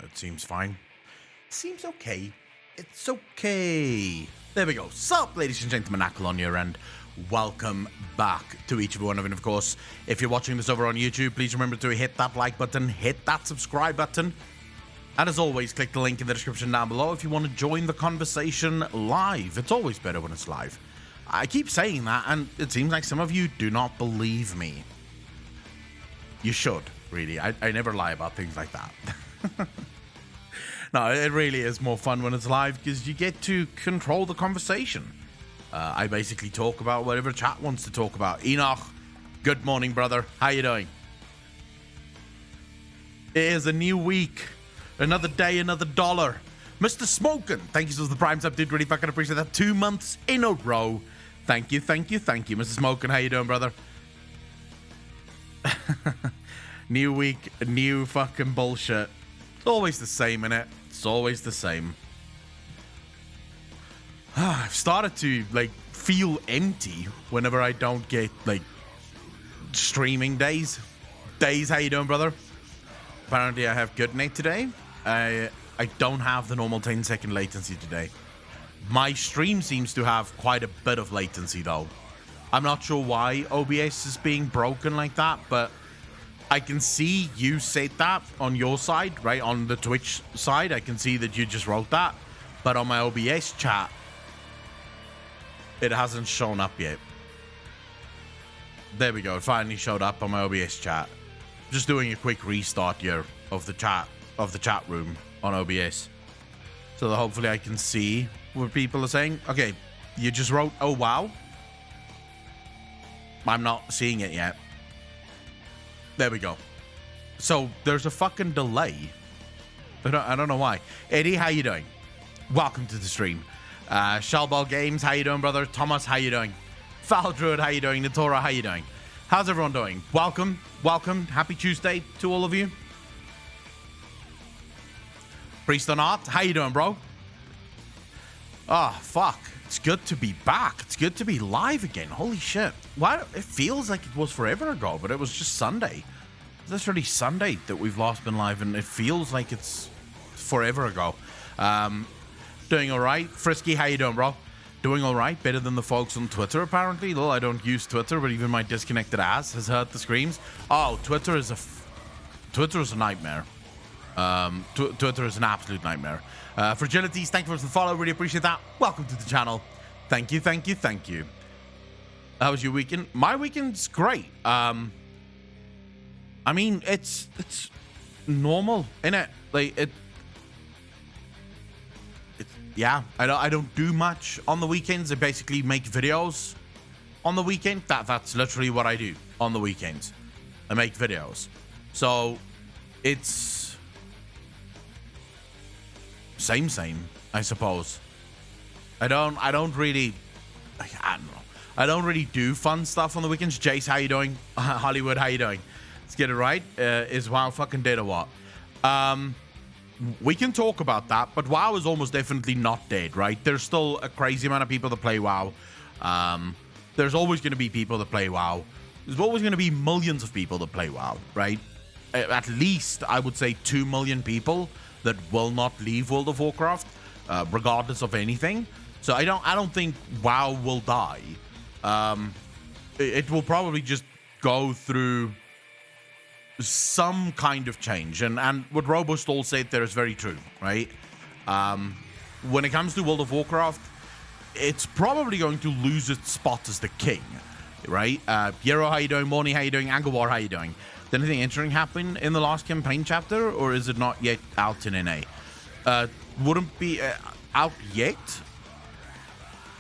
It seems fine. Seems okay. It's okay. There we go. Sup, ladies and gentlemen, Knuckle on your end. Welcome back to each one of you. And of course, if you're watching this over on YouTube, please remember to hit that like button, hit that subscribe button. And as always, click the link in the description down below if you want to join the conversation live. It's always better when it's live. I keep saying that, and it seems like some of you do not believe me. You should, really. I never lie about things like that. No, it really is more fun when it's live because you get to control the conversation. I basically talk about whatever chat wants to talk about. Enoch, good morning, brother. How you doing? It is a new week. Another day, another dollar. Mr. Smokin', thank you for the Prime sub, dude. Really fucking appreciate that. 2 months in a row. Thank you, thank you, thank you. Mr. Smokin', how you doing, brother? New week, new fucking bullshit. It's always the same, innit? It's always the same. I've started to, like, feel empty whenever I don't get, like, streaming days. How you doing, brother? Apparently I have good net today. I don't have the normal 10-second latency today. My stream seems to have quite a bit of latency, though. I'm not sure why OBS is being broken like that, but I can see you said that on your side, right? On the Twitch side, I can see that you just wrote that. But on my OBS chat, it hasn't shown up yet. There we go. It finally showed up on my OBS chat. Just doing a quick restart here of the chat room on OBS. So that hopefully I can see what people are saying. Okay, you just wrote, oh wow. I'm not seeing it yet. There we go. So there's a fucking delay. I don't know why. Eddie, how you doing? Welcome to the stream. Shellball Games, how you doing, brother? Thomas, how you doing? Foul Druid, how you doing? Natora, how you doing? How's everyone doing? Welcome. Happy Tuesday to all of you. Priest on Art, how you doing, bro? Oh, fuck. It's good to be back. It's good to be live again. Holy shit. Why? It feels like it was forever ago, but it was just Sunday. It's literally Sunday that we've last been live, and it feels like it's forever ago. Doing all right. Frisky, how you doing, bro? Doing all right. Better than the folks on Twitter, apparently. Well, I don't use Twitter, but even my disconnected ass has heard the screams. Oh, Twitter is a nightmare. Twitter is an absolute nightmare. Fragilities, thank you for the follow. Really appreciate that. Welcome to the channel. Thank you. How was your weekend? My weekend's great. I mean, it's normal, innit? Like yeah. I don't do much on the weekends. I basically make videos on the weekend. That's literally what I do on the weekends. I make videos. So it's same, I suppose. I don't really do fun stuff on the weekends. Jace, how you doing? Hollywood, how you doing? Let's get it right. Is WoW fucking dead or what? We can talk about that, but WoW is almost definitely not dead, right? There's still a crazy amount of people that play WoW. There's always going to be people that play WoW. There's always going to be millions of people that play WoW, right? At least, I would say 2 million people that will not leave World of Warcraft, regardless of anything. So I don't think WoW will die. It will probably just go through some kind of change, and what Robostall said there is very true, right? When it comes to World of Warcraft, it's probably going to lose its spot as the king, right? Piero, how you doing? Morning, how you doing? Angawar, how you doing? Did anything interesting happen in the last campaign chapter, or is it not yet out in NA? Wouldn't be out yet.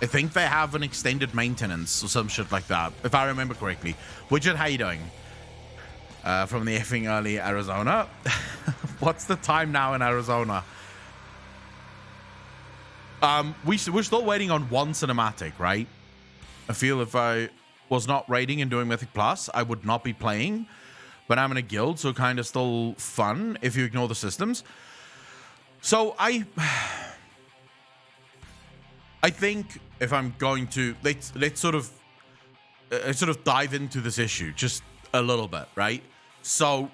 I think they have an extended maintenance or some shit like that, if I remember correctly. Widget, how you doing? From the effing early Arizona. What's the time now in Arizona? We're still waiting on one cinematic, right? I feel if I was not raiding and doing Mythic Plus, I would not be playing. But I'm in a guild, so kind of still fun if you ignore the systems. So I think if I'm going to let's sort of dive into this issue just a little bit, right? So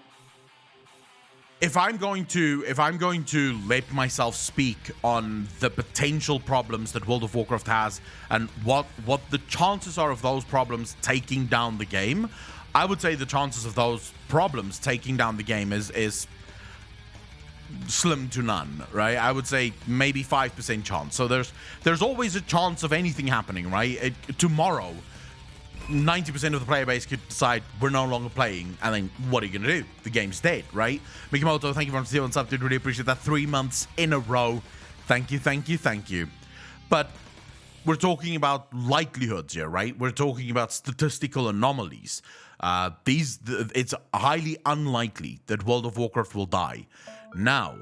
if I'm going to let myself speak on the potential problems that World of Warcraft has and what the chances are of those problems taking down the game, I would say the chances of those problems taking down the game is slim to none, right? I would say maybe 5% chance. So there's always a chance of anything happening, right? Tomorrow, 90% of the player base could decide we're no longer playing, and then what are you gonna do? The game's dead, right? Mikimoto, thank you for stealing sub, dude. Really appreciate that. 3 months in a row. Thank you. But we're talking about likelihoods here, right? We're talking about statistical anomalies. It's highly unlikely that World of Warcraft will die. Now,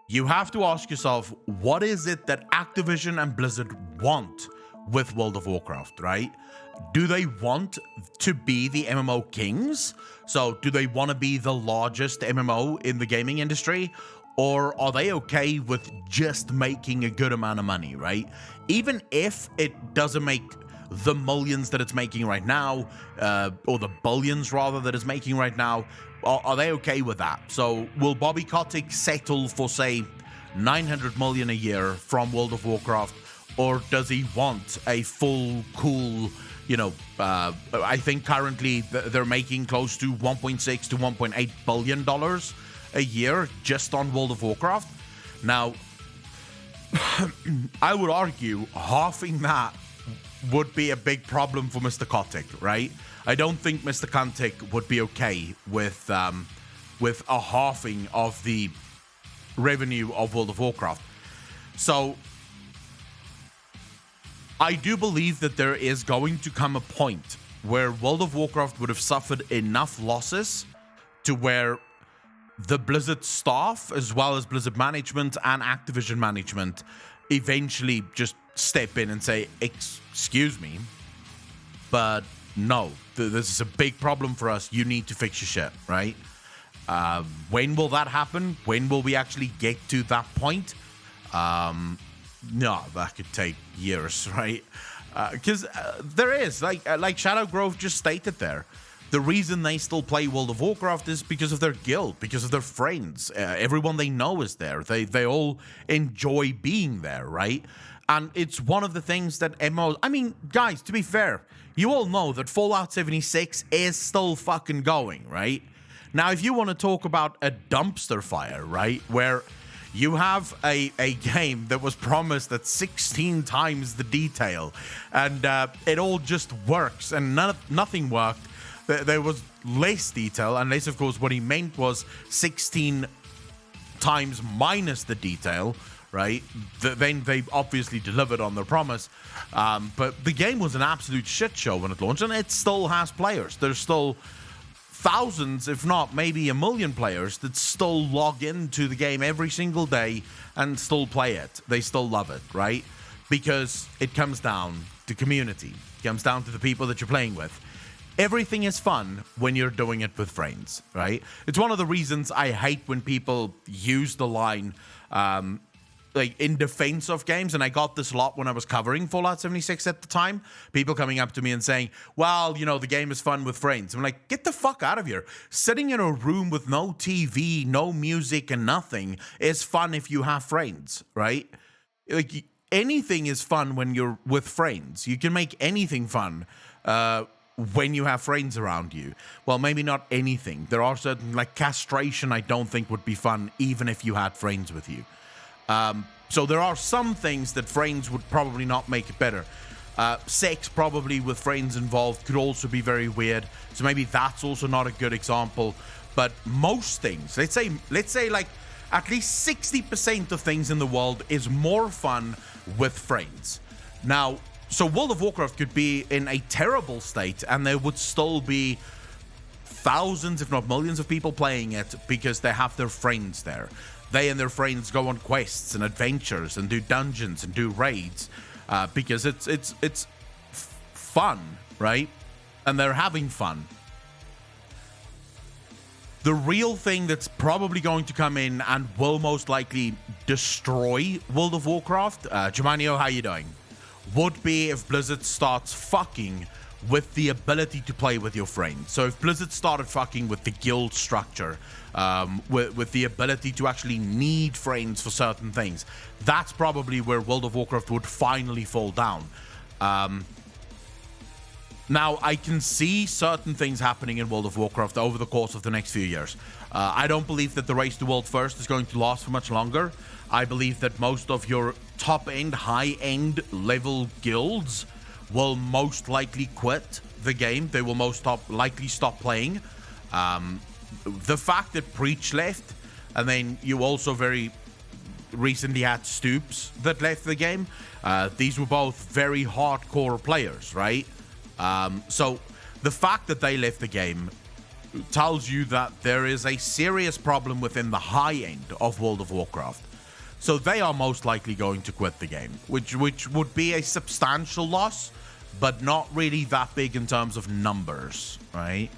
you have to ask yourself, what is it that Activision and Blizzard want with World of Warcraft, right? Do they want to be the MMO kings? So do they want to be the largest MMO in the gaming industry? Or are they okay with just making a good amount of money, right? Even if it doesn't make the millions that it's making right now, or the billions rather that it's making right now, are they okay with that? So will Bobby Kotick settle for, say, 900 million a year from World of Warcraft? Or does he want a full, cool, I think currently they're making close to $1.6 to $1.8 billion a year just on World of Warcraft. Now, I would argue halving that would be a big problem for Mr. Kotick, right? I don't think Mr. Kotick would be okay with a halving of the revenue of World of Warcraft. So I do believe that there is going to come a point where World of Warcraft would have suffered enough losses to where the Blizzard staff, as well as Blizzard management and Activision management, eventually just step in and say, excuse me, but no, this is a big problem for us. You need to fix your shit, right? When will that happen? When will we actually get to that point? No, that could take years, right? Because there is, like Shadow Grove just stated there, the reason they still play World of Warcraft is because of their guild, because of their friends. Everyone they know is there. They all enjoy being there, right? And it's one of the things that MMOs... I mean, guys, to be fair, you all know that Fallout 76 is still fucking going, right? Now, if you want to talk about a dumpster fire, right, where you have a game that was promised at 16 times the detail, and it all just works, and nothing worked. There was less detail, unless, of course, what he meant was 16 times minus the detail, right? Then they obviously delivered on their promise. But the game was an absolute shit show when it launched, and it still has players. There's still thousands, if not maybe a million players that still log into the game every single day and still play it. They still love it, right? Because it comes down to community. It comes down to the people that you're playing with. Everything is fun when you're doing it with friends, right? It's one of the reasons I hate when people use the line, like in defense of games, and I got this a lot when I was covering Fallout 76 at the time. People coming up to me and saying, well, the game is fun with friends. I'm like, get the fuck out of here. Sitting in a room with no TV, no music, and nothing is fun if you have friends, right? Like, anything is fun when you're with friends. You can make anything fun when you have friends around you. Well, maybe not anything. There are certain, like castration, I don't think would be fun even if you had friends with you. So there are some things that friends would probably not make it better. Sex probably with friends involved could also be very weird. So maybe that's also not a good example. But most things, let's say like at least 60% of things in the world is more fun with friends. Now, so World of Warcraft could be in a terrible state and there would still be thousands, if not millions of people playing it because they have their friends there. They and their friends go on quests and adventures and do dungeons and do raids because it's fun, right? And they're having fun. The real thing that's probably going to come in and will most likely destroy World of Warcraft, Germanio, how you doing? Would be if Blizzard starts fucking with the ability to play with your friends. So if Blizzard started fucking with the guild structure, with the ability to actually need friends for certain things, that's probably where World of Warcraft would finally fall down. Now, I can see certain things happening in World of Warcraft over the course of the next few years. I don't believe that the race to World First is going to last for much longer. I believe that most of your top-end, high-end level guilds will most likely quit the game. They will most likely stop playing. The fact that Preach left, and then you also very recently had Stoops that left the game. These were both very hardcore players, right? So the fact that they left the game tells you that there is a serious problem within the high end of World of Warcraft. So they are most likely going to quit the game, which would be a substantial loss, but not really that big in terms of numbers, right?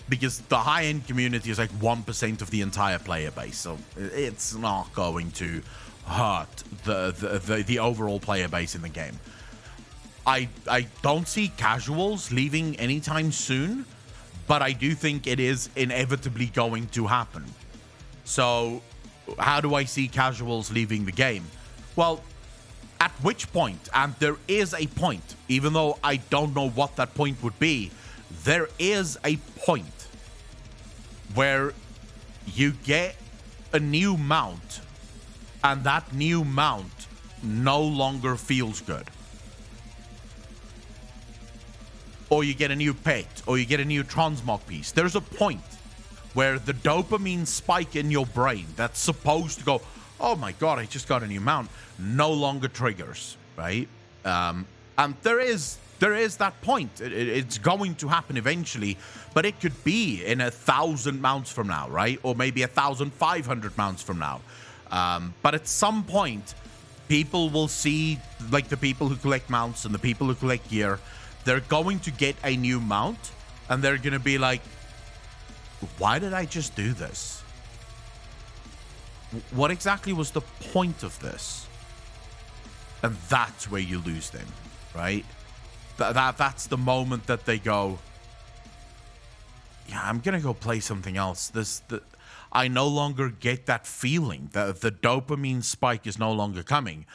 Because the high-end community is like 1% of the entire player base, so it's not going to hurt the overall player base in the game. I don't see casuals leaving anytime soon, but I do think it is inevitably going to happen. So how do I see casuals leaving the game? Well, at which point, and there is a point, even though I don't know what that point would be, there is a point where you get a new mount and that new mount no longer feels good. Or you get a new pet, or you get a new transmog piece. There's a point where the dopamine spike in your brain that's supposed to go, oh my god, I just got a new mount, no longer triggers, right? And there is that point. It's going to happen eventually, but it could be in 1,000 mounts from now, right? Or maybe 1,500 mounts from now. But at some point, people will see, like the people who collect mounts and the people who collect gear, they're going to get a new mount, and they're going to be like, why did I just do this? What exactly was the point of this? And that's where you lose them, right? That's the moment that they go, yeah, I'm going to go play something else. I no longer get that feeling. The dopamine spike is no longer coming.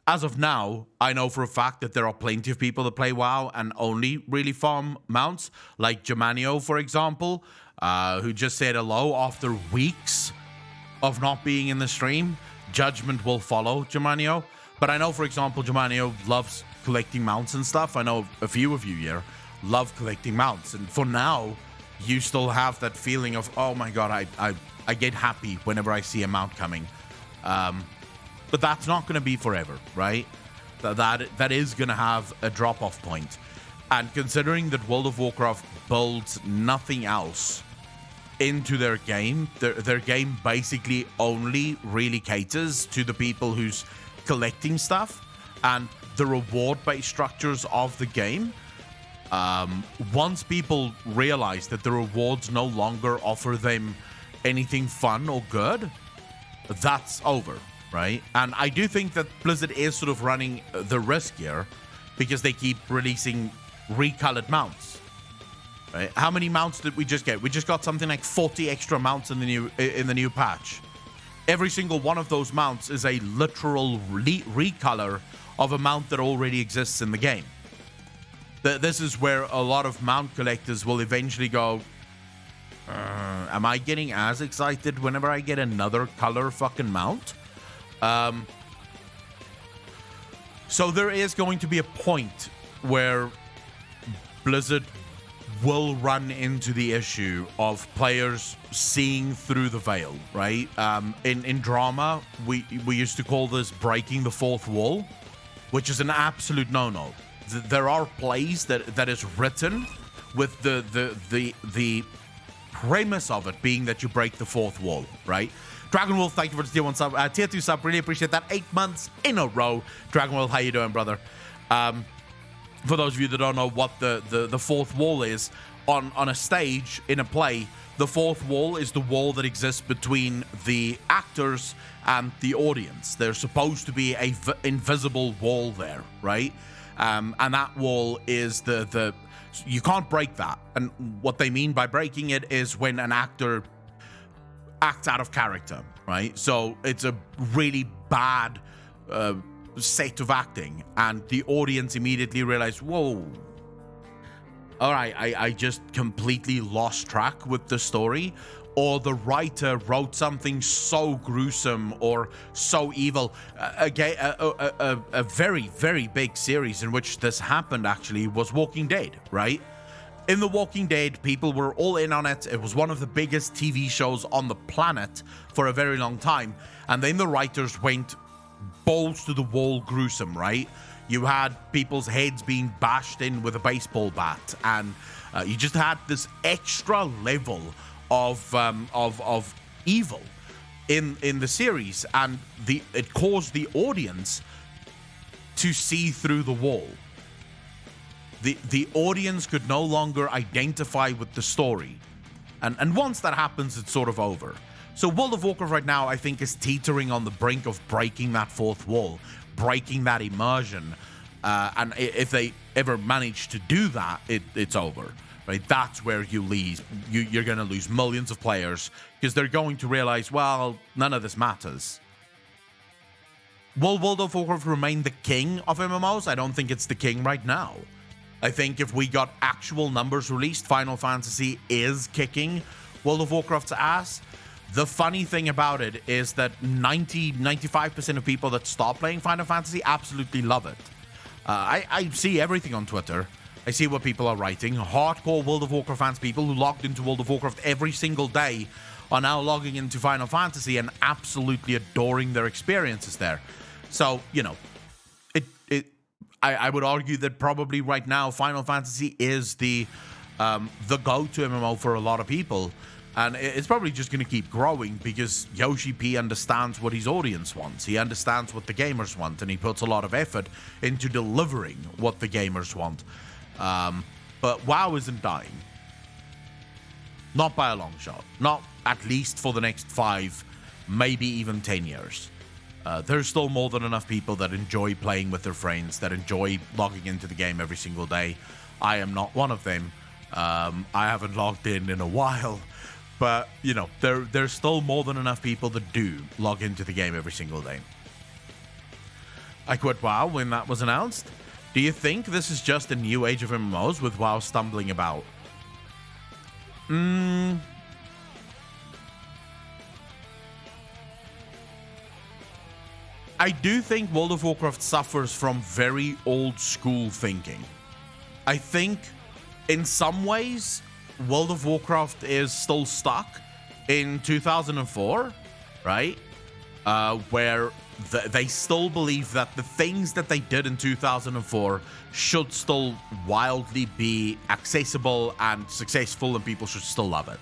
As of now, I know for a fact that there are plenty of people that play WoW and only really farm mounts, like Germanio, for example, who just said hello after weeks of not being in the stream. Judgment will follow Germanio. But I know, for example, Germanio loves collecting mounts and stuff. I know a few of you here love collecting mounts. And for now, you still have that feeling of, oh my god, I get happy whenever I see a mount coming. But that's not going to be forever, right? That is going to have a drop-off point. And considering that World of Warcraft builds nothing else into their game, their game basically only really caters to the people who's collecting stuff and the reward-based structures of the game. Once people realize that the rewards no longer offer them anything fun or good, that's over. Right? And I do think that Blizzard is sort of running the risk here because they keep releasing recolored mounts. Right? How many mounts did we just get? We just got something like 40 extra mounts in the new patch. Every single one of those mounts is a literal recolor of a mount that already exists in the game. This is where a lot of mount collectors will eventually go, am I getting as excited whenever I get another color fucking mount? So there is going to be a point where Blizzard will run into the issue of players seeing through the veil, right? In drama, we used to call this breaking the fourth wall, which is an absolute no-no. There are plays that is written with the premise of it being that you break the fourth wall, right? Dragon Wolf, thank you for the tier 1 sub, tier 2 sub. Really appreciate that. 8 months in a row. Dragon Wolf, how you doing, brother? For those of you that don't know what the fourth wall is, on a stage in a play, the fourth wall is the wall that exists between the actors and the audience. There's supposed to be a invisible wall there, right? And that wall is the you can't break that. And what they mean by breaking it is when an actor acts out of character, right? So it's a really bad set of acting, and the audience immediately realize, whoa, all right, I just completely lost track with the story, or the writer wrote something so gruesome or so evil. Again, a very, very big series in which this happened actually was Walking Dead, right? In The Walking Dead, people were all in on it. It was one of the biggest TV shows on the planet for a very long time. And then the writers went balls to the wall gruesome, right? You had people's heads being bashed in with a baseball bat, and you just had this extra level of evil in the series, and it caused the audience to see through the wall. The audience could no longer identify with the story, and once that happens, it's sort of over. So World of Warcraft right now, I think, is teetering on the brink of breaking that fourth wall, breaking that immersion, and if they ever manage to do that, it's over. Right, that's where you lose. You're going to lose millions of players because they're going to realize, well, none of this matters. Will World of Warcraft remain the king of MMOs? I don't think it's the king right now. I think if we got actual numbers released, Final Fantasy is kicking World of Warcraft's ass. The funny thing about it is that 95% of people that stop playing Final Fantasy absolutely love it. I see everything on Twitter. I see what people are writing. Hardcore World of Warcraft fans, people who logged into World of Warcraft every single day, are now logging into Final Fantasy and absolutely adoring their experiences there. So, you know, I would argue that probably right now Final Fantasy is the go-to MMO for a lot of people. And it's probably just going to keep growing because Yoshi P understands what his audience wants. He understands what the gamers want, and he puts a lot of effort into delivering what the gamers want. But WoW isn't dying. Not by a long shot. Not at least for the next 5, maybe even 10 years. There's still more than enough people that enjoy playing with their friends, that enjoy logging into the game every single day. I am not one of them. I haven't logged in a while. But, you know, there's still more than enough people that do log into the game every single day. I quit WoW when that was announced. Do you think this is just a new age of MMOs with WoW stumbling about? I do think World of Warcraft suffers from very old school thinking. I think in some ways World of Warcraft is still stuck in 2004, right? Where they still believe that the things that they did in 2004 should still wildly be accessible and successful, and people should still love it.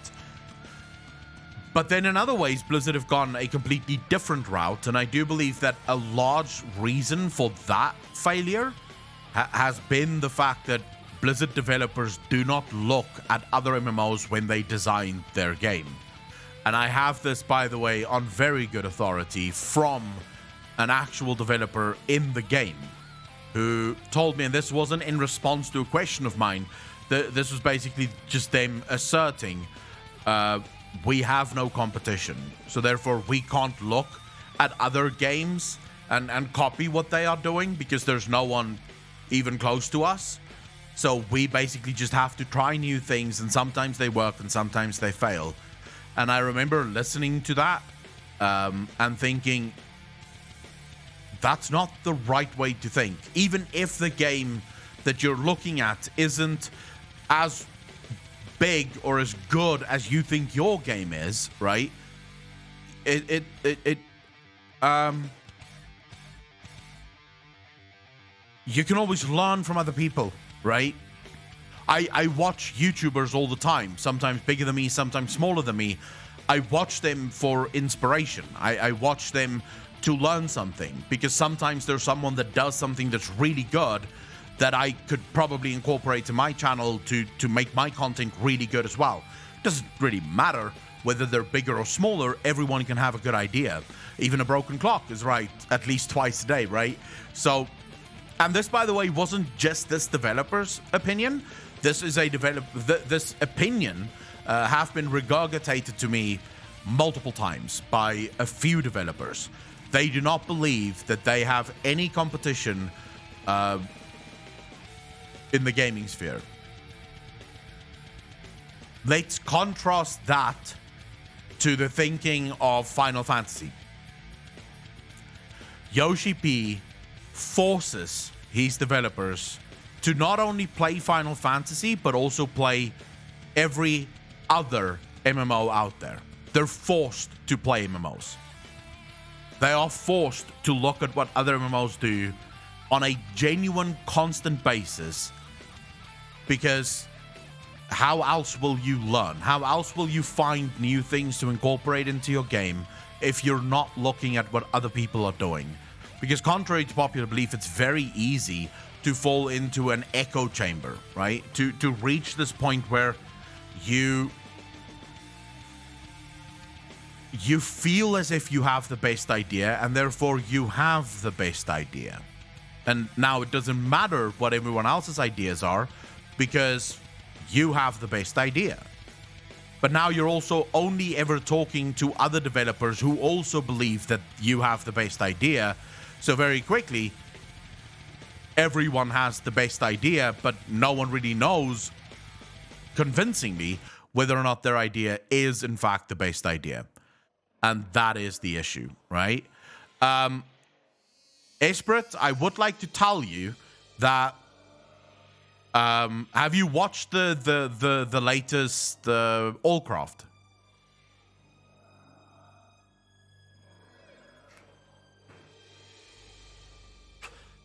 But then in other ways, Blizzard have gone a completely different route, and I do believe that a large reason for that failure has been the fact that Blizzard developers do not look at other MMOs when they design their game. And I have this, by the way, on very good authority from an actual developer in the game who told me, and this wasn't in response to a question of mine, this was basically just them asserting, we have no competition, so therefore we can't look at other games and copy what they are doing because there's no one even close to us. So we basically just have to try new things, and sometimes they work and sometimes they fail. And I remember listening to that and thinking, that's not the right way to think. Even if the game that you're looking at isn't as big or as good as you think your game is, right? You can always learn from other people, right? I watch YouTubers all the time, sometimes bigger than me, sometimes smaller than me. I watch them for inspiration. I watch them to learn something, because sometimes there's someone that does something that's really good that I could probably incorporate to my channel to make my content really good as well. Doesn't really matter whether they're bigger or smaller, everyone can have a good idea. Even a broken clock is right at least twice a day, right? So And this, by the way, wasn't just this developer's opinion. This is a this opinion have been regurgitated to me multiple times by a few developers. They do not believe that they have any competition in the gaming sphere. Let's contrast that to the thinking of Final Fantasy. Yoshi P forces his developers to not only play Final Fantasy, but also play every other MMO out there. They're forced to play MMOs. They are forced to look at what other MMOs do on a genuine, constant basis, because how else will you learn? How else will you find new things to incorporate into your game if you're not looking at what other people are doing? Because contrary to popular belief, it's very easy to fall into an echo chamber, right? To reach this point where you feel as if you have the best idea, and therefore you have the best idea. And now it doesn't matter what everyone else's ideas are, because you have the best idea. But now you're also only ever talking to other developers who also believe that you have the best idea. So very quickly, everyone has the best idea, but no one really knows convincingly whether or not their idea is in fact the best idea. And that is the issue, right? Esprit, I would like to tell you that have you watched the latest Allcraft?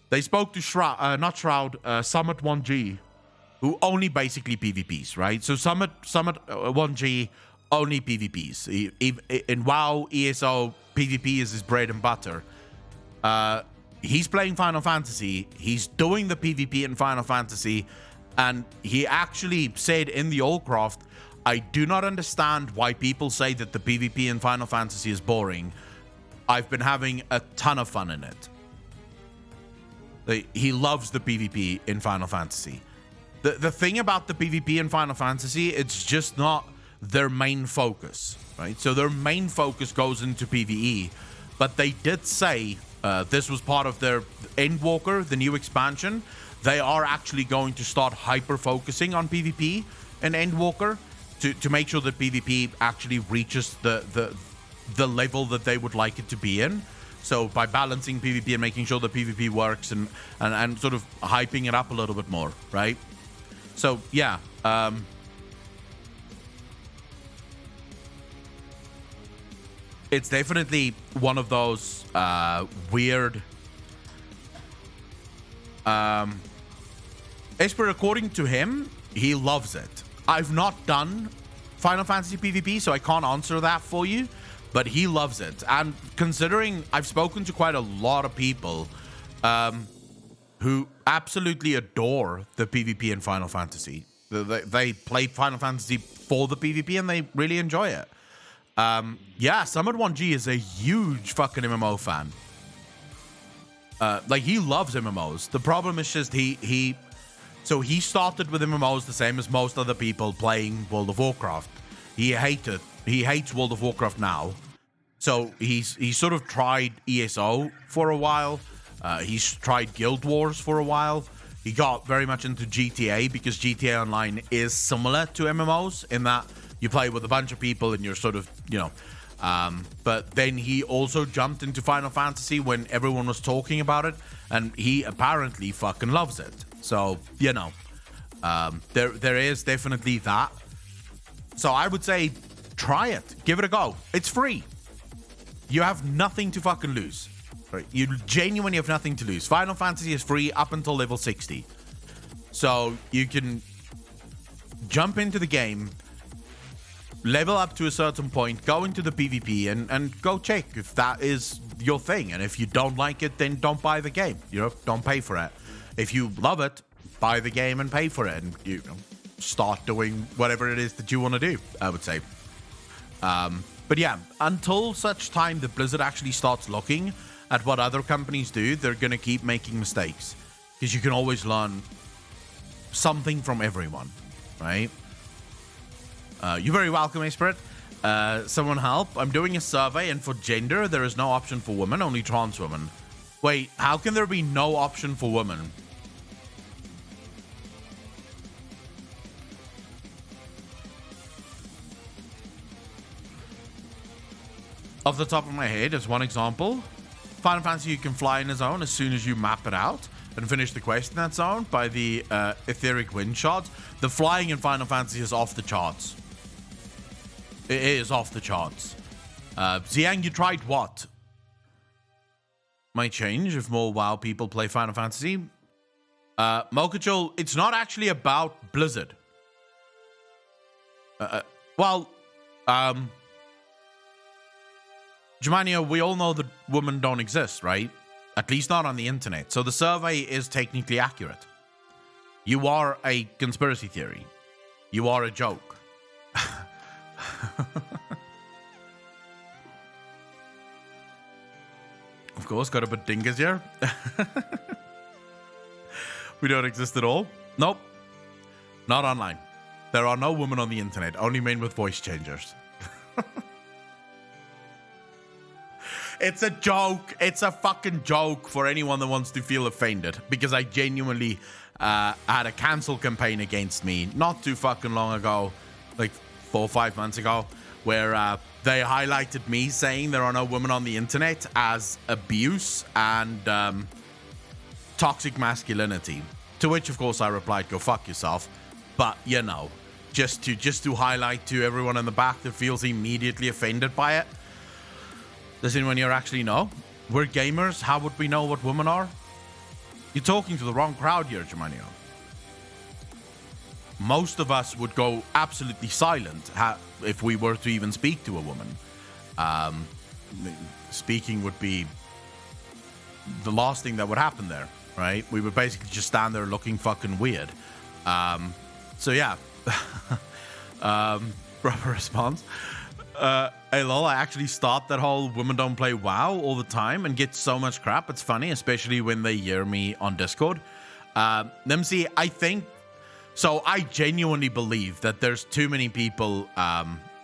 They spoke to Summit 1G, who only basically PvPs, right? So Summit 1G only PvPs. In WoW, ESO, PvP is his bread and butter. He's playing Final Fantasy. He's doing the PvP in Final Fantasy. And he actually said in the Allcraft, I do not understand why people say that the PvP in Final Fantasy is boring. I've been having a ton of fun in it. He loves the PvP in Final Fantasy. The thing about the PvP in Final Fantasy, it's just not their main focus, right? So their main focus goes into PvE, but they did say this was part of their Endwalker, the new expansion. They are actually going to start hyper-focusing on PvP in Endwalker to make sure that PvP actually reaches the level that they would like it to be in. So by balancing PvP and making sure that PvP works and sort of hyping it up a little bit more, right? So, yeah. It's definitely one of those weird... Esper, according to him, he loves it. I've not done Final Fantasy PvP, so I can't answer that for you. But he loves it. And considering I've spoken to quite a lot of people who absolutely adore the PvP in Final Fantasy. They play Final Fantasy for the PvP and they really enjoy it. Yeah, Summit 1G is a huge fucking MMO fan. Like, he loves MMOs. The problem is just he started with MMOs the same as most other people playing World of Warcraft. He hates World of Warcraft now. So he's sort of tried ESO for a while. He's tried Guild Wars for a while. He got very much into GTA because GTA Online is similar to MMOs in that you play with a bunch of people and you're sort of, but then he also jumped into Final Fantasy when everyone was talking about it, and he apparently fucking loves it. So, there is definitely that. So I would say try it. Give it a go. It's free. You have nothing to fucking lose. Right? You genuinely have nothing to lose. Final Fantasy is free up until level 60. So you can jump into the game, level up to a certain point, go into the PvP and go check if that is your thing. And if you don't like it, then don't buy the game. Don't pay for it. If you love it, buy the game and pay for it, and start doing whatever it is that you want to do, I would say. But yeah, until such time that Blizzard actually starts looking at what other companies do, they're going to keep making mistakes. Because you can always learn something from everyone, right? You're very welcome, Spirit. Someone help. I'm doing a survey, and for gender, there is no option for women, only trans women. Wait, how can there be no option for women? Off the top of my head, as one example, Final Fantasy, you can fly in a zone as soon as you map it out and finish the quest in that zone by the etheric wind shot. The flying in Final Fantasy is off the charts. It is off the charts. Xiang, you tried what? Might change if more WoW people play Final Fantasy. Mokachul, it's not actually about Blizzard. Germania, we all know that women don't exist, right? At least not on the internet. So the survey is technically accurate. You are a conspiracy theory. You are a joke. Of course, got a bit dingus here. We don't exist at all. Nope. Not online. There are no women on the internet, only men with voice changers. It's a joke. It's a fucking joke for anyone that wants to feel offended. Because I genuinely had a cancel campaign against me not too fucking long ago, like 4 or 5 months ago, where they highlighted me saying there are no women on the internet as abuse and toxic masculinity. To which, of course, I replied, go fuck yourself. But, you know, just to highlight to everyone in the back that feels immediately offended by it. Does anyone here actually know? We're gamers. How would we know what women are? You're talking to the wrong crowd here, Germania. Most of us would go absolutely silent if we were to even speak to a woman. Speaking would be the last thing that would happen there, right? We would basically just stand there looking fucking weird. So yeah. Proper response. Hey lol, I actually start that whole women don't play WoW all the time and get so much crap. It's funny, especially when they hear me on Discord. Let me see, I think... So I genuinely believe that there's too many people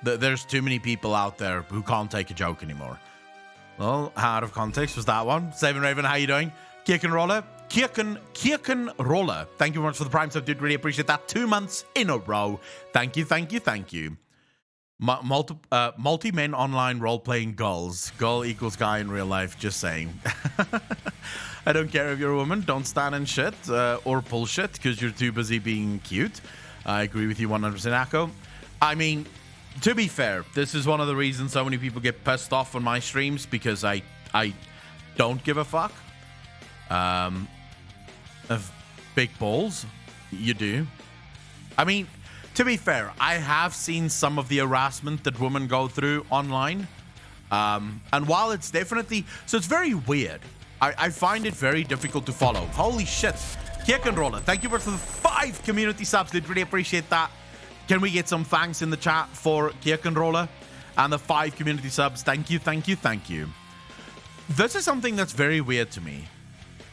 there's too many people out there who can't take a joke anymore. Well, how out of context was that one? Saving Raven, how you doing? Kirken Roller? Kirken Roller. Thank you very much for the Prime sub, dude. Really appreciate that. 2 months in a row. Thank you, thank you, thank you. Multi-men online role-playing goals. Goal equals guy in real life, just saying. I don't care if you're a woman. Don't stand in shit or pull shit because you're too busy being cute. I agree with you 100%, Akko. I mean, to be fair, this is one of the reasons so many people get pissed off on my streams because I don't give a fuck. Of big balls. You do. I mean... To be fair, I have seen some of the harassment that women go through online. And while it's definitely... So it's very weird. I find it very difficult to follow. Holy shit. Kirkenroller, thank you for the 5 community subs. Did really appreciate that. Can we get some thanks in the chat for Kirkenroller and the 5 community subs? Thank you, thank you, thank you. This is something that's very weird to me.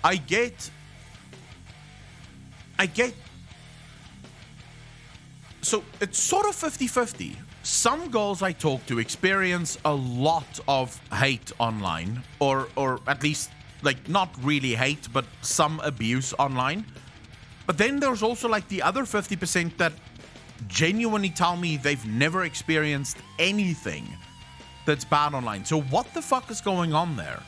I get... So it's sort of 50-50. Some girls I talk to experience a lot of hate online, or at least, like, not really hate, but some abuse online. But then there's also, like, the other 50% that genuinely tell me they've never experienced anything that's bad online. So what the fuck is going on there?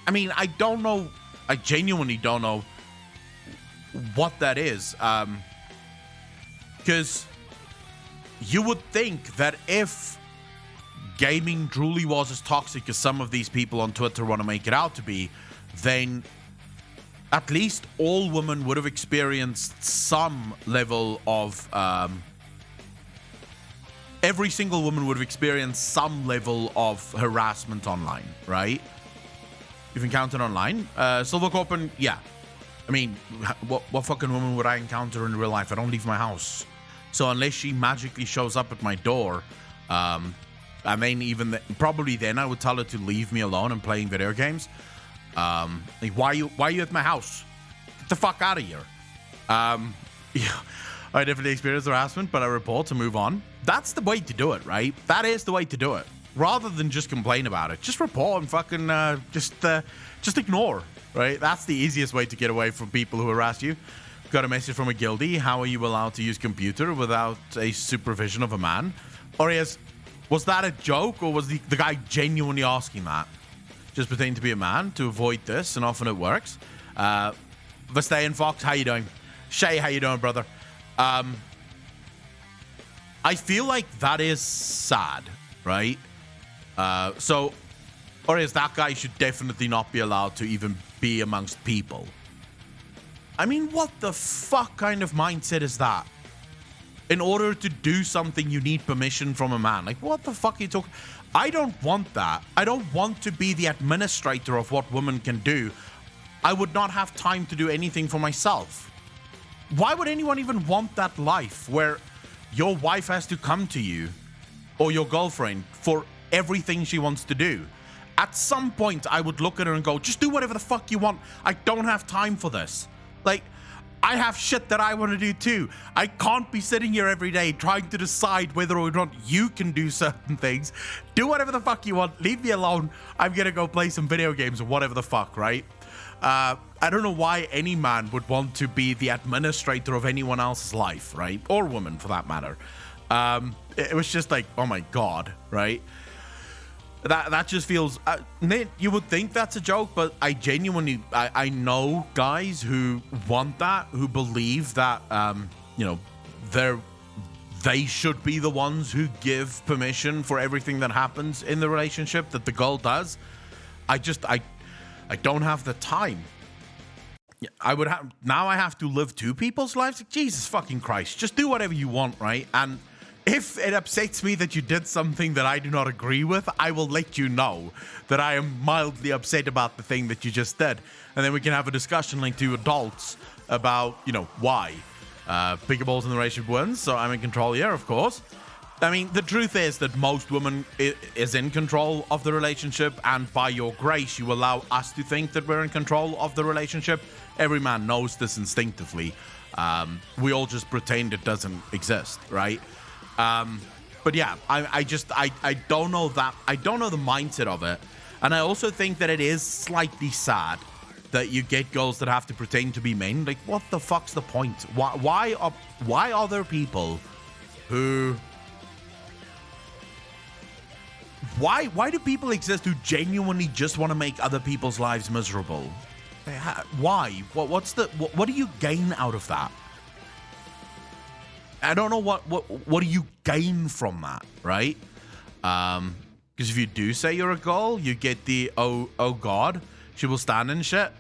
I mean, I don't know. I genuinely don't know what that is. Because you would think that if gaming truly was as toxic as some of these people on Twitter want to make it out to be, then at least all women would have experienced some level of... every single woman would have experienced some level of harassment online, right? You've encountered online? Silver Corpin, yeah. I mean, what fucking woman would I encounter in real life? I don't leave my house. So unless she magically shows up at my door, And then probably then I would tell her to leave me alone and playing video games. Like, why are you at my house? Get the fuck out of here. Yeah, I definitely experienced harassment, but I report to move on. That's the way to do it, right? That is the way to do it. Rather than just complain about it, just report and fucking just ignore, right? That's the easiest way to get away from people who harass you. Got a message from a guildie. How are you allowed to use computer without a supervision of a man? Or was that a joke, or was the guy genuinely asking that? Just pretending to be a man to avoid this, and often it works. Vistayan Fox, how you doing? Shay, how you doing, brother? I feel like that is sad, right? That guy should definitely not be allowed to even be amongst people. I mean, what the fuck kind of mindset is that? In order to do something, you need permission from a man. Like, what the fuck are you talking? I don't want that. I don't want to be the administrator of what women can do. I would not have time to do anything for myself. Why would anyone even want that life where your wife has to come to you or your girlfriend for everything she wants to do? At some point, I would look at her and go, just do whatever the fuck you want. I don't have time for this. Like, I have shit that I want to do too. I can't be sitting here every day trying to decide whether or not you can do certain things. Do whatever the fuck you want. Leave me alone. I'm going to go play some video games or whatever the fuck, right? I don't know why any man would want to be the administrator of anyone else's life, right? Or woman, for that matter. It was just like, oh my God, right? That just feels... Nate, you would think that's a joke, but I genuinely... I know guys who want that, who believe that, they should be the ones who give permission for everything that happens in the relationship that the girl does. I don't have the time. Now I have to live two people's lives? Like, Jesus fucking Christ. Just do whatever you want, right? And if it upsets me that you did something that I do not agree with, I will let you know that I am mildly upset about the thing that you just did. And then we can have a discussion like two adults about, why. Bigger balls in the relationship wins, so I'm in control here, of course. I mean, the truth is that most women is in control of the relationship, and by your grace, you allow us to think that we're in control of the relationship. Every man knows this instinctively. We all just pretend it doesn't exist, right? But yeah, I don't know that. I don't know the mindset of it. And I also think that it is slightly sad that you get girls that have to pretend to be men. Like, what the fuck's the point? Why are there people who... Why do people exist who genuinely just want to make other people's lives miserable? Why? What do you gain out of that? I don't know what do you gain from that, right? Because if you do say you're a girl, you get the oh god, she will stand and shit.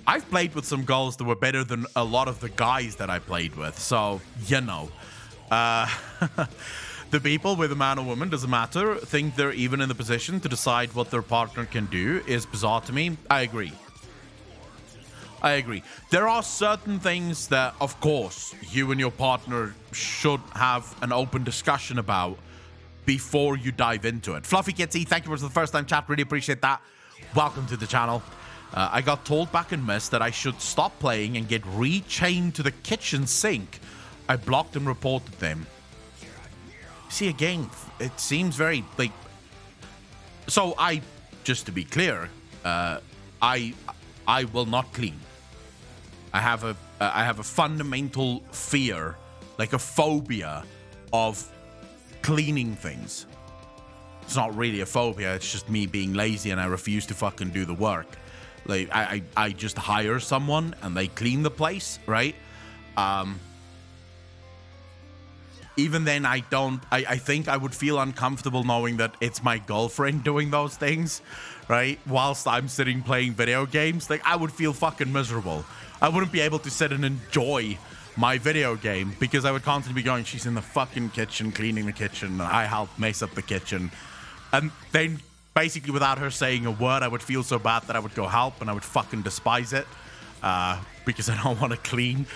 I've played with some girls that were better than a lot of the guys that I played with, so the people, whether man or woman, doesn't matter, think they're even in the position to decide what their partner can do is bizarre to me. I agree. There are certain things that, of course, you and your partner should have an open discussion about before you dive into it. Fluffy Kitsy, thank you for the first time chat. Really appreciate that. Welcome to the channel. I got told back in Mist that I should stop playing and get re-chained to the kitchen sink. I blocked and reported them. See, again, it seems very, like... So, just to be clear, I will not clean. I have a fundamental fear, like a phobia of cleaning things. It's not really a phobia, it's just me being lazy and I refuse to fucking do the work. Like, I just hire someone and they clean the place, right? Even then, I think I would feel uncomfortable knowing that it's my girlfriend doing those things, right? Whilst I'm sitting playing video games. Like, I would feel fucking miserable. I wouldn't be able to sit and enjoy my video game because I would constantly be going, she's in the fucking kitchen, cleaning the kitchen, and I help mess up the kitchen. And then, basically, without her saying a word, I would feel so bad that I would go help and I would fucking despise it. Because I don't want to clean.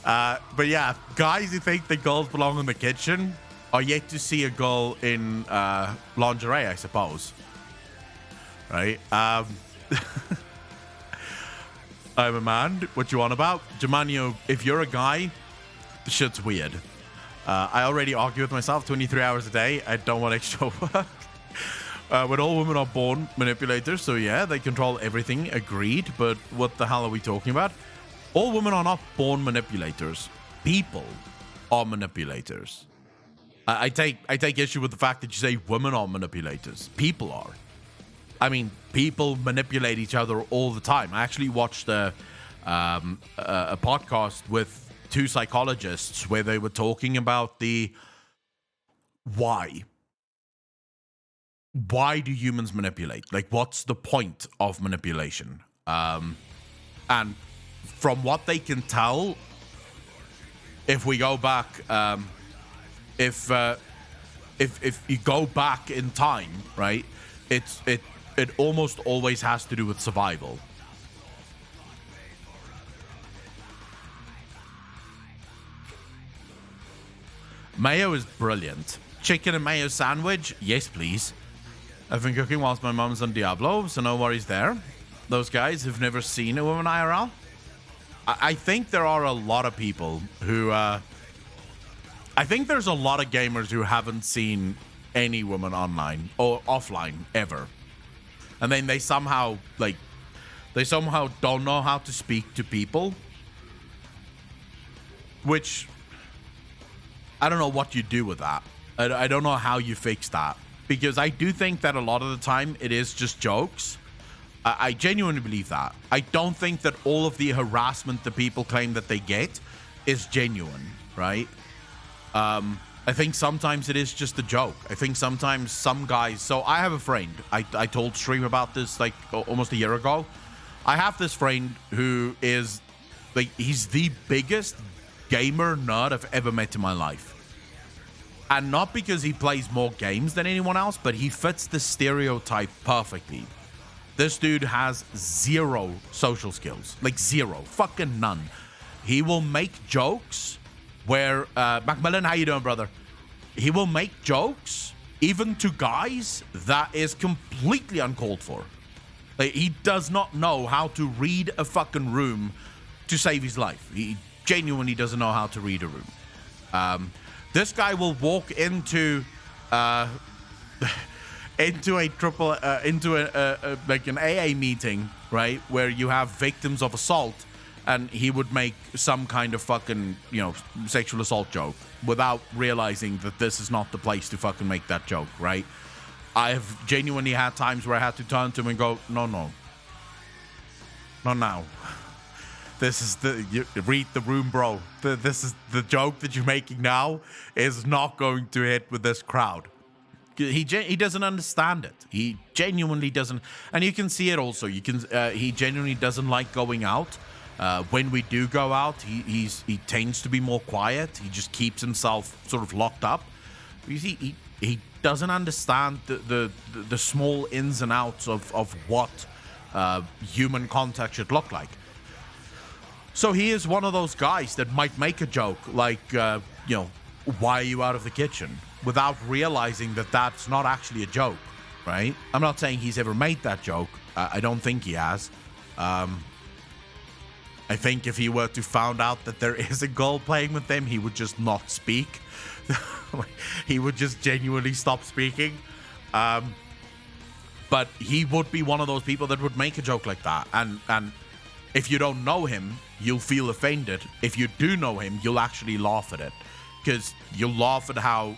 But yeah, guys who think the girls belong in the kitchen, are yet to see a girl in lingerie, I suppose. Right? I'm a man. What you on about? Jamanio, if you're a guy, the shit's weird. I already argue with myself 23 hours a day. I don't want extra work. When all women are born manipulators, so yeah, they control everything, agreed, but what the hell are we talking about? All women are not born manipulators. People are manipulators. I take issue with the fact that you say women are manipulators. People are. I mean, people manipulate each other all the time. I actually watched a podcast with 2 psychologists where they were talking about the why. Why do humans manipulate? Like, what's the point of manipulation? And from what they can tell, if we go back, if you go back in time, right, it almost always has to do with survival. Mayo is brilliant. Chicken and mayo sandwich? Yes, please. I've been cooking whilst my mum's on Diablo, so no worries there. Those guys who've never seen a woman IRL. I think there are a lot of people who... I think there's a lot of gamers who haven't seen any woman online or offline ever. And then they somehow, don't know how to speak to people. Which... I don't know what you do with that. I don't know how you fix that. Because I do think that a lot of the time it is just jokes. I genuinely believe that. I don't think that all of the harassment that people claim that they get is genuine, right? I think sometimes it is just a joke. I think sometimes some guys... So I have a friend. I told Stream about this like almost a year ago. I have this friend who is... like, he's the biggest gamer nerd I've ever met in my life. And not because he plays more games than anyone else, but he fits the stereotype perfectly. This dude has 0 social skills. Like 0. Fucking none. He will make jokes where... Macmillan, how you doing, brother? He will make jokes, even to guys, that is completely uncalled for. Like, he does not know how to read a fucking room to save his life. He genuinely doesn't know how to read a room. This guy will walk into into like an AA meeting, right, where you have victims of assault, and he would make some kind of fucking, sexual assault joke without realizing that this is not the place to fucking make that joke, right? I have genuinely had times where I had to turn to him and go, no, not now. This is read the room, bro. This is the joke that you're making now is not going to hit with this crowd. He doesn't understand it. He genuinely doesn't, and you can see it also. He genuinely doesn't like going out. When we do go out, he tends to be more quiet. He just keeps himself sort of locked up. You see, he doesn't understand the small ins and outs of what human contact should look like. So he is one of those guys that might make a joke like, why are you out of the kitchen? Without realizing that that's not actually a joke, right? I'm not saying he's ever made that joke. I don't think he has. I think if he were to find out that there is a girl playing with them, he would just not speak. He would just genuinely stop speaking. But he would be one of those people that would make a joke like that. And if you don't know him, you'll feel offended. If you do know him, you'll actually laugh at it. Because you'll laugh at how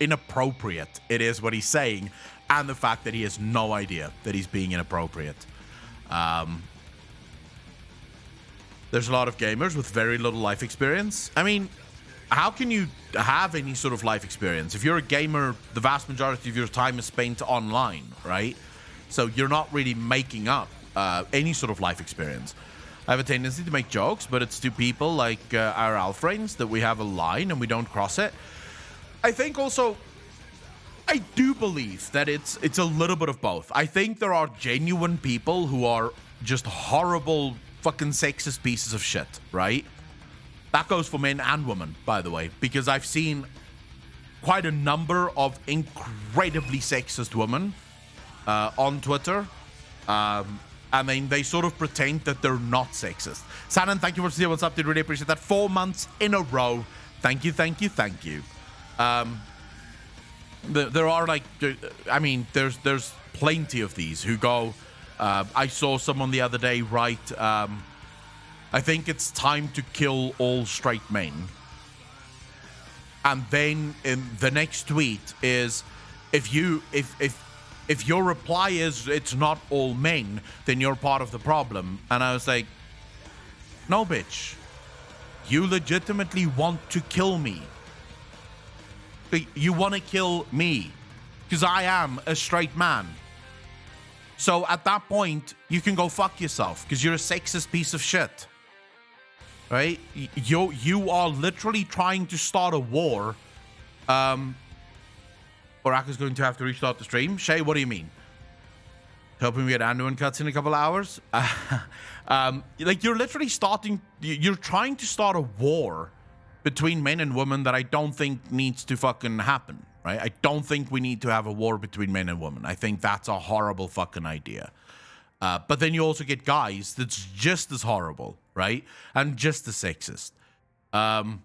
inappropriate it is what he's saying, and the fact that he has no idea that he's being inappropriate. There's a lot of gamers with very little life experience. I mean, how can you have any sort of life experience? If you're a gamer, the vast majority of your time is spent online, right? So you're not really making up any sort of life experience. I have a tendency to make jokes, but it's to people like our Al friends that we have a line and we don't cross it. I think also, I do believe that it's a little bit of both. I think there are genuine people who are just horrible fucking sexist pieces of shit, right? That goes for men and women, by the way, because I've seen quite a number of incredibly sexist women on Twitter. And then they sort of pretend that they're not sexist. Sanan, thank you for seeing what's up, dude. Really appreciate that. 4 months in a row. Thank you, thank you, thank you. There are like, I mean, there's plenty of these who go. I saw someone the other day write, I think it's time to kill all straight men. And then in the next tweet is, if your reply is it's not all men, then you're part of the problem. And I was like, no, bitch. You legitimately want to kill me. You want to kill me because I am a straight man. So at that point, you can go fuck yourself because you're a sexist piece of shit. Right? You are literally trying to start a war. Baraka's going to have to restart the stream. Shay, what do you mean? Hoping we get Anduin cuts in a couple hours? Like, you're literally you're trying to start a war between men and women that I don't think needs to fucking happen, right? I don't think we need to have a war between men and women. I think that's a horrible fucking idea. But then you also get guys that's just as horrible, right? And just as sexist. And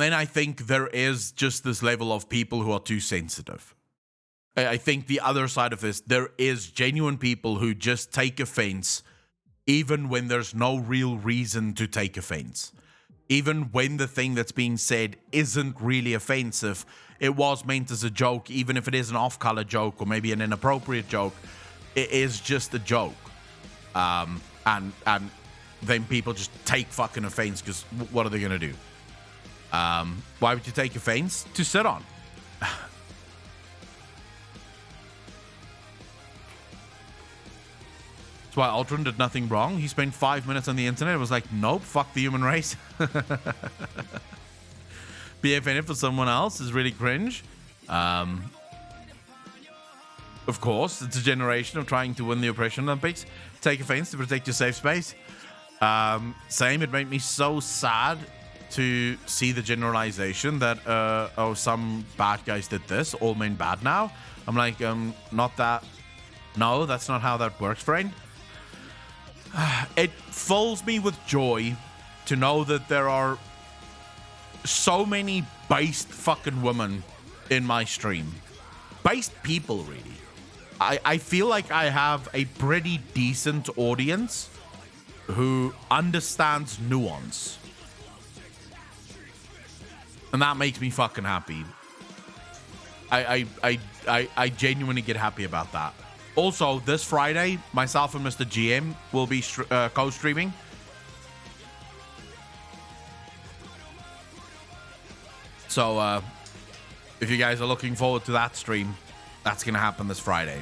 then I think there is just this level of people who are too sensitive. I think the other side of this, there is genuine people who just take offense even when there's no real reason to take offense. Even when the thing that's being said isn't really offensive, it was meant as a joke, even if it is an off-color joke or maybe an inappropriate joke, it is just a joke. And then people just take fucking offense because what are they going to do? Why would you take offense? To sit on. That's why Ultron did nothing wrong. He spent 5 minutes on the internet. It was like, nope, fuck the human race. BFN for someone else is really cringe. Of course, it's a generation of trying to win the Oppression Olympics. Take offense to protect your safe space. Same, it made me so sad to see the generalization that, oh, some bad guys did this, all men bad now. I'm like, not that. No, that's not how that works, friend. It fills me with joy to know that there are so many based fucking women in my stream. Based people, really. I feel like I have a pretty decent audience who understands nuance. And that makes me fucking happy. I genuinely get happy about that. Also, this Friday, myself and Mr. GM will be co-streaming. So, if you guys are looking forward to that stream, that's going to happen this Friday.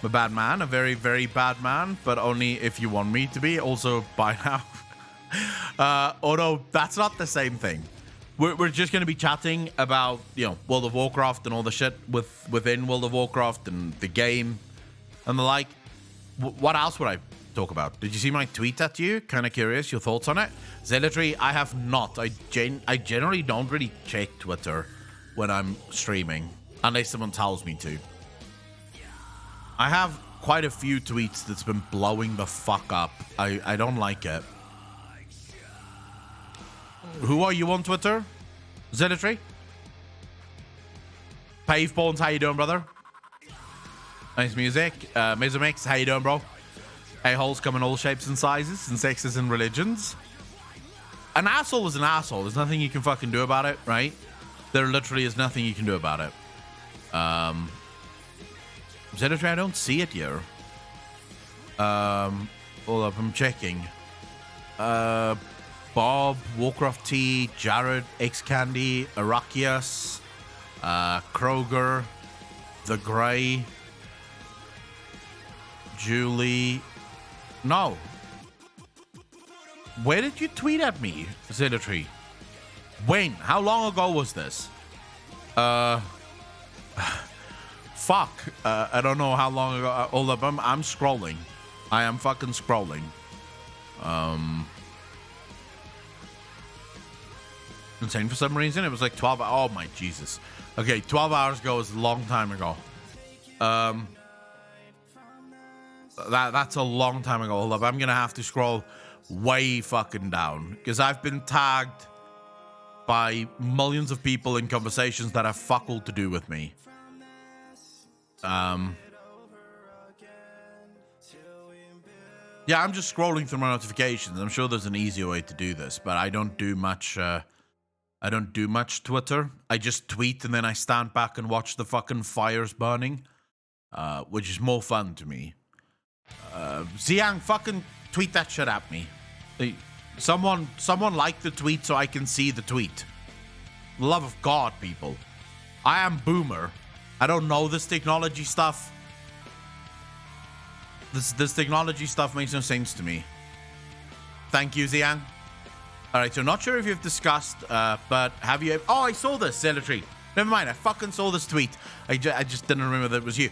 I'm a bad man, a very, very bad man, but only if you want me to be. Also, by now. Although, that's not the same thing. We're just going to be chatting about, you know, World of Warcraft and all the shit within World of Warcraft and the game and the like. What else would I talk about? Did you see my tweet at you? Kind of curious, your thoughts on it? Zealotry, I have not. I generally don't really check Twitter when I'm streaming, unless someone tells me to. I have quite a few tweets that's been blowing the fuck up. I don't like it. Who are you on Twitter? Zealotry? Pave Bones, how you doing, brother? Nice music. Mizomix, how you doing, bro? A-holes come in all shapes and sizes, and sexes and religions. An asshole is an asshole. There's nothing you can fucking do about it, right? There literally is nothing you can do about it. Zealotry, I don't see it here. Hold up, I'm checking. Bob, Warcraft T, Jared, X-Candy, Arakias, Kroger, The Grey, Julie. No. Where did you tweet at me, Zealotry? When? How long ago was this? Fuck. I don't know how long ago. Hold up, I'm scrolling. I am fucking scrolling. insane for some reason. It was like 12. Oh my Jesus. Okay, 12 hours ago is a long time ago. That's a long time ago. Hold up, I'm gonna have to scroll way fucking down because I've been tagged by millions of people in conversations that have fuck all to do with me. Yeah, I'm just scrolling through my notifications. I'm sure there's an easier way to do this, but I don't do much. I don't do much Twitter. I just tweet and then I stand back and watch the fucking fires burning, which is more fun to me. Xiang, fucking tweet that shit at me. Someone like the tweet so I can see the tweet. Love of God, people. I am boomer. I don't know this technology stuff. This technology stuff makes no sense to me. Thank you, Xiang. All right, so not sure if you've discussed, but have you... Oh, I saw this, Zealotry. Never mind, I fucking saw this tweet. I just didn't remember that it was you.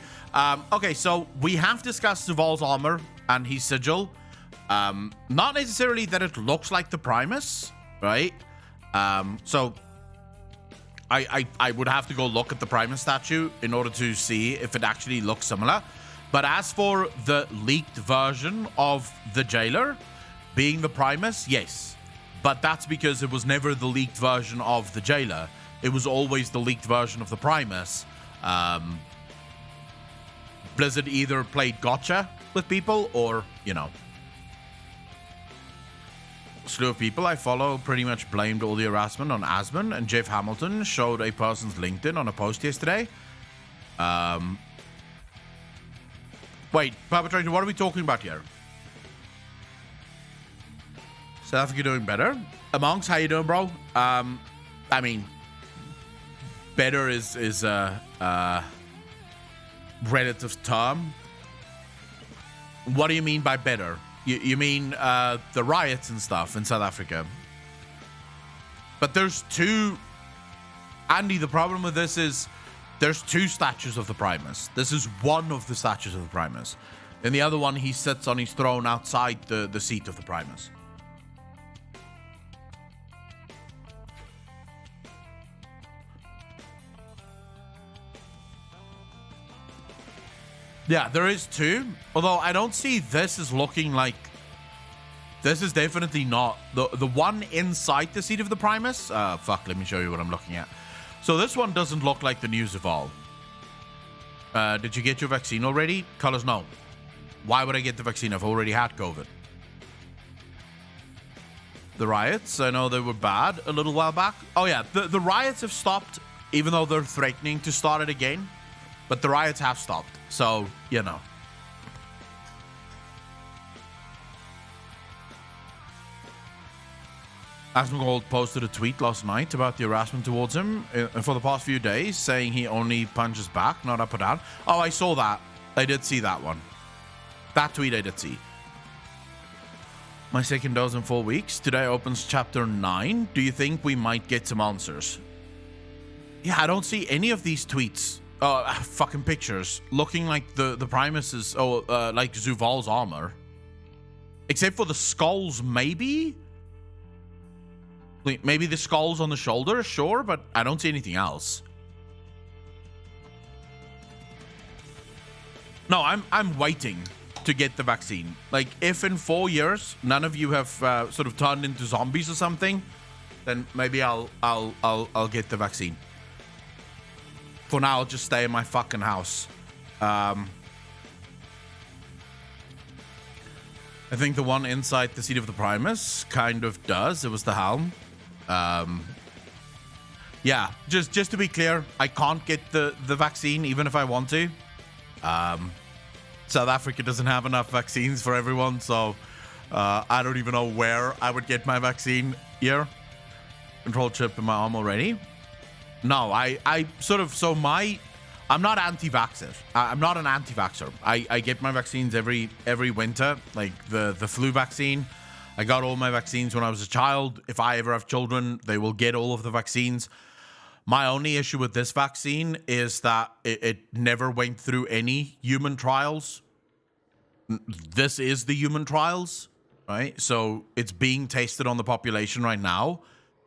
Okay, so we have discussed Zuval's armor and his sigil. Not necessarily that it looks like the Primus, right? So I would have to go look at the Primus statue in order to see if it actually looks similar. But as for the leaked version of the Jailer being the Primus, yes. But that's because it was never the leaked version of the Jailer. It was always the leaked version of the Primus. Blizzard either played gotcha with people or, you know. A slew of people I follow pretty much blamed all the harassment on Asman, and Jeff Hamilton showed a person's LinkedIn on a post yesterday. Wait, Perpetrator, what are we talking about here? South Africa doing better? Amongst, how you doing, bro? I mean, better is a relative term. What do you mean by better? You mean the riots and stuff in South Africa? But there's two... Andy, the problem with this is there's two statues of the Primus. This is one of the statues of the Primus. And the other one, he sits on his throne outside the seat of the Primus. Yeah, there is two. Although I don't see this as looking like... This is definitely not... The one inside the seat of the Primus... fuck, let me show you what I'm looking at. So this one doesn't look like the new Zuval. Did you get your vaccine already? Colors, no. Why would I get the vaccine? I've already had COVID. The riots, I know they were bad a little while back. Oh yeah, the riots have stopped, even though they're threatening to start it again. But the riots have stopped, so, you know. Asmongold posted a tweet last night about the harassment towards him for the past few days, saying he only punches back, not up or down. Oh, I saw that. I did see that one. That tweet I did see. My second dose in 4 weeks. Today opens chapter 9. Do you think we might get some answers? Yeah, I don't see any of these tweets. Fucking pictures looking like the Primus's, like Zuval's armor. Except for the skulls, maybe? Maybe the skulls on the shoulder, sure, but I don't see anything else. No, I'm waiting to get the vaccine. Like, if in 4 years none of you have sort of turned into zombies or something, then maybe I'll get the vaccine. For now, I'll just stay in my fucking house. I think the one inside the seat of the Primus kind of does. It was the helm. Yeah, just to be clear, I can't get the vaccine even if I want to. South Africa doesn't have enough vaccines for everyone, so I don't even know where I would get my vaccine here. Control chip in my arm already. No, I'm not anti-vaxxer. I'm not an anti-vaxxer. I get my vaccines every winter, like the flu vaccine. I got all my vaccines when I was a child. If I ever have children, they will get all of the vaccines. My only issue with this vaccine is that it never went through any human trials. This is the human trials, right? So it's being tested on the population right now.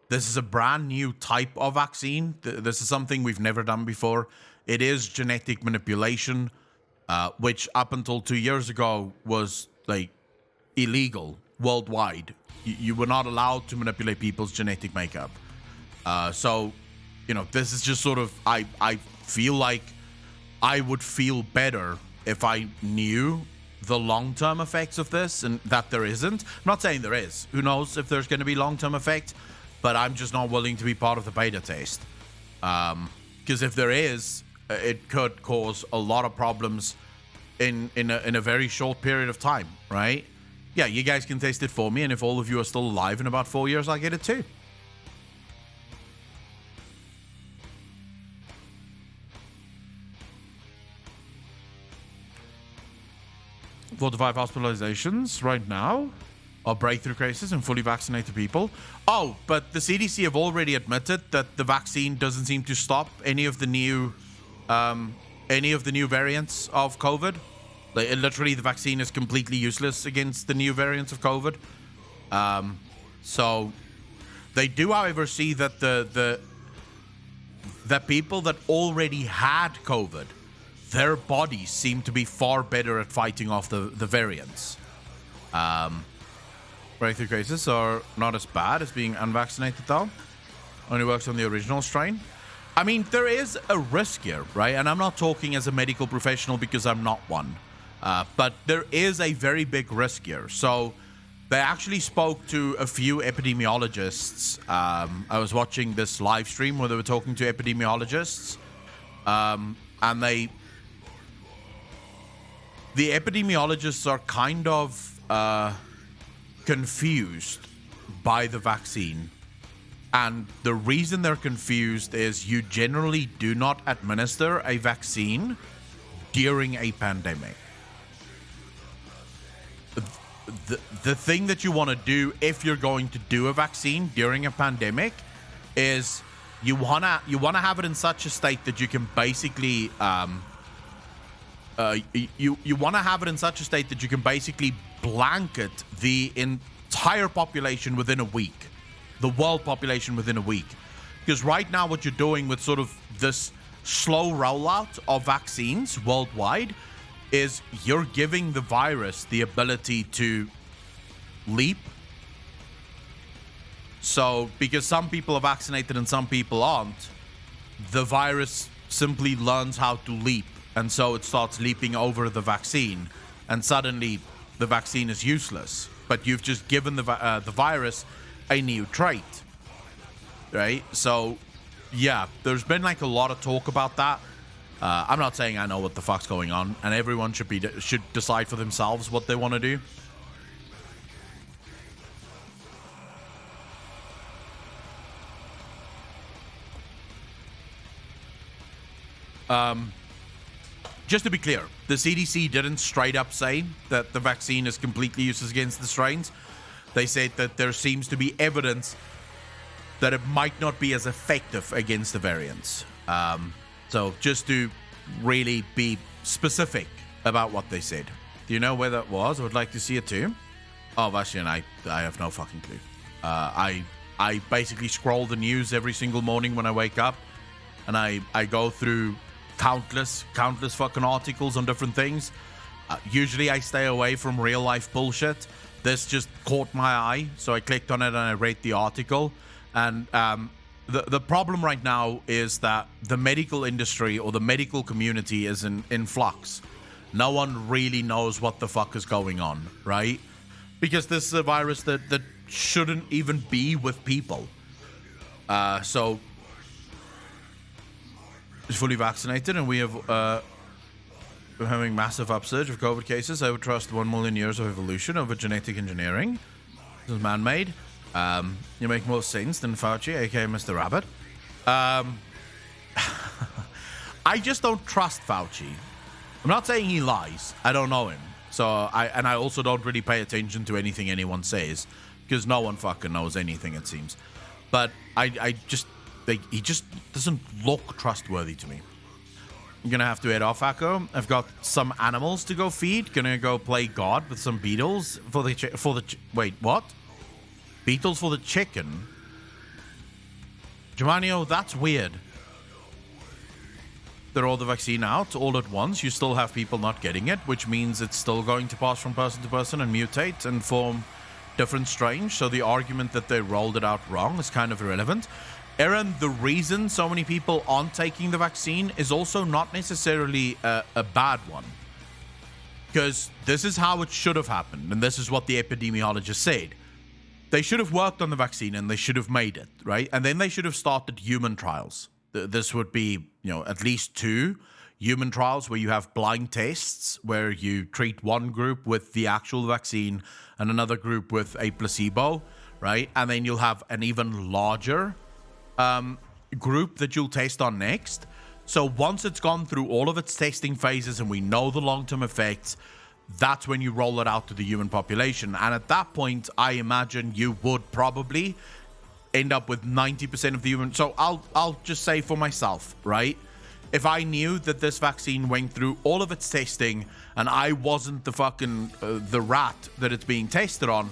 This is a brand new type of vaccine. This is something we've never done before. It is genetic manipulation, which up until 2 years ago was like illegal worldwide. You were not allowed to manipulate people's genetic makeup. So, you know, this is just sort of, I feel like I would feel better if I knew the long-term effects of this, and that there isn't. I'm not saying there is. Who knows if there's going to be long-term effects, but I'm just not willing to be part of the beta test. Because if there is, it could cause a lot of problems in a very short period of time, right? Yeah, you guys can test it for me, and if all of you are still alive in about 4 years, I'll get it too. Four to 5 hospitalizations right now are breakthrough cases in fully vaccinated people. Oh, but the CDC have already admitted that the vaccine doesn't seem to stop any of the new variants of COVID. Like, literally, the vaccine is completely useless against the new variants of COVID. So they do, however, see that the people that already had COVID, their bodies seem to be far better at fighting off the variants. Breakthrough cases are not as bad as being unvaccinated, though. Only works on the original strain. I mean, there is a risk here, right? And I'm not talking as a medical professional because I'm not one. But there is a very big risk here. So they actually spoke to a few epidemiologists. I was watching this live stream where they were talking to epidemiologists. And the epidemiologists are kind of confused by the vaccine. And the reason they're confused is you generally do not administer a vaccine during a pandemic. The thing that you want to do if you're going to do a vaccine during a pandemic is you wanna have it in such a state that you can basically you want to have it in such a state that you can basically blanket the entire population within a week, the world population within a week. Because right now what you're doing with sort of this slow rollout of vaccines worldwide is you're giving the virus the ability to leap. So because some people are vaccinated and some people aren't, the virus simply learns how to leap. And so it starts leaping over the vaccine, and suddenly the vaccine is useless. But you've just given the virus a new trait, right? So, yeah, there's been like a lot of talk about that. I'm not saying I know what the fuck's going on, and everyone should decide for themselves what they want to do. Just to be clear, the CDC didn't straight up say that the vaccine is completely useless against the strains. They said that there seems to be evidence that it might not be as effective against the variants. So just to really be specific about what they said. Do you know where that was? I would like to see it too. Oh, Vashian, I have no fucking clue. I basically scroll the news every single morning when I wake up, and I go through countless fucking articles on different things. Usually I stay away from real life bullshit. This just caught my eye, so I clicked on it and I read the article. And the problem right now is that the medical industry or the medical community is in flux. No one really knows what the fuck is going on, right? Because this is a virus that shouldn't even be with people. So is fully vaccinated, and we have we're having massive upsurge of COVID cases. I would trust 1 million years of evolution over genetic engineering. This is man-made. You make more sense than Fauci, aka Mr. Rabbit. I just don't trust Fauci. I'm not saying he lies. I don't know him. So I also don't really pay attention to anything anyone says, because no one fucking knows anything, it seems. But he just doesn't look trustworthy to me. I'm gonna have to head off, Akko. I've got some animals to go feed. Gonna go play God with some beetles wait, what? Beetles for the chicken? Giovanni, that's weird. They roll the vaccine out all at once. You still have people not getting it, which means it's still going to pass from person to person and mutate and form different strains. So the argument that they rolled it out wrong is kind of irrelevant. Aaron, the reason so many people aren't taking the vaccine is also not necessarily a bad one. Because this is how it should have happened, and this is what the epidemiologist said. They should have worked on the vaccine and they should have made it, right? And then they should have started human trials. This would be, at least 2 human trials where you have blind tests, where you treat one group with the actual vaccine and another group with a placebo, right? And then you'll have an even larger group that you'll test on next. So once it's gone through all of its testing phases and we know the long-term effects, that's when you roll it out to the human population. And at that point, I imagine you would probably end up with 90% of the human. So I'll just say for myself, right? If I knew that this vaccine went through all of its testing and I wasn't the fucking the rat that it's being tested on,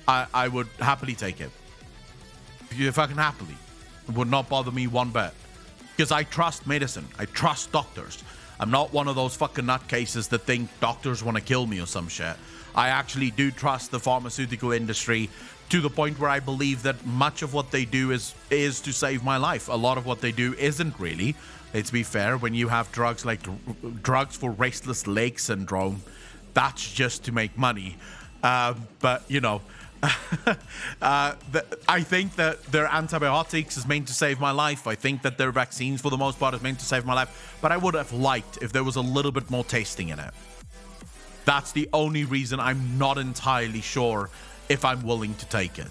I would happily take it. Fucking happily. It would not bother me one bit. Because I trust medicine. I trust doctors. I'm not one of those fucking nutcases that think doctors want to kill me or some shit. I actually do trust the pharmaceutical industry to the point where I believe that much of what they do is to save my life. A lot of what they do isn't really. Let's be fair, when you have drugs like drugs for restless leg syndrome, that's just to make money. But, I think that their antibiotics is meant to save my life. I think that their vaccines, for the most part, is meant to save my life. But I would have liked if there was a little bit more testing in it. That's the only reason I'm not entirely sure if I'm willing to take it,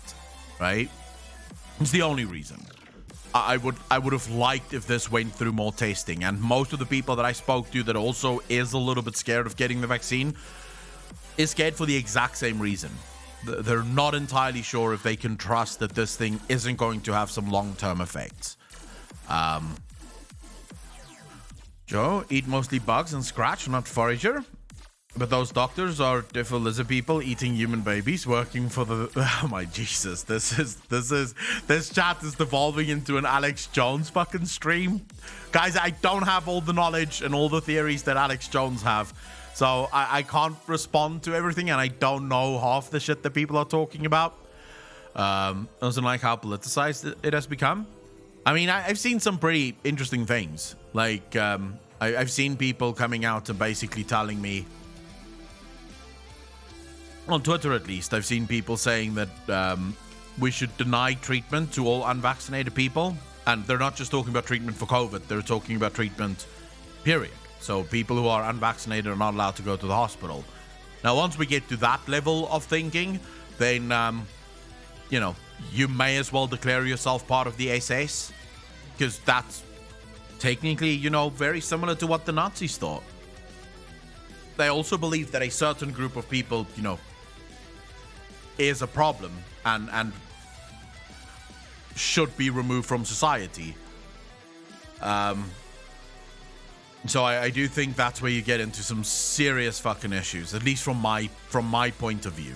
right? It's the only reason. I would have liked if this went through more testing. And most of the people that I spoke to that also is a little bit scared of getting the vaccine is scared for the exact same reason. They're not entirely sure if they can trust that this thing isn't going to have some long-term effects. Joe, eat mostly bugs and scratch, not forager. But those doctors are different lizard people eating human babies, working for the... Oh my Jesus, this chat is devolving into an Alex Jones fucking stream. Guys, I don't have all the knowledge and all the theories that Alex Jones have. So I can't respond to everything, and I don't know half the shit that people are talking about. Doesn't like how politicized it has become. I mean, I've seen some pretty interesting things. Like, I've seen people coming out and basically telling me, on Twitter at least, I've seen people saying that we should deny treatment to all unvaccinated people. And they're not just talking about treatment for COVID, they're talking about treatment, period. So people who are unvaccinated are not allowed to go to the hospital. Now, once we get to that level of thinking, then, you may as well declare yourself part of the SS. Because that's technically, very similar to what the Nazis thought. They also believe that a certain group of people, is a problem and should be removed from society. So I do think that's where you get into some serious fucking issues, at least from my point of view.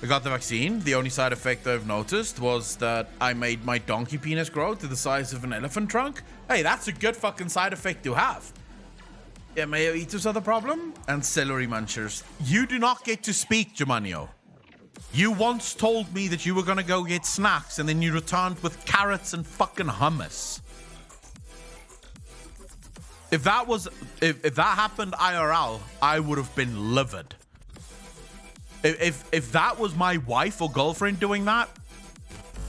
I got the vaccine. The only side effect I've noticed was that I made my donkey penis grow to the size of an elephant trunk. Hey, that's a good fucking side effect to have. Yeah, mayo eaters are the problem, and celery munchers. You do not get to speak, Germanio. You once told me that you were gonna go get snacks, and then you returned with carrots and fucking hummus. If that happened IRL, I would have been livid. If that was my wife or girlfriend doing that,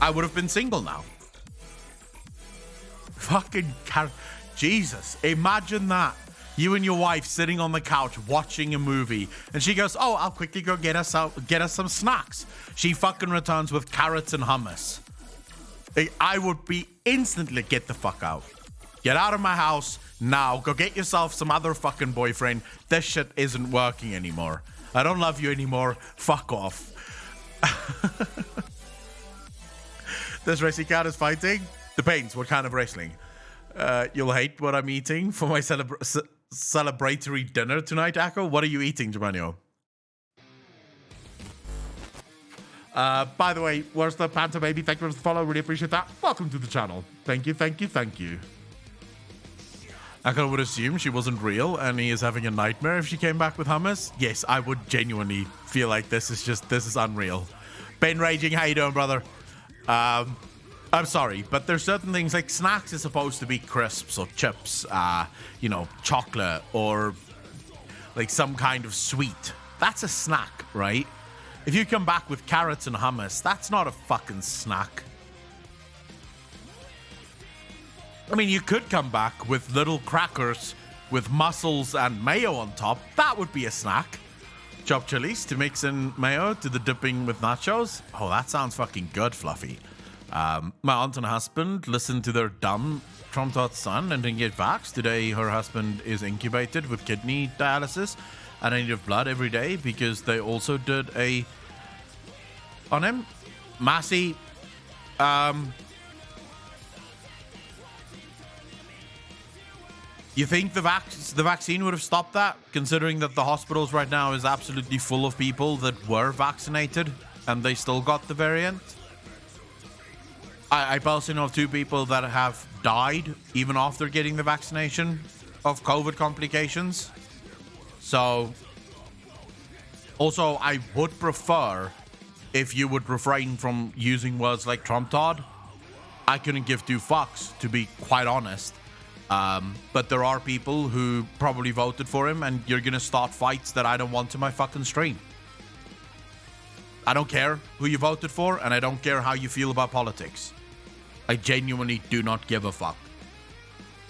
I would have been single now. Fucking Jesus, imagine that. You and your wife sitting on the couch watching a movie, and she goes, "Oh, I'll quickly go get us some snacks." She fucking returns with carrots and hummus. I would be instantly, get the fuck out. Get out of my house now. Go get yourself some other fucking boyfriend. This shit isn't working anymore. I don't love you anymore. Fuck off. This wrestling card is fighting. Depends what kind of wrestling. You'll hate what I'm eating for my celebratory dinner tonight, Akko. What are you eating, Germanio? By the way, where's the Panther Baby? Thank you for the follow. Really appreciate that. Welcome to the channel. Thank you, thank you, thank you. I would assume she wasn't real and he is having a nightmare if she came back with hummus. Yes, I would genuinely feel like this is unreal. Ben Raging, how you doing, brother? I'm sorry, but there's certain things like snacks are supposed to be crisps or chips, you know, chocolate or like some kind of sweet. That's a snack, right? If you come back with carrots and hummus, that's not a fucking snack. I mean, you could come back with little crackers with mussels and mayo on top. That would be a snack. Chopped chilies to mix in mayo to the dipping with nachos. Oh, that sounds fucking good, Fluffy. My aunt and husband listened to their dumb Trump son and didn't get vaxxed. Today, her husband is incubated with kidney dialysis and a need of blood every day because they also did a... on him. Massey, you think the vaccine would have stopped that, considering that the hospitals right now is absolutely full of people that were vaccinated and they still got the variant? I personally know of 2 people that have died even after getting the vaccination of COVID complications. So, also, I would prefer if you would refrain from using words like Trumptard. I couldn't give 2 fucks, to be quite honest. But there are people who probably voted for him, and you're gonna start fights that I don't want to my fucking stream. I don't care who you voted for, and I don't care how you feel about politics. I genuinely do not give a fuck.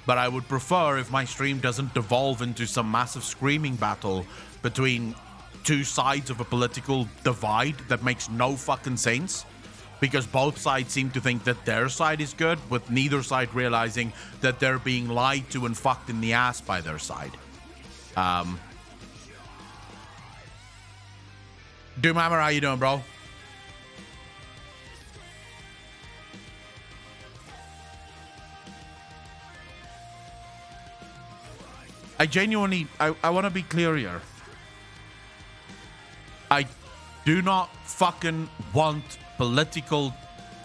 But I would prefer if my stream doesn't devolve into some massive screaming battle between 2 sides of a political divide that makes no fucking sense. Because both sides seem to think that their side is good, with neither side realizing that they're being lied to and fucked in the ass by their side. Doomhammer, how you doing, bro? I genuinely, I want to be clear here. I do not fucking want political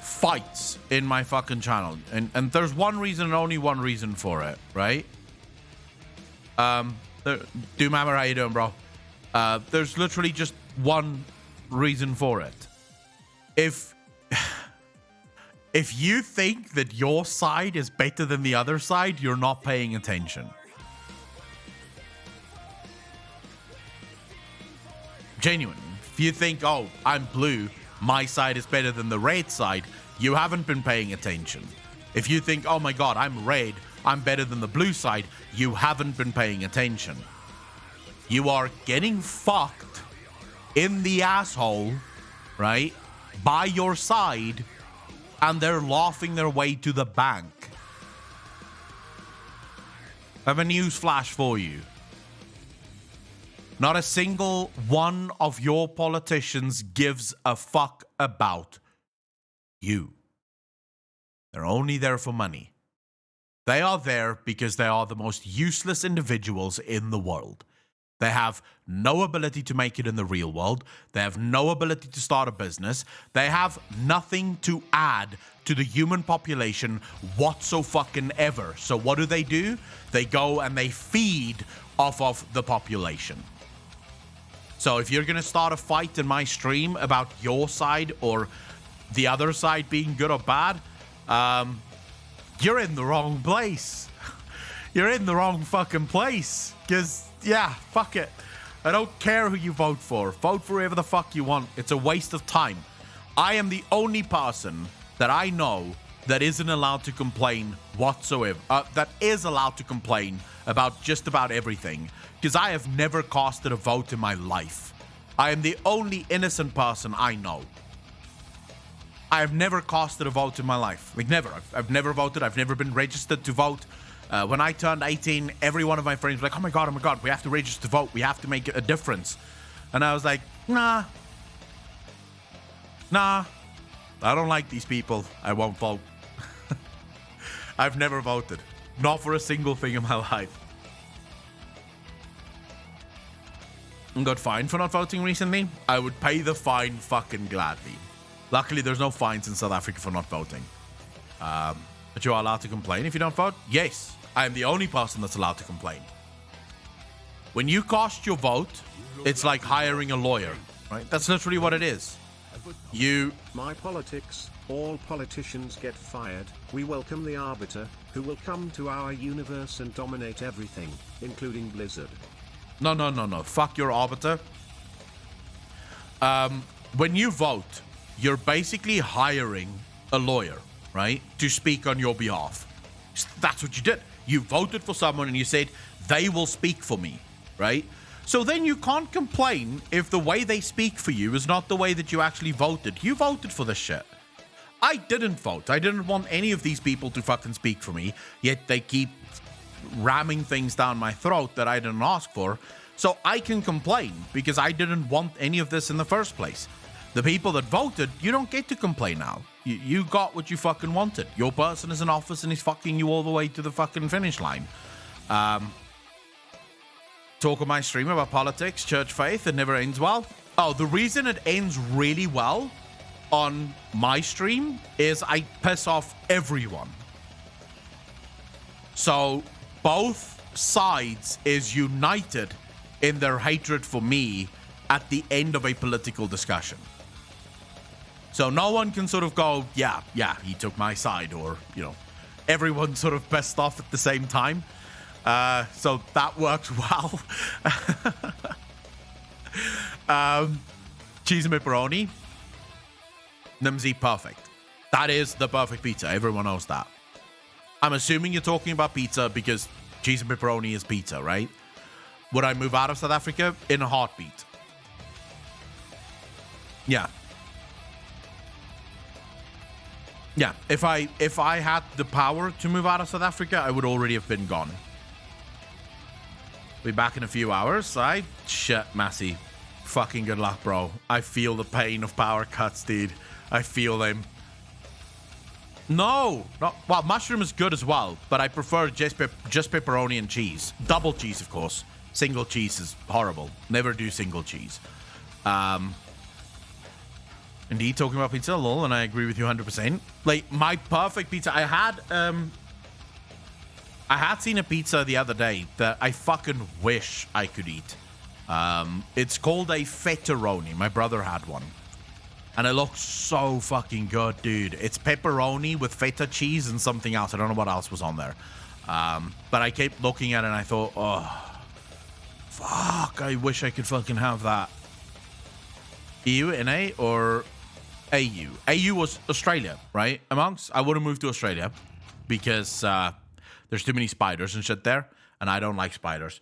fights in my fucking channel. And there's one reason and only one reason for it, right? Doomhammer, how you doing, bro? There's literally just one reason for it. If you think that your side is better than the other side, you're not paying attention. Genuine. If you think, oh, I'm blue, my side is better than the red side, you haven't been paying attention. If you think, oh my god, I'm red, I'm better than the blue side, you haven't been paying attention. You are getting fucked in the asshole, right, by your side, and they're laughing their way to the bank. I have a news flash for you. Not a single one of your politicians gives a fuck about you. They're only there for money. They are there because they are the most useless individuals in the world. They have no ability to make it in the real world. They have no ability to start a business. They have nothing to add to the human population whatsoever. So what do? They go and they feed off of the population. So if you're going to start a fight in my stream about your side or the other side being good or bad, you're in the wrong place. You're in the wrong fucking place. Because, yeah, fuck it. I don't care who you vote for. Vote for whoever the fuck you want. It's a waste of time. I am the only person that I know that isn't allowed to complain whatsoever. That is allowed to complain about just about everything. Because I have never casted a vote in my life. I am the only innocent person I know. I have never casted a vote in my life. Like, never. I've never voted. I've never been registered to vote. When I turned 18, every one of my friends was like, oh my god, we have to register to vote. We have to make a difference. And I was like, nah. I don't like these people. I won't vote. I've never voted. Not for a single thing in my life. I got fined for not voting recently. I would pay the fine fucking gladly. Luckily, there's no fines in South Africa for not voting. But you are allowed to complain if you don't vote? Yes. I am the only person that's allowed to complain. When you cast your vote, it's like hiring a lawyer, right? That's literally what it is. My politics, all politicians get fired. We welcome the arbiter, who will come to our universe and dominate everything, including Blizzard. No. Fuck your arbiter. When you vote, you're basically hiring a lawyer, right? To speak on your behalf. That's what you did. You voted for someone and you said, they will speak for me, right? So then you can't complain if the way they speak for you is not the way that you actually voted. You voted for this shit. I didn't vote. I didn't want any of these people to fucking speak for me, yet they keep ramming things down my throat that I didn't ask for. So I can complain because I didn't want any of this in the first place. The people that voted, you don't get to complain now. You got what you fucking wanted. Your person is in office and he's fucking you all the way to the fucking finish line. Talk on my stream about politics, church faith, it never ends well. Oh, the reason it ends really well on my stream is I piss off everyone. So both sides is united in their hatred for me at the end of a political discussion. So no one can sort of go, yeah, he took my side, or, you know, everyone sort of pissed off at the same time. So that works well. Cheese and pepperoni. Nimsy, perfect. That is the perfect pizza. Everyone knows that. I'm assuming you're talking about pizza because cheese and pepperoni is pizza, right? Would I move out of South Africa? In a heartbeat. Yeah. Yeah, if I had the power to move out of South Africa, I would already have been gone. Be back in a few hours. Shit, Massey. Fucking good luck, bro. I feel the pain of power cuts, dude. I feel them. No. Well, mushroom is good as well, but I prefer just pepperoni and cheese. Double cheese, of course. Single cheese is horrible. Never do single cheese. Indeed, talking about pizza, lol, and I agree with you 100%. Like, my perfect pizza, I had seen a pizza the other day that I fucking wish I could eat. It's called a fetteroni. My brother had one. And it looks so fucking good, dude. It's pepperoni with feta cheese and something else. I don't know what else was on there. But I kept looking at it and I thought, oh, fuck, I wish I could fucking have that. EU, NA, or AU? AU was Australia, right? Amongst, I would have moved to Australia because there's too many spiders and shit there, and I don't like spiders.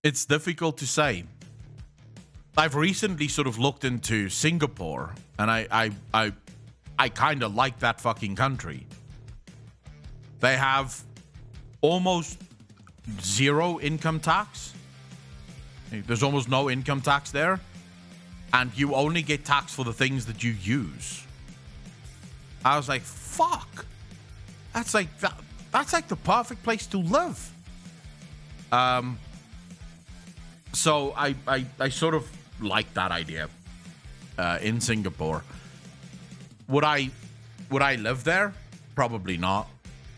It's difficult to say. I've recently sort of looked into Singapore, and I kind of like that fucking country. They have almost zero income tax. There's almost no income tax there. And you only get taxed for the things that you use. I was like, fuck. That's like the perfect place to live. So I sort of like that idea in Singapore. Would I live there? Probably not.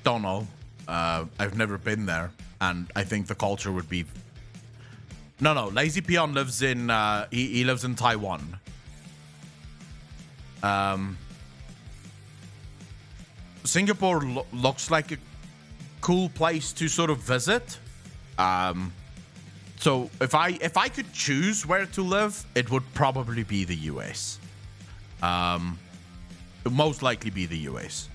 Don't know. I've never been there, and I think the culture would be. No. Lazy Peon lives in. He lives in Taiwan. Singapore looks like a cool place to sort of visit. So if I could choose where to live, it would probably be the US. It would most likely be the US.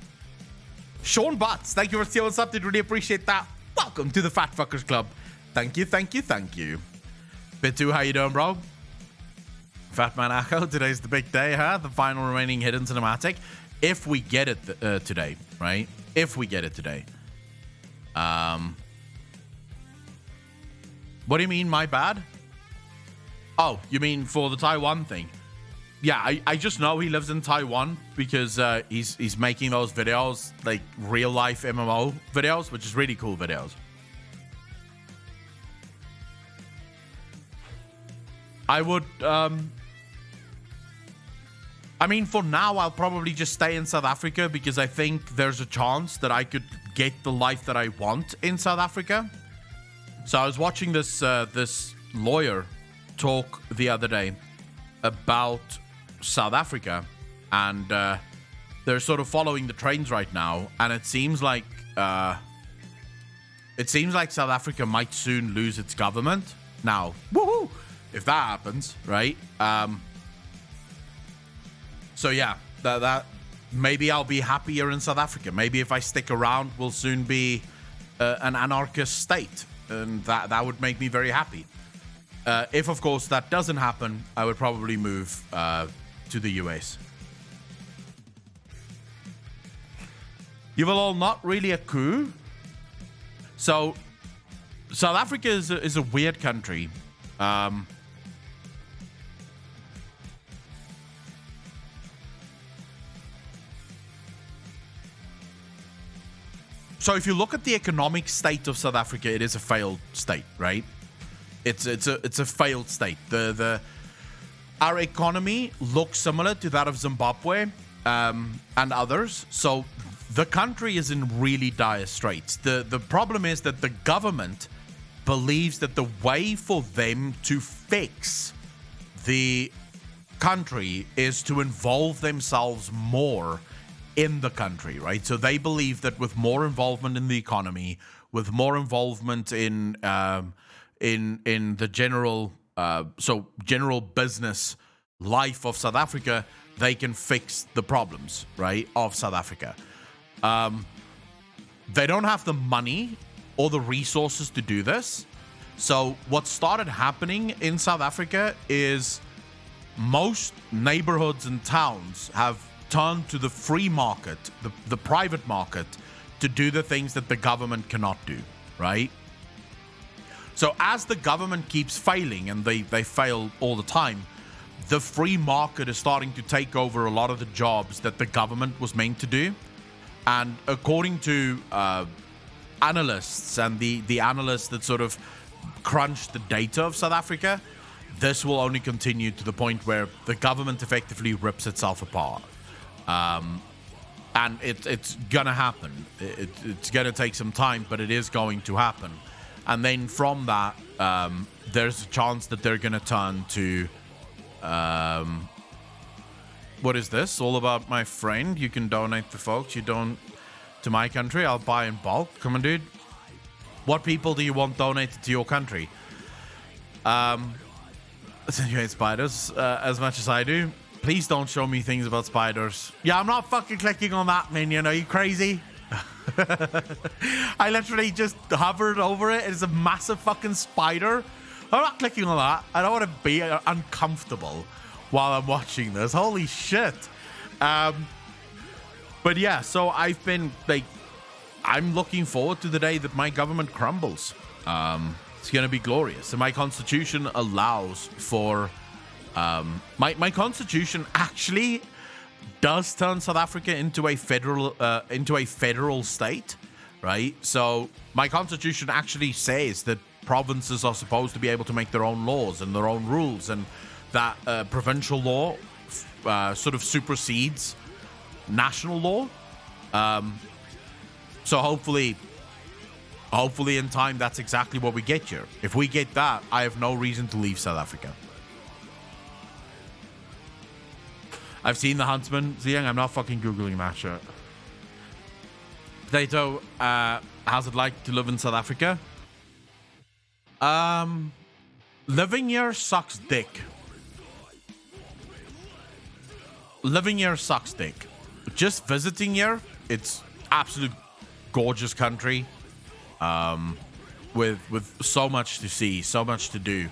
Sean Butts, thank you for stealing something. Really appreciate that. Welcome to the Fat Fuckers Club. Thank you. Bitu, how you doing, bro? Fat Man Echo, today's the big day, huh? The final remaining hidden cinematic. If we get it today, right? If we get it today. What do you mean, my bad? Oh, you mean for the Taiwan thing? Yeah, I just know he lives in Taiwan because he's making those videos, like real life MMO videos, which is really cool videos. I would, I mean, for now, I'll probably just stay in South Africa because I think there's a chance that I could get the life that I want in South Africa. So I was watching this this lawyer talk the other day about South Africa, and they're sort of following the trains right now, and it seems like South Africa might soon lose its government. Now, woohoo! If that happens, right? So yeah, that maybe I'll be happier in South Africa. Maybe if I stick around, we'll soon be an anarchist state, and that would make me very happy. If, of course, that doesn't happen, I would probably move to the US. You will all not really a coup. So, South Africa is a weird country. So if you look at the economic state of South Africa, it is a failed state, right? It's a failed state. Our economy looks similar to that of Zimbabwe and others. So the country is in really dire straits. The problem is that the government believes that the way for them to fix the country is to involve themselves more in the country, right? So they believe that with more involvement in the economy, with more involvement in the general general business life of South Africa, they can fix the problems, right, of South Africa. They don't have the money or the resources to do this. So what started happening in South Africa is most neighborhoods and towns have turned to the free market, the private market, to do the things that the government cannot do, right? So as the government keeps failing, and they fail all the time, the free market is starting to take over a lot of the jobs that the government was meant to do. And according to analysts and the analysts that sort of crunch the data of South Africa, this will only continue to the point where the government effectively rips itself apart. And it's gonna happen. It's gonna take some time, but it is going to happen. And then from that, there's a chance that they're gonna turn to, what is this? All about my friend. You can donate to folks. You don't to my country. I'll buy in bulk. Come on, dude. What people do you want donated to your country? Since you hate spiders as much as I do, please don't show me things about spiders. Yeah, I'm not fucking clicking on that minion. Are you crazy? I literally just hovered over it. It's a massive fucking spider. I'm not clicking on that. I don't want to be uncomfortable while I'm watching this. Holy shit. But yeah, so I've been like, I'm looking forward to the day that my government crumbles. It's going to be glorious. And my constitution allows for my constitution actually does turn South Africa into a federal state, right? So my constitution actually says that provinces are supposed to be able to make their own laws and their own rules, and that provincial law sort of supersedes national law. So hopefully in time, that's exactly what we get here. If we get that, I have no reason to leave South Africa. I've seen The Huntsman. Ziang, I'm not fucking Googling that shit. Potato, how's it like to live in South Africa? Living here sucks dick. Living here sucks dick. Just visiting here, it's absolute gorgeous country. With so much to see, so much to do.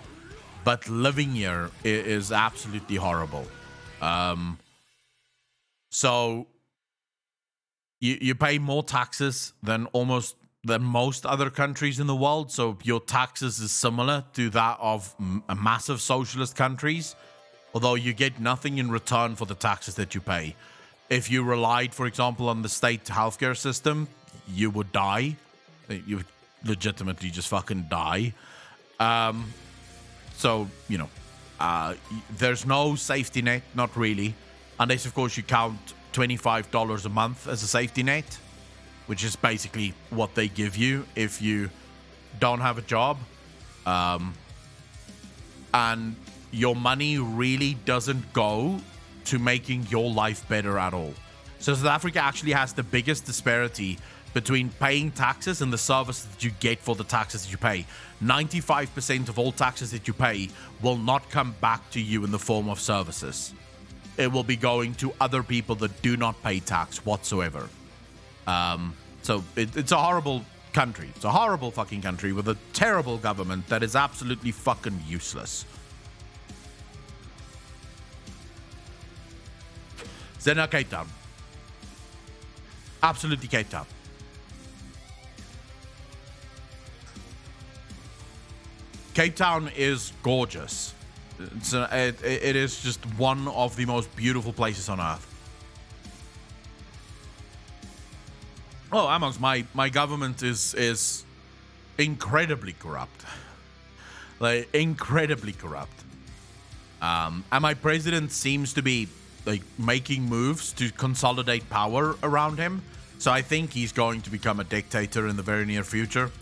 But living here is absolutely horrible. So you pay more taxes than most other countries in the world. So your taxes is similar to that of massive socialist countries, although you get nothing in return for the taxes that you pay. If you relied, for example, on the state healthcare system, you would die. You would legitimately just fucking die. So, you know, There's no safety net, not really, unless of course you count $25 a month as a safety net, which is basically what they give you if you don't have a job. And your money really doesn't go to making your life better at all. So South Africa actually has the biggest disparity between paying taxes and the services that you get for the taxes that you pay. 95% of all taxes that you pay will not come back to you in the form of services. It will be going to other people that do not pay tax whatsoever. So it's a horrible country. It's a horrible fucking country with a terrible government that is absolutely fucking useless. Then Cape Town. Absolutely Cape Town. Cape Town is gorgeous. It is just one of the most beautiful places on earth. Oh, Amos, my government is incredibly corrupt. Like, incredibly corrupt. And my president seems to be like making moves to consolidate power around him. So I think he's going to become a dictator in the very near future.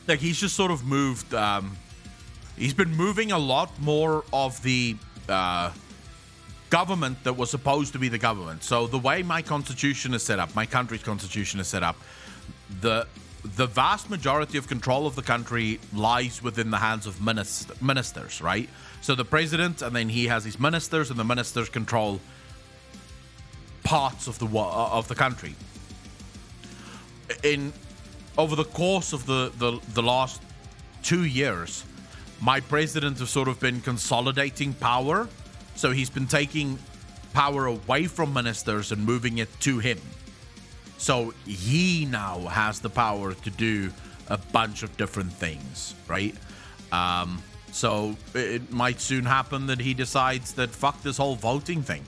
Like, he's just sort of moved, he's been moving a lot more of the government that was supposed to be the government. So the way my constitution is set up, my country's constitution is set up, the vast majority of control of the country lies within the hands of ministers, right? So the president, and then he has his ministers, and the ministers control parts of the country. Over the course of the last 2 years, my president has sort of been consolidating power. So he's been taking power away from ministers and moving it to him. So he now has the power to do a bunch of different things, right? So it might soon happen that he decides that fuck this whole voting thing.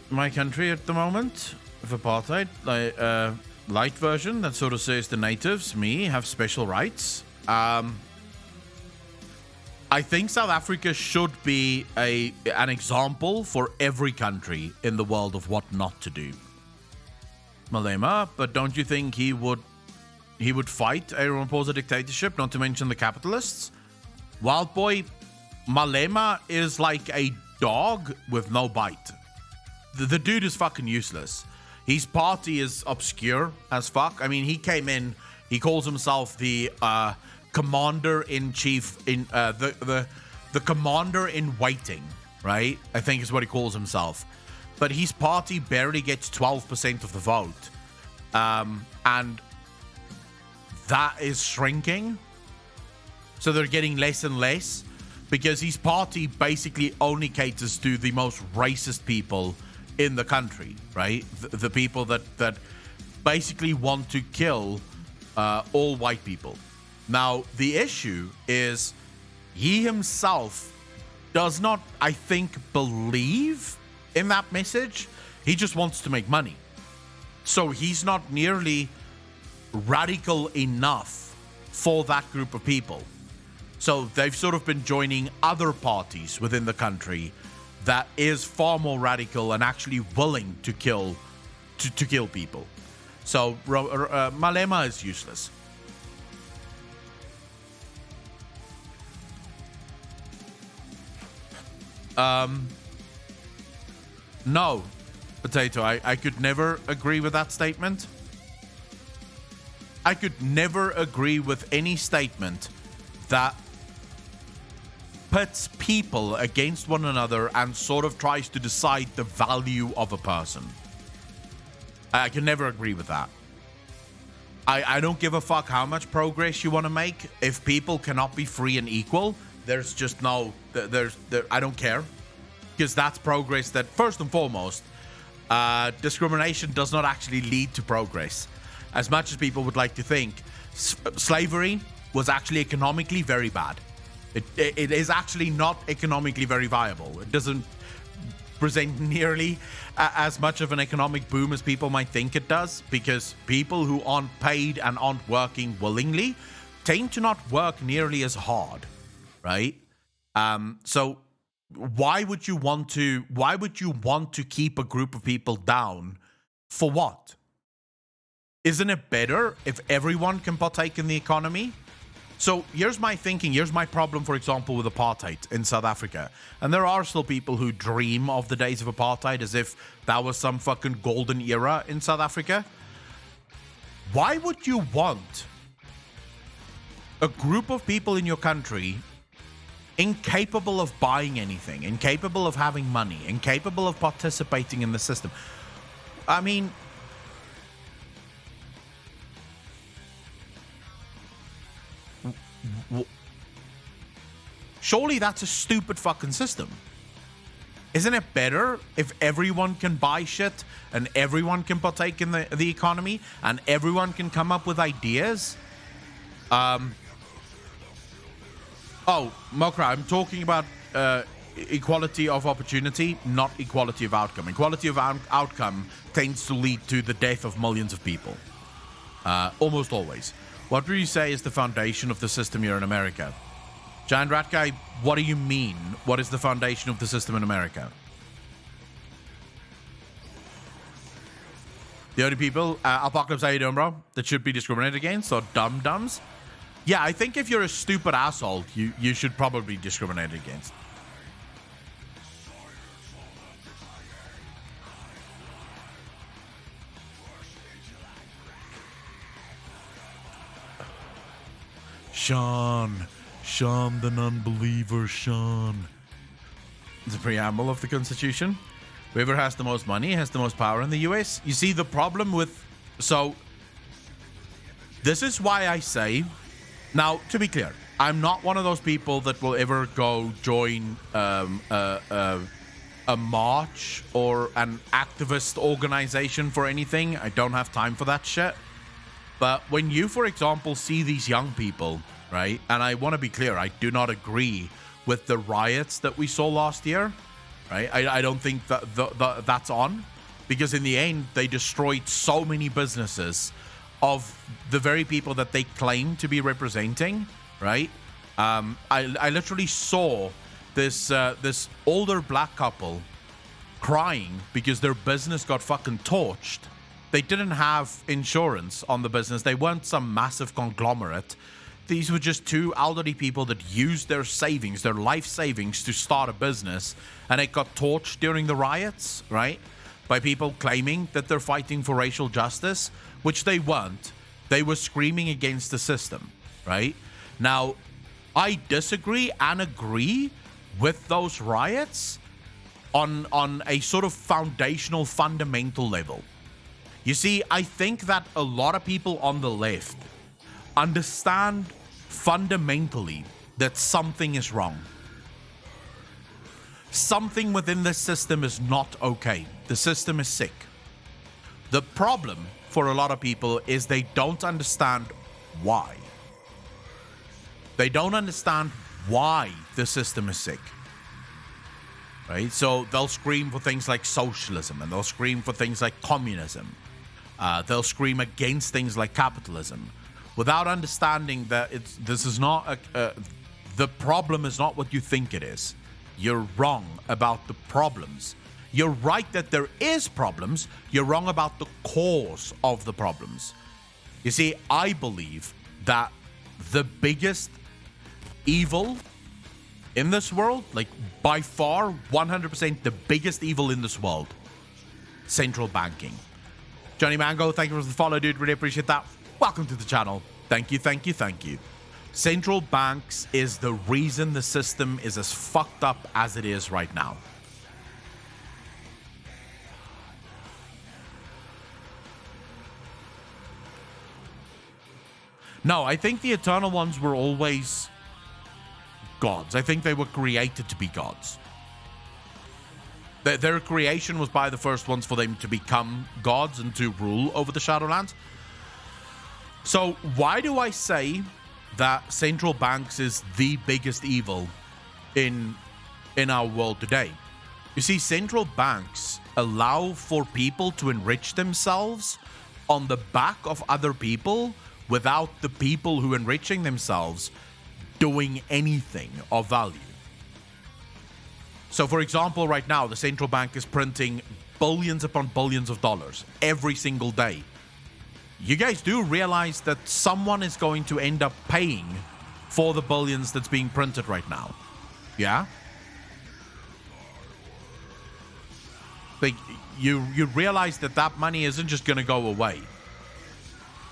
My country at the moment of apartheid, light version that sort of says the natives, me, have special rights. I think South Africa should be an example for every country in the world of what not to do. Malema, but don't you think he would fight a Ramaphosa dictatorship, not to mention the capitalists? Wild boy, Malema is like a dog with no bite. The dude is fucking useless. His party is obscure as fuck. I mean, he came in, he calls himself the commander-in-chief, the commander-in-waiting, right? I think is what he calls himself. But his party barely gets 12% of the vote. And that is shrinking. So they're getting less and less because his party basically only caters to the most racist people in the country, right? The people that basically want to kill all white people. Now, the issue is he himself does not, I think, believe in that message. He just wants to make money. So he's not nearly radical enough for that group of people. So they've sort of been joining other parties within the country that is far more radical and actually willing to kill people. So Malema is useless. No, Potato, I could never agree with that statement. I could never agree with any statement that pits people against one another and sort of tries to decide the value of a person. I can never agree with that. I don't give a fuck how much progress you want to make. If people cannot be free and equal, there's just no, I don't care. Because that's progress that, first and foremost, discrimination does not actually lead to progress. As much as people would like to think, slavery was actually economically very bad. It is actually not economically very viable. It doesn't. present nearly as much of an economic boom as people might think it does, because people who aren't paid and aren't working willingly tend to not work nearly as hard, right? So why would you want to keep a group of people down for what? Isn't it better if everyone can partake in the economy? So here's my thinking, here's my problem, for example, with apartheid in South Africa. And there are still people who dream of the days of apartheid as if that was some fucking golden era in South Africa. Why would you want a group of people in your country incapable of buying anything, incapable of having money, incapable of participating in the system? I mean, surely that's a stupid fucking system. Isn't it better if everyone can buy shit and everyone can partake in the economy and everyone can come up with ideas? Oh, Mokra, I'm talking about equality of opportunity, not equality of outcome. Equality of outcome tends to lead to the death of millions of people. Almost always. What would you say is the foundation of the system here in America? Giant Rat Guy, what do you mean? What is the foundation of the system in America? The only people, Apocalypse, how you doing, bro? That should be discriminated against, or dum-dums? Yeah, I think if you're a stupid asshole, you should probably be discriminated against. Sean the non-believer, Sean. The preamble of the Constitution. Whoever has the most money has the most power in the US. You see the problem with... So, this is why I say... Now, to be clear, I'm not one of those people that will ever go join a march or an activist organization for anything. I don't have time for that shit. But when you, for example, see these young people, right? And I want to be clear, I do not agree with the riots that we saw last year, right? I don't think that that's on, because in the end, they destroyed so many businesses of the very people that they claim to be representing, right? I literally saw this older black couple crying because their business got fucking torched. They didn't have insurance on the business. They weren't some massive conglomerate. These were just two elderly people that used their savings, their life savings, to start a business, and it got torched during the riots, right? By people claiming that they're fighting for racial justice, which they weren't. They were screaming against the system, right? Now, I disagree and agree with those riots on a sort of foundational, fundamental level. You see, I think that a lot of people on the left understand fundamentally that something is wrong. Something within this system is not okay. The system is sick. The problem for a lot of people is they don't understand why. They don't understand why the system is sick. Right? So they'll scream for things like socialism, and they'll scream for things like communism. They'll scream against things like capitalism, without understanding that this is not the problem is not what you think it is. You're wrong about the problems. You're right that there is problems. You're wrong about the cause of the problems. You see, I believe that the biggest evil in this world, like by far 100% the biggest evil in this world, central banking. Johnny Mango, thank you for the follow, dude. Really appreciate that. Welcome to the channel. Thank you, thank you, thank you. Central banks is the reason the system is as fucked up as it is right now. No, I think the Eternal Ones were always gods. I think they were created to be gods. Their creation was by the first ones for them to become gods and to rule over the Shadowlands. So why do I say that central banks is the biggest evil in our world today? You see, central banks allow for people to enrich themselves on the back of other people without the people who are enriching themselves doing anything of value. So, for example, right now, the central bank is printing billions upon billions of dollars every single day. You guys do realize that someone is going to end up paying for the billions that's being printed right now. Yeah? Like, you realize that that money isn't just going to go away.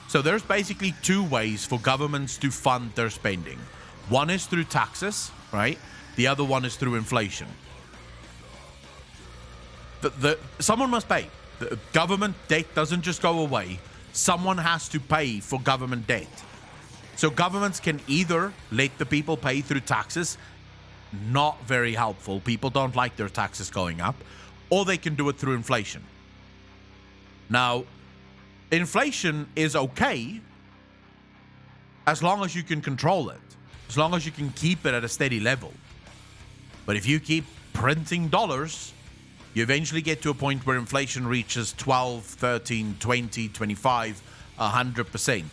So there's basically two ways for governments to fund their spending. One is through taxes, right? The other one is through inflation. Someone must pay. The government debt doesn't just go away. Someone has to pay for government debt. So governments can either let the people pay through taxes, not very helpful. People don't like their taxes going up. Or they can do it through inflation. Now, inflation is okay as long as you can control it, as long as you can keep it at a steady level. But if you keep printing dollars, you eventually get to a point where inflation reaches 12, 13, 20, 25, 100%.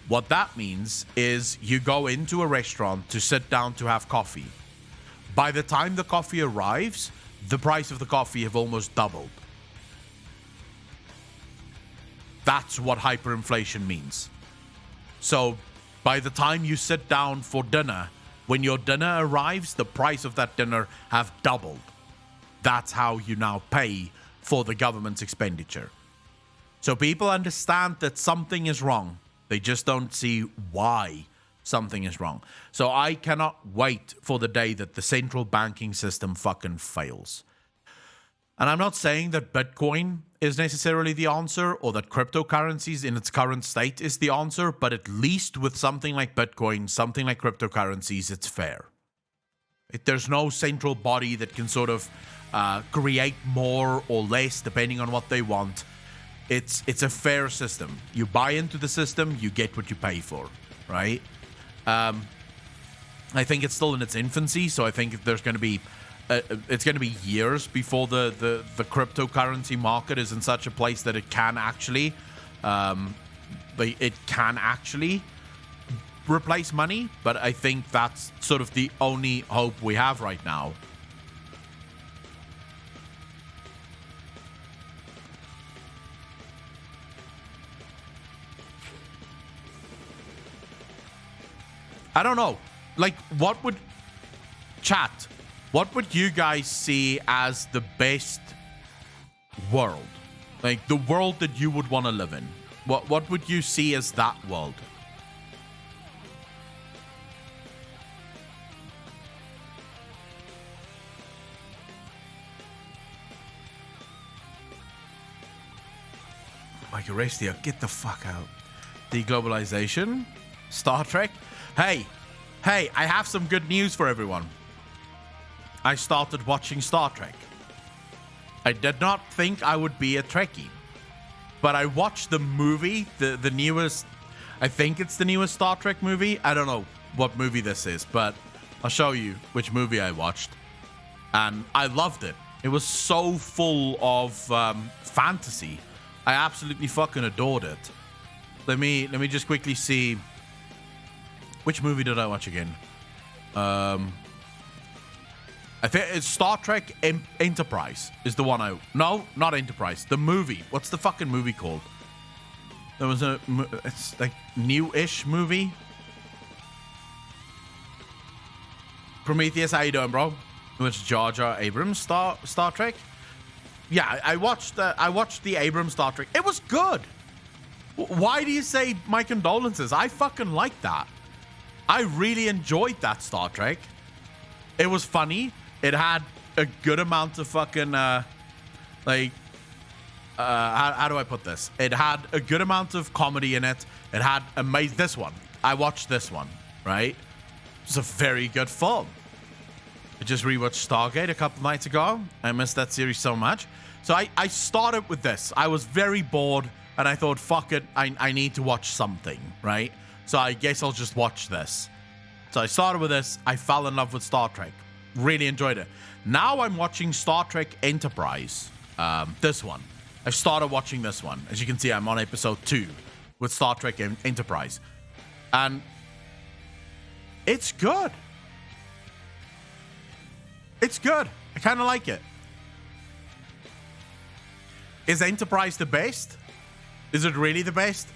What that means is you go into a restaurant to sit down to have coffee. By the time the coffee arrives, the price of the coffee have almost doubled. That's what hyperinflation means. So by the time you sit down for dinner, when your dinner arrives, the price of that dinner have doubled. That's how you now pay for the government's expenditure. So people understand that something is wrong. They just don't see why something is wrong. So I cannot wait for the day that the central banking system fucking fails. And I'm not saying that Bitcoin is necessarily the answer or that cryptocurrencies in its current state is the answer, but at least with something like Bitcoin, something like cryptocurrencies, it's fair. There's no central body that can sort of create more or less depending on what they want. It's a fair system. You buy into the system, you get what you pay for, right? I think it's still in its infancy, so I think there's going to be it's going to be years before the cryptocurrency market is in such a place that it can actually replace money. But I think that's sort of the only hope we have right now. I don't know. Like, what would you guys see as the best world? Like, the world that you would want to live in. What would you see as that world? Mike Orestia, get the fuck out. Deglobalization? Star Trek? Hey, I have some good news for everyone. I started watching Star Trek. I did not think I would be a Trekkie, but I watched the movie, the newest, I think it's the newest Star Trek movie. I don't know what movie this is, but I'll show you which movie I watched. And I loved it. It was so full of fantasy. I absolutely fucking adored it. Let me just quickly see. Which movie did I watch again? I think it's Star Trek Enterprise is the one No, not Enterprise. The movie. What's the fucking movie called? There was it's like new-ish movie. Prometheus, how you doing, bro? It's Jar Jar Abrams Star Trek. Yeah, I watched the Abrams Star Trek. It was good. Why do you say my condolences? I fucking like that. I really enjoyed that Star Trek. It was funny. It had a good amount of fucking, how do I put this? It had a good amount of comedy in it. It had this one. I watched this one, right? It's a very good film. I just rewatched Stargate a couple nights ago. I missed that series so much. So I started with this. I was very bored, and I thought, fuck it, I need to watch something, right? So I guess I'll just watch this. So I started with this. I fell in love with Star Trek. really enjoyed it. Now I'm watching Star Trek Enterprise. This one. I started watching this one. As you can see, I'm on episode 2 with Star Trek Enterprise. And it's good. It's good. I kind of like it. Is Enterprise the best? Is it really the best?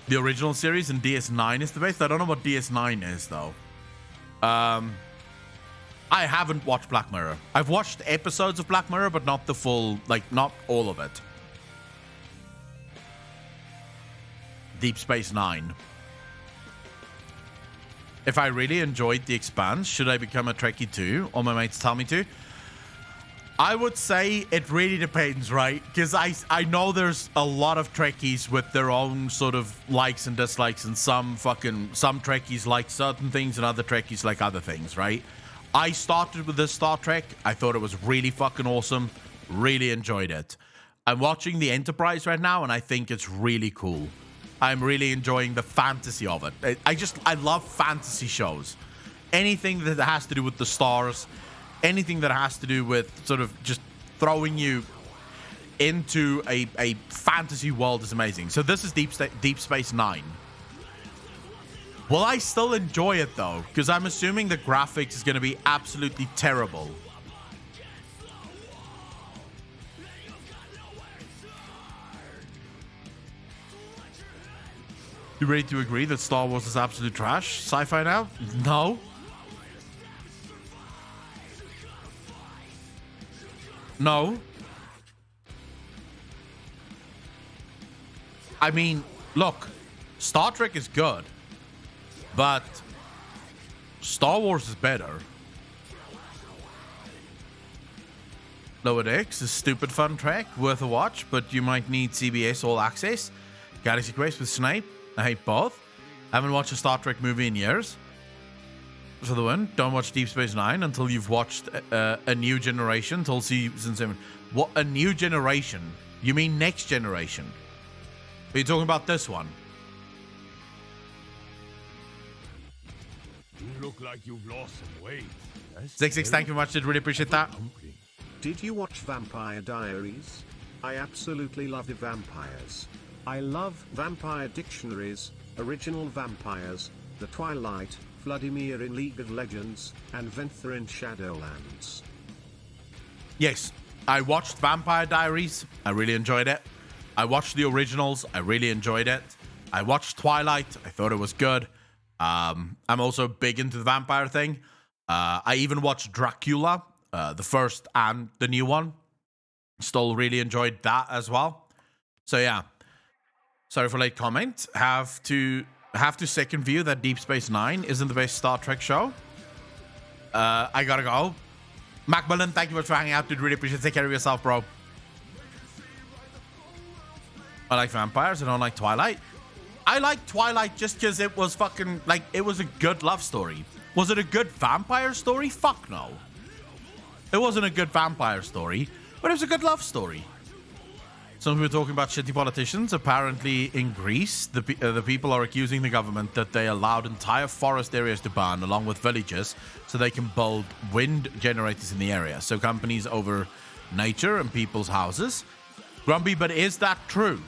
The original series in DS9 is the best. I don't know what DS9 is, though. I haven't watched Black Mirror. I've watched episodes of Black Mirror, but not the full, like, not all of it. Deep Space Nine. If I really enjoyed The Expanse, should I become a Trekkie too? All my mates tell me to. I would say it really depends, right? Because I know there's a lot of Trekkies with their own sort of likes and dislikes, and some Trekkies like certain things and other Trekkies like other things, right? I started with this Star Trek. I thought it was really fucking awesome. Really enjoyed it. I'm watching the Enterprise right now, and I think it's really cool. I'm really enjoying the fantasy of it. I love fantasy shows. Anything that has to do with the stars, anything that has to do with sort of just throwing you into a fantasy world is amazing. So this is Deep Space Nine. Will I still enjoy it though? Because I'm assuming the graphics is going to be absolutely terrible. You ready to agree that Star Wars is absolute trash? Sci-fi now? No. No. I mean, look, Star Trek is good, but Star Wars is better. Lower Decks is stupid fun Trek, worth a watch, but you might need CBS All Access. Galaxy Quest with Snape. I hate both. Haven't watched a Star Trek movie in years. For the win. Don't watch Deep Space Nine until you've watched A New Generation till season 7. What? A New Generation? You mean Next Generation? Are you talking about this one? You look like you've lost some weight. Zix, thank you very much. Did really appreciate that. Did you watch Vampire Diaries? I absolutely love the vampires. I love vampire dictionaries, original vampires, the Twilight, Vladimir in League of Legends, and Venthyr in Shadowlands. Yes, I watched Vampire Diaries. I really enjoyed it. I watched the originals. I really enjoyed it. I watched Twilight. I thought it was good. I'm also big into the vampire thing. I even watched Dracula, the first and the new one. Still really enjoyed that as well. So yeah. Sorry for late comment. Have to second view that Deep Space Nine isn't the best Star Trek show. I gotta go. Macmillan, thank you much for hanging out, dude. Really appreciate it. Take care of yourself, bro. I like vampires. I don't like Twilight. I like Twilight just because it was fucking, like, it was a good love story. Was it a good vampire story? Fuck no. It wasn't a good vampire story, but it was a good love story. Some people are talking about shitty politicians. Apparently, in Greece, the people are accusing the government that they allowed entire forest areas to burn, along with villages, so they can build wind generators in the area. So companies over nature and people's houses. Grumpy, but is that true?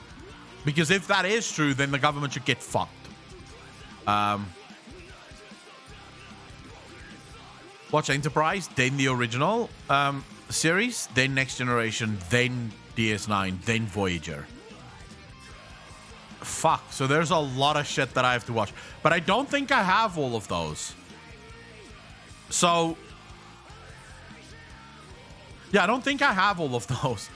Because if that is true, then the government should get fucked. Watch Enterprise, then the original series, then Next Generation, then DS9, then Voyager. Fuck. So there's a lot of shit that I have to watch. But I don't think I have all of those. So, yeah, I don't think I have all of those.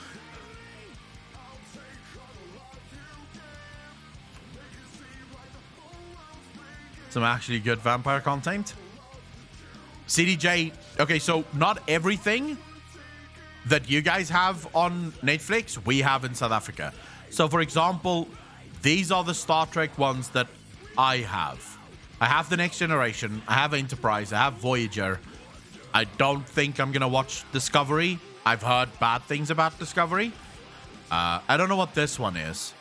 Some actually good vampire content. CDJ. Okay, so not everything that you guys have on Netflix, we have in South Africa. So, for example, these are the Star Trek ones that I have. I have the Next Generation, I have Enterprise, I have Voyager. I don't think I'm gonna watch Discovery. I've heard bad things about Discovery. I don't know what this one is.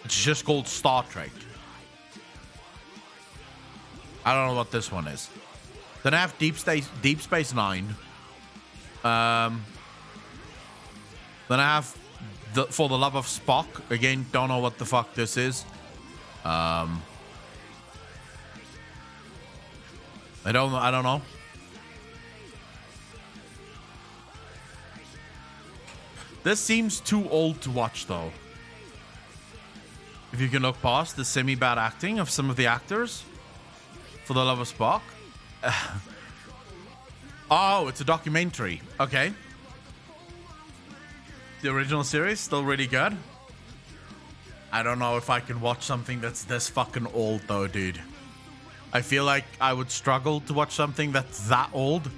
It's just called Star Trek. I don't know what this one is. Then I have Deep Space Nine. Then I have For the Love of Spock. Again, don't know what the fuck this is. I don't know. This seems too old to watch, though. If you can look past the semi-bad acting of some of the actors. For the Love of Spock. Oh, it's a documentary. Okay. The original series, still really good. I don't know if I can watch something that's this fucking old, though, dude. I feel like I would struggle to watch something that's that old.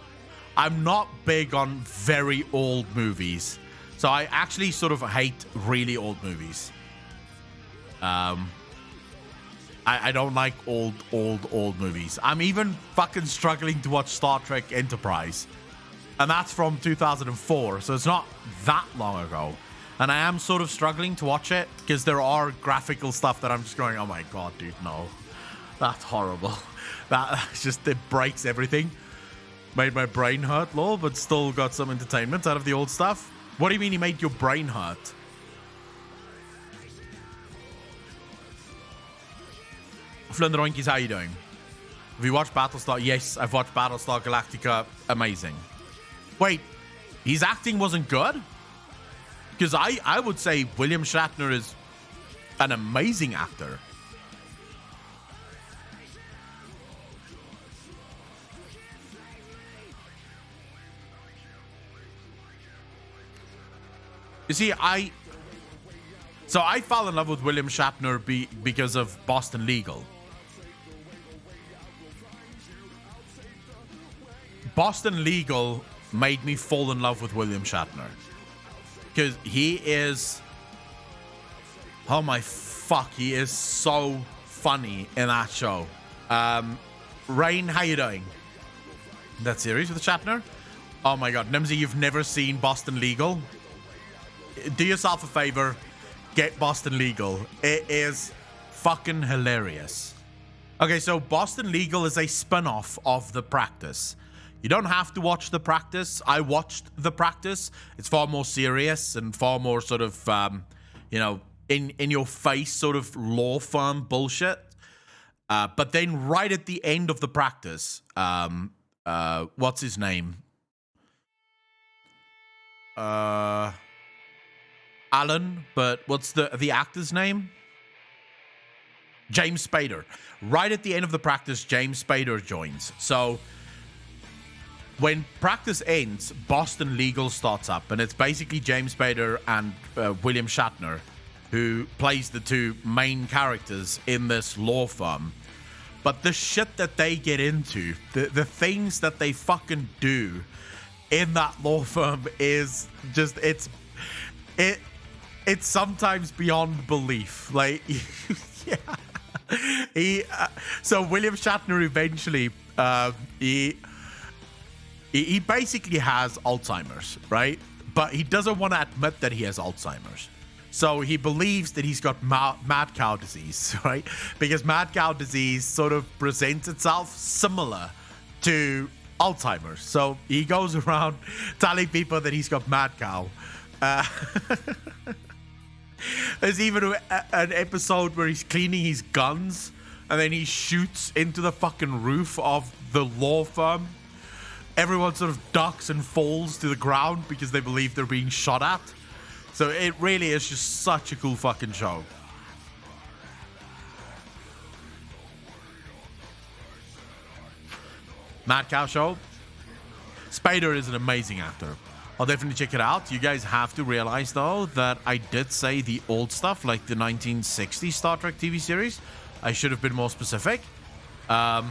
I'm not big on very old movies. So I actually sort of hate really old movies. I don't like old movies. I'm even fucking struggling to watch Star Trek Enterprise. And that's from 2004, so it's not that long ago. And I am sort of struggling to watch it because there are graphical stuff that I'm just going, oh my god, dude, no. That's horrible. That's just, it breaks everything. Made my brain hurt, lol, but still got some entertainment out of the old stuff. What do you mean he made your brain hurt? Flunderoinkies, how you doing? Have you watched Battlestar? Yes, I've watched Battlestar Galactica. Amazing. Wait, his acting wasn't good? Because I would say William Shatner is an amazing actor. You see, I fell in love with William Shatner because of Boston Legal. Boston Legal made me fall in love with William Shatner. Because he is... Oh my fuck, he is so funny in that show. Rain, how you doing? That series with Shatner? Oh my god, Nimsy, you've never seen Boston Legal? Do yourself a favor, get Boston Legal. It is fucking hilarious. Okay, so Boston Legal is a spin-off of The Practice. You don't have to watch The Practice. I watched The Practice. It's far more serious and far more sort of, in your face sort of law firm bullshit. But then right at the end of The Practice, what's his name? Alan, but what's the actor's name? James Spader. Right at the end of The Practice, James Spader joins. So when Practice ends, Boston Legal starts up, and it's basically James Spader and William Shatner, who plays the two main characters in this law firm. But the shit that they get into, the things that they fucking do in that law firm is just, it's sometimes beyond belief. Like, yeah. So William Shatner eventually, he basically has Alzheimer's, right? But he doesn't want to admit that he has Alzheimer's. So he believes that he's got mad cow disease, right? Because mad cow disease sort of presents itself similar to Alzheimer's. So he goes around telling people that he's got mad cow. There's even an episode where he's cleaning his guns and then he shoots into the fucking roof of the law firm. Everyone sort of ducks and falls to the ground because they believe they're being shot at. So it really is just such a cool fucking show. Mad Cow Show. Spader is an amazing actor. I'll definitely check it out. You guys have to realize, though, that I did say the old stuff, like the 1960s Star Trek TV series. I should have been more specific. Man,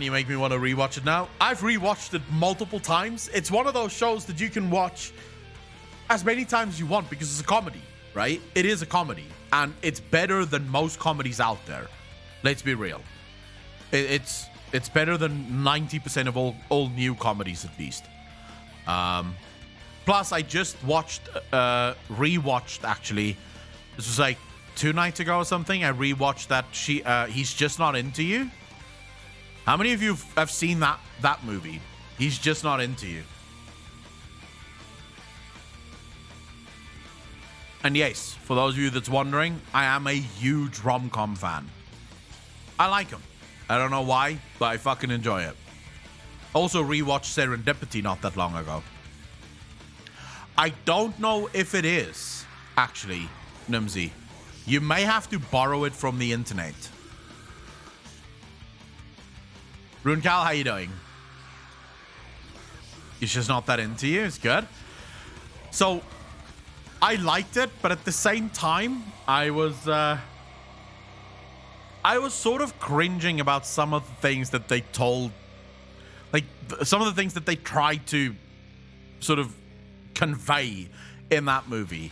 you make me want to rewatch it now. I've rewatched it multiple times. It's one of those shows that you can watch as many times as you want because it's a comedy, right? It is a comedy, and it's better than most comedies out there. Let's be real. It's better than 90% of all new comedies, at least. Plus, I just rewatched actually. This was like 2 nights ago or something. I rewatched that He's Just Not Into You. How many of you have seen that movie? He's Just Not Into You. And yes, for those of you that's wondering, I am a huge rom-com fan. I like them. I don't know why, but I fucking enjoy it. Also rewatched Serendipity not that long ago. I don't know if it is, actually, Nimsy. You may have to borrow it from the internet. Rune Cal, how you doing? It's just not that into you. It's good. So, I liked it, but at the same time, I was sort of cringing about some of the things that they told, like some of the things that they tried to sort of convey in that movie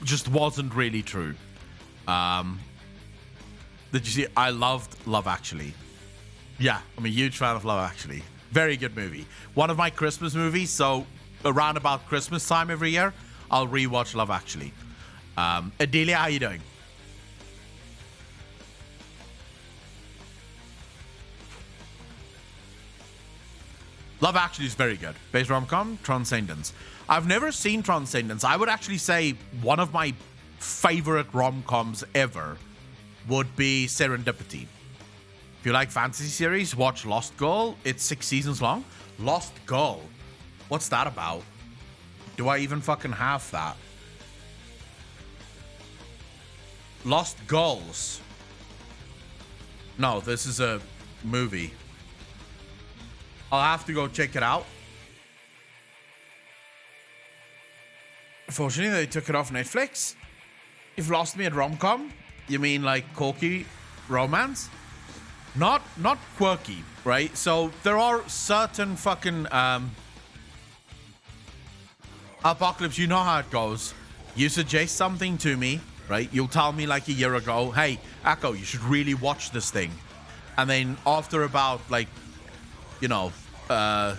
just wasn't really true. Did you see? I loved Love Actually. Yeah, I'm a huge fan of Love Actually. Very good movie. One of my Christmas movies. So around about Christmas time every year, I'll rewatch Love Actually. Adelia, how you doing? Love Actually is very good. Base rom-com, Transcendence. I've never seen Transcendence. I would actually say one of my favorite rom-coms ever would be Serendipity. If you like fantasy series, watch Lost Girl. It's 6 seasons long. Lost Girl. What's that about? Do I even fucking have that? Lost Girls. No, this is a movie. I'll have to go check it out. Unfortunately, they took it off Netflix. You've lost me at rom-com. You mean like quirky romance? Not quirky, right? So there are certain fucking Apocalypse, you know how it goes. You suggest something to me, right? You'll tell me like a year ago, hey, Echo, you should really watch this thing. And then after about like, you know, a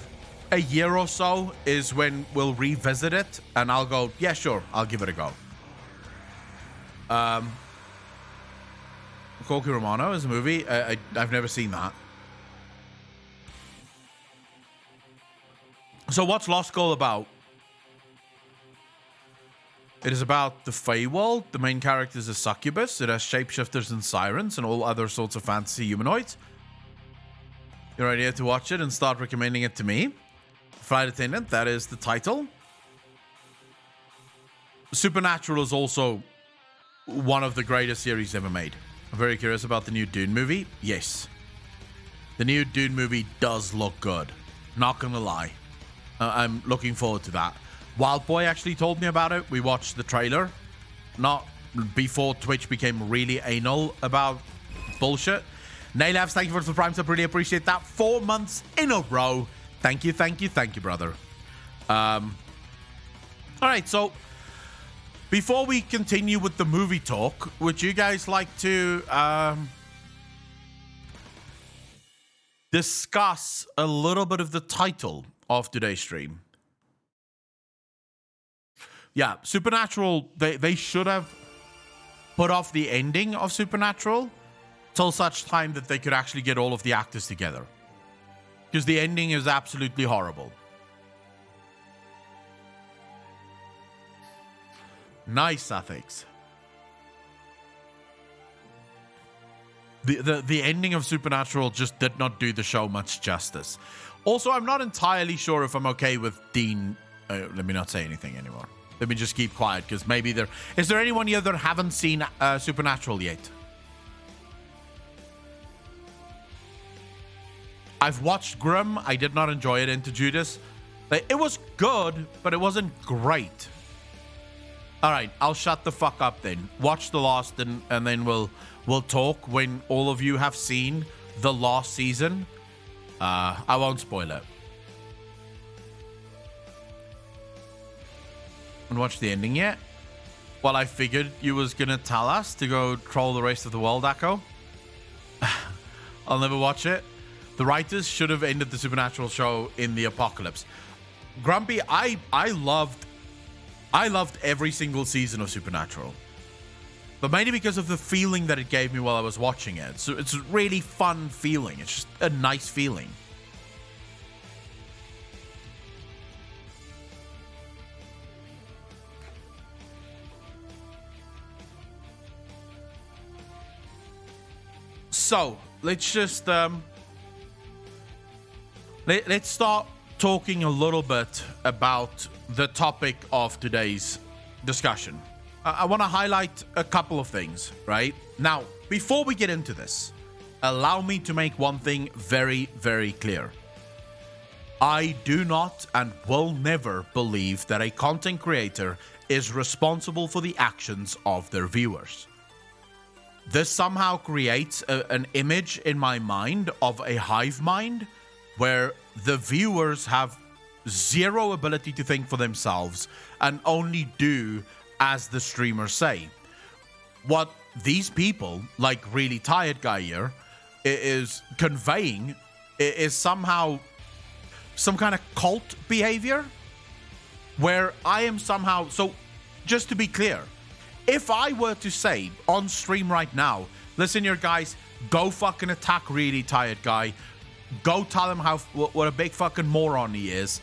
year or so is when we'll revisit it, and I'll go, yeah, sure, I'll give it a go. Corky Romano is a movie. I've never seen that. So what's Lost Girl about? It is about the Feywild. The main character is a succubus. It has shapeshifters and sirens and all other sorts of fantasy humanoids. Your idea to watch it and start recommending it to me. Flight Attendant, that is the title. Supernatural is also one of the greatest series ever made. I'm very curious about the new Dune movie. Yes. The new Dune movie does look good. Not gonna lie. I'm looking forward to that. Wild Boy actually told me about it. We watched the trailer. Not before Twitch became really anal about bullshit. Nailabs, thank you for the prime sub. Really appreciate that. 4 months in a row. Thank you, brother. All right, so before we continue with the movie talk, would you guys like to discuss a little bit of the title of today's stream? Yeah, Supernatural, they should have put off the ending of Supernatural till such time that they could actually get all of the actors together. Because the ending is absolutely horrible. Nice, ethics. The ending of Supernatural just did not do the show much justice. Also, I'm not entirely sure if I'm okay with Dean. Let me not say anything anymore. Let me just keep quiet, because maybe there... Is there anyone here that haven't seen Supernatural yet? I've watched Grimm. I did not enjoy it. Into Judas. It was good, but it wasn't great. All right, I'll shut the fuck up then. Watch the last, and then we'll talk when all of you have seen the last season. I won't spoil it. And watch the ending yet? Well, I figured you was gonna tell us to go troll the rest of the world, Echo. I'll never watch it. The writers should have ended the Supernatural show in the apocalypse. Grumpy, I loved every single season of Supernatural. But mainly because of the feeling that it gave me while I was watching it. So it's a really fun feeling. It's just a nice feeling. So, let's just let's start talking a little bit about the topic of today's discussion. I want to highlight a couple of things, right? Now, before we get into this, allow me to make one thing very, very clear. I do not and will never believe that a content creator is responsible for the actions of their viewers. This somehow creates an image in my mind of a hive mind where the viewers have zero ability to think for themselves and only do as the streamers say. What these people, like Really Tired Guy here, is conveying is somehow some kind of cult behavior where I am somehow... So, just to be clear, if I were to say on stream right now, listen here guys, go fucking attack Really Tired Guy, go tell him what a big fucking moron he is,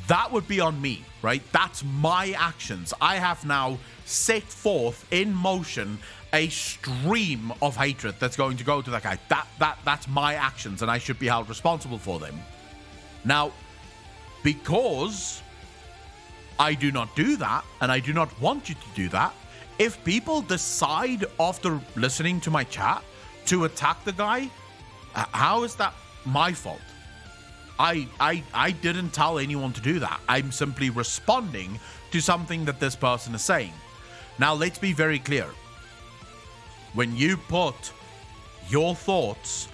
that would be on me, right? That's my actions. I have now set forth in motion a stream of hatred that's going to go to that guy. That's my actions, and I should be held responsible for them. Now, because I do not do that, and I do not want you to do that, if people decide after listening to my chat to attack the guy, how is that my fault? I didn't tell anyone to do that. I'm simply responding to something that this person is saying. Now, let's be very clear. When you put your thoughts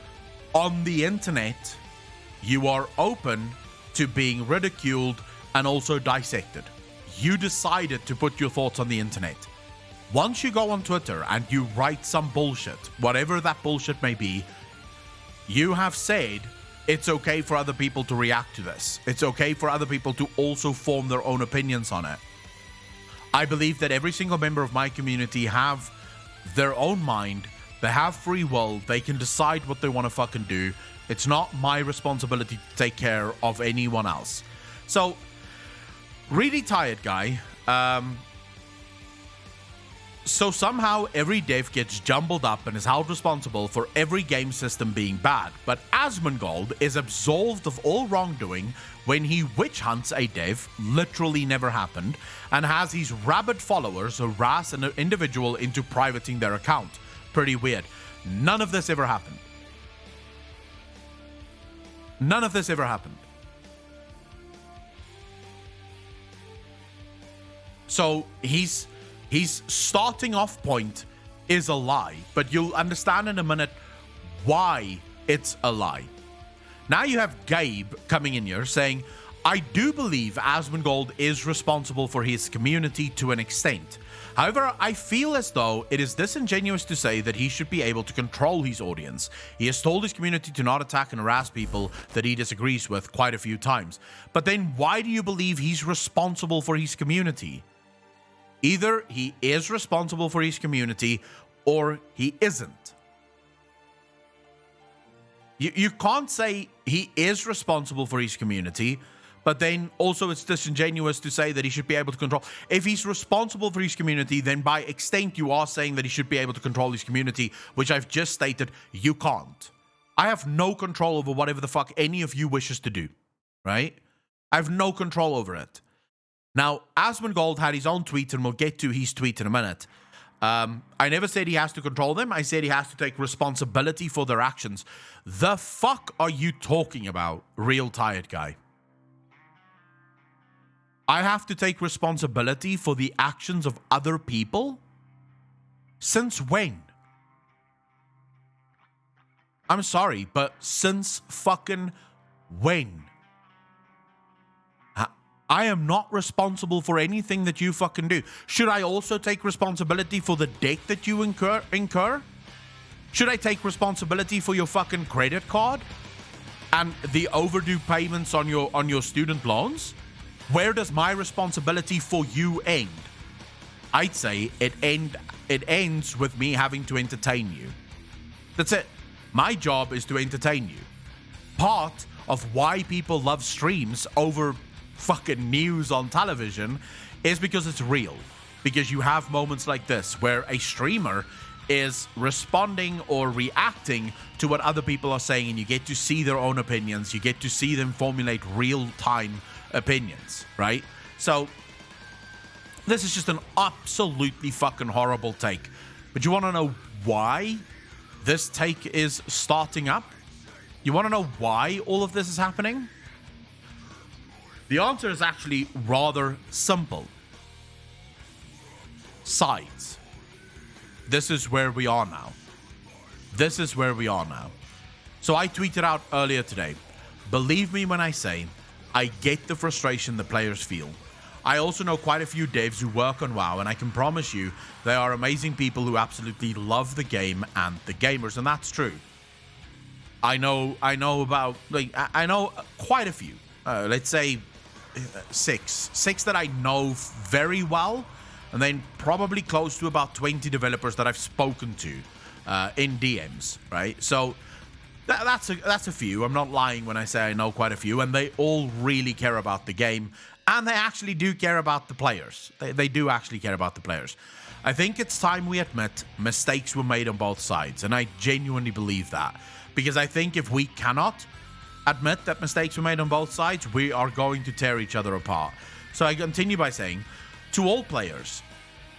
on the internet, you are open to being ridiculed and also dissected. You decided to put your thoughts on the internet. Once you go on Twitter and you write some bullshit, whatever that bullshit may be, you have said it's okay for other people to react to this. It's okay for other people to also form their own opinions on it. I believe that every single member of my community have their own mind. They have free will. They can decide what they want to fucking do. It's not my responsibility to take care of anyone else. So, Really Tired Guy, so somehow every dev gets jumbled up and is held responsible for every game system being bad, but Asmongold is absolved of all wrongdoing when he witch hunts a dev, literally never happened, and has his rabid followers harass an individual into privating their account. Pretty weird. None of this ever happened. None of this ever happened. So his starting off point is a lie, but you'll understand in a minute why it's a lie. Now you have Gabe coming in here saying, I do believe Asmongold is responsible for his community to an extent. However, I feel as though it is disingenuous to say that he should be able to control his audience. He has told his community to not attack and harass people that he disagrees with quite a few times. But then why do you believe he's responsible for his community? Either he is responsible for his community or he isn't. You can't say he is responsible for his community, but then also it's disingenuous to say that he should be able to control. If he's responsible for his community, then by extent you are saying that he should be able to control his community, which I've just stated you can't. I have no control over whatever the fuck any of you wishes to do, right? I have no control over it. Now, Asmongold had his own tweet, and we'll get to his tweet in a minute. I never said he has to control them. I said he has to take responsibility for their actions. The fuck are you talking about, Real Tired Guy? I have to take responsibility for the actions of other people? Since when? I'm sorry, but since fucking when? I am not responsible for anything that you fucking do. Should I also take responsibility for the debt that you incur? Should I take responsibility for your fucking credit card and the overdue payments on your student loans? Where does my responsibility for you end? I'd say it ends with me having to entertain you. That's it. My job is to entertain you. Part of why people love streams over fucking news on television is because it's real. Because you have moments like this where a streamer is responding or reacting to what other people are saying, and you get to see their own opinions. You get to see them formulate real-time opinions, right? So this is just an absolutely fucking horrible take. But you want to know why this take is starting up? You want to know why all of this is happening? The answer is actually rather simple. Sides. This is where we are now. This is where we are now. So I tweeted out earlier today, believe me when I say, I get the frustration the players feel. I also know quite a few devs who work on WoW, and I can promise you they are amazing people who absolutely love the game and the gamers, and that's true. I know quite a few. Let's say six that I know very well, and then probably close to about 20 developers that I've spoken to in DMs, right? So that's a few. I'm not lying when I say I know quite a few, and they all really care about the game, and they actually do care about the players. They do actually care about the players. I think it's time we admit mistakes were made on both sides, and I genuinely believe that. Because I think if we cannot admit that mistakes were made on both sides, we are going to tear each other apart. So I continue by saying, to all players,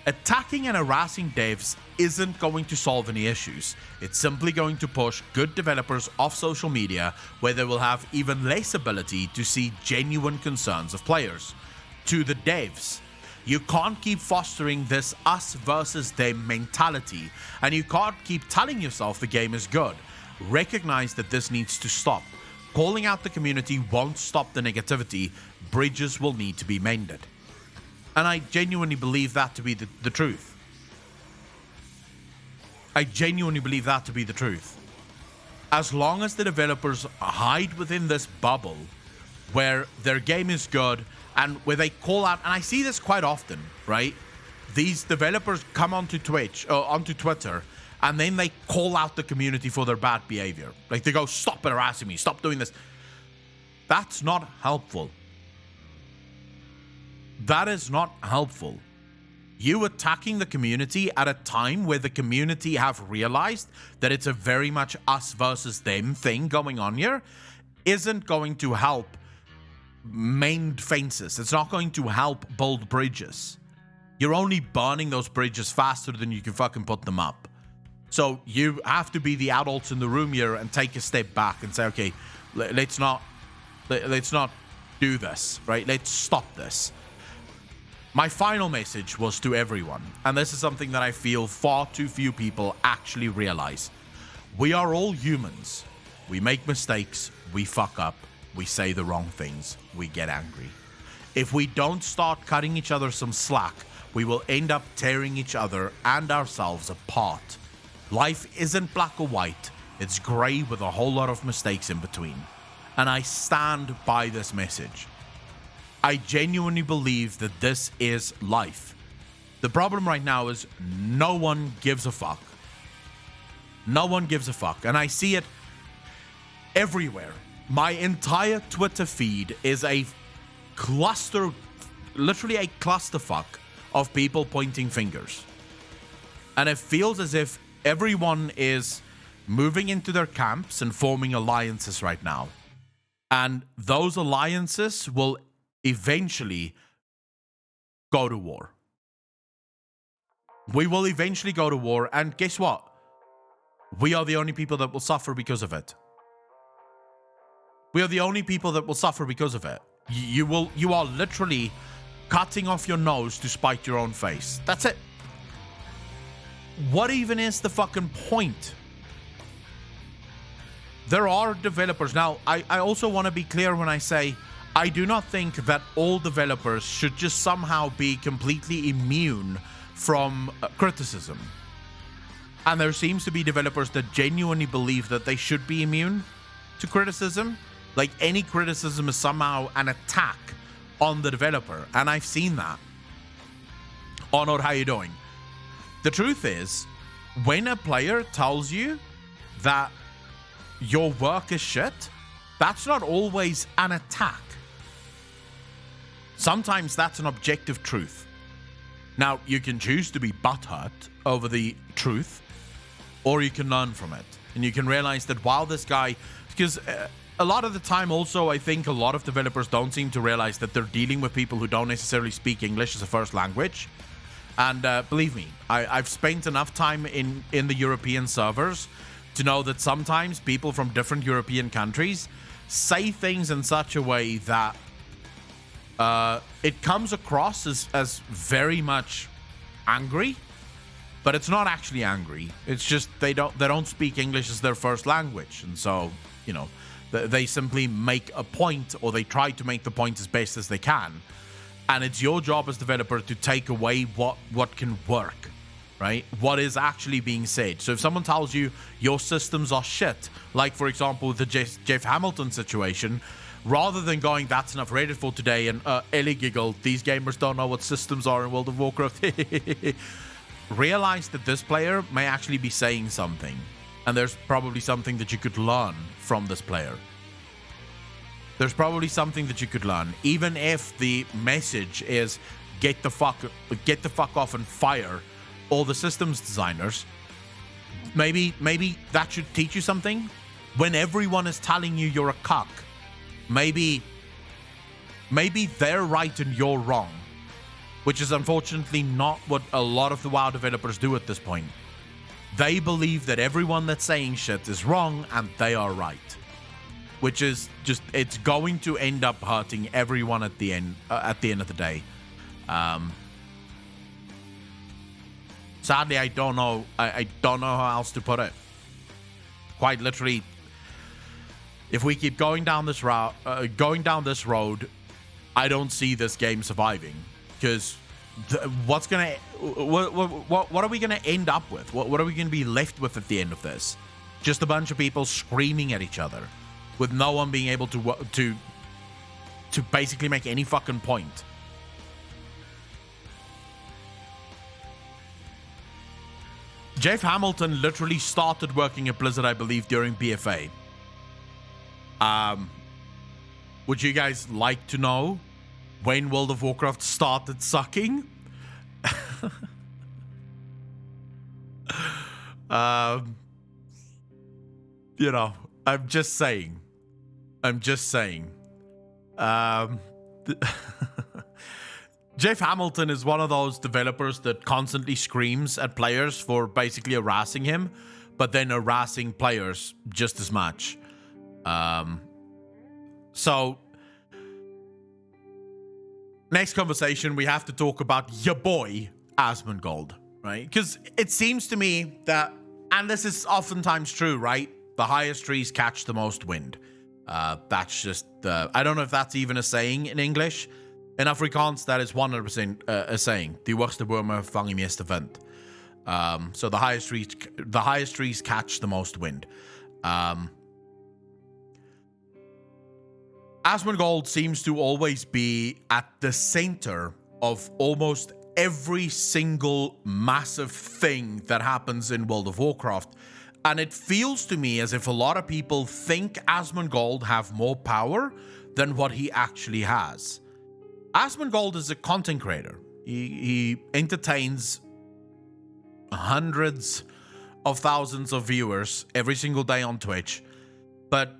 attacking and harassing devs isn't going to solve any issues. It's simply going to push good developers off social media, where they will have even less ability to see genuine concerns of players. To the devs, you can't keep fostering this us versus them mentality, and you can't keep telling yourself the game is good. Recognize that this needs to stop. Calling out the community won't stop the negativity. Bridges will need to be mended. And I genuinely believe that to be the truth. I genuinely believe that to be the truth. As long as the developers hide within this bubble where their game is good and where they call out, and I see this quite often, right? These developers come onto Twitch or onto Twitter, and then they call out the community for their bad behavior. Like they go, stop harassing me, stop doing this. That's not helpful. That is not helpful. You attacking the community at a time where the community have realized that it's a very much us versus them thing going on here isn't going to help mend fences. It's not going to help build bridges. You're only burning those bridges faster than you can fucking put them up. So you have to be the adults in the room here and take a step back and say, okay, let's not do this, right? Let's stop this. My final message was to everyone, and this is something that I feel far too few people actually realize. We are all humans. We make mistakes, we fuck up, we say the wrong things, we get angry. If we don't start cutting each other some slack, we will end up tearing each other and ourselves apart. Life isn't black or white, it's grey with a whole lot of mistakes in between. And I stand by this message. I genuinely believe that this is life. The problem right now is no one gives a fuck. No one gives a fuck. And I see it everywhere. My entire Twitter feed is a cluster, literally a clusterfuck of people pointing fingers. And it feels as if everyone is moving into their camps and forming alliances right now. And those alliances will eventually go to war. We will eventually go to war, and guess what? We are the only people that will suffer because of it. We are the only people that will suffer because of it. You are literally cutting off your nose to spite your own face. That's it. What even is the fucking point? There are developers. Now, I also want to be clear when I say I do not think that all developers should just somehow be completely immune from criticism. And there seems to be developers that genuinely believe that they should be immune to criticism. Like any criticism is somehow an attack on the developer, and I've seen that. Oh, no, how you doing? The truth is, when a player tells you that your work is shit, that's not always an attack. Sometimes that's an objective truth. Now, you can choose to be butthurt over the truth, or you can learn from it. And you can realize that while this guy... Because a lot of the time also, I think a lot of developers don't seem to realize that they're dealing with people who don't necessarily speak English as a first language. And believe me, I've spent enough time in the European servers to know that sometimes people from different European countries say things in such a way that it comes across as very much angry, but it's not actually angry. It's just they don't speak English as their first language, and so they simply make a point, or they try to make the point as best as they can. And it's your job as developer to take away what can work, right? What is actually being said. So if someone tells you your systems are shit, like for example the Jeff Hamilton situation, rather than going, that's enough Reddit for today, and Ellie giggled, these gamers don't know what systems are in World of Warcraft, realize that this player may actually be saying something, and there's probably something that you could learn from this player. There's probably something that you could learn, even if the message is get the fuck off and fire all the systems designers. Maybe that should teach you something. When everyone is telling you you're a cuck, maybe they're right and you're wrong, which is unfortunately not what a lot of the WoW developers do at this point. They believe that everyone that's saying shit is wrong and they are right, which is just, it's going to end up hurting everyone at the end of the day. Sadly, I don't know how else to put it. Quite literally, if we keep going down this road, I don't see this game surviving, because what are we gonna end up with? What are we gonna be left with at the end of this? Just a bunch of people screaming at each other, with no one being able to basically make any fucking point. Jeff Hamilton literally started working at Blizzard, I believe, during BFA. Would you guys like to know when World of Warcraft started sucking? I'm just saying. Jeff Hamilton is one of those developers that constantly screams at players for basically harassing him, but then harassing players just as much. So, next conversation, we have to talk about your boy, Asmongold, right? Because it seems to me that, and this is oftentimes true, right? The highest trees catch the most wind. That's just, I don't know if that's even a saying in English. In Afrikaans, that is 100% a saying. Die hoogste bome vang die meeste wind. So the highest trees catch the most wind. Asmongold seems to always be at the center of almost every single massive thing that happens in World of Warcraft. And it feels to me as if a lot of people think Asmongold have more power than what he actually has. Asmongold is a content creator. He entertains hundreds of thousands of viewers every single day on Twitch. But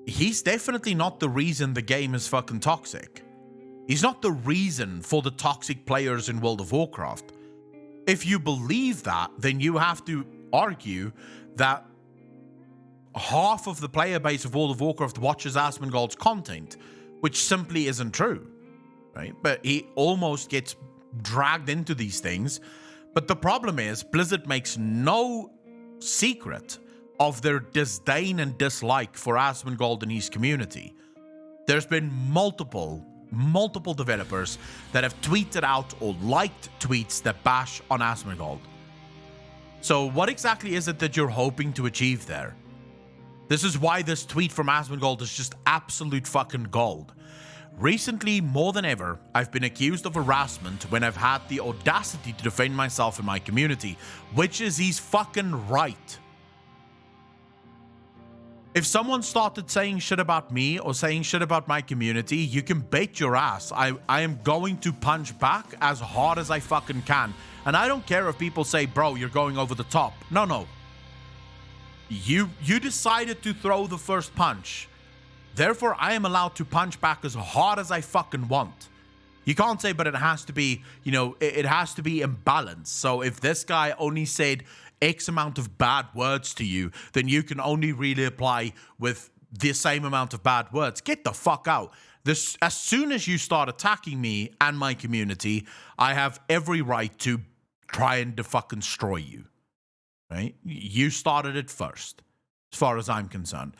he's definitely not the reason the game is fucking toxic. He's not the reason for the toxic players in World of Warcraft. If you believe that, then you have to argue that half of the player base of World of Warcraft watches Asmongold's content, which simply isn't true, right? But he almost gets dragged into these things. But the problem is, Blizzard makes no secret of their disdain and dislike for Asmongold and his community. There's been multiple developers that have tweeted out or liked tweets that bash on Asmongold. So what exactly is it that you're hoping to achieve there? This is why this tweet from Asmongold is just absolute fucking gold. Recently, more than ever, I've been accused of harassment when I've had the audacity to defend myself in my community, which is he's fucking right. If someone started saying shit about me or saying shit about my community, you can bet your ass I am going to punch back as hard as I fucking can. And I don't care if people say, bro, you're going over the top. No. You decided to throw the first punch. Therefore, I am allowed to punch back as hard as I fucking want. You can't say, but it has to be, it has to be in balance. So if this guy only said X amount of bad words to you, then you can only really apply with the same amount of bad words. Get the fuck out. As soon as you start attacking me and my community, I have every right to try and fucking destroy you. Right? You started it first, as far as I'm concerned.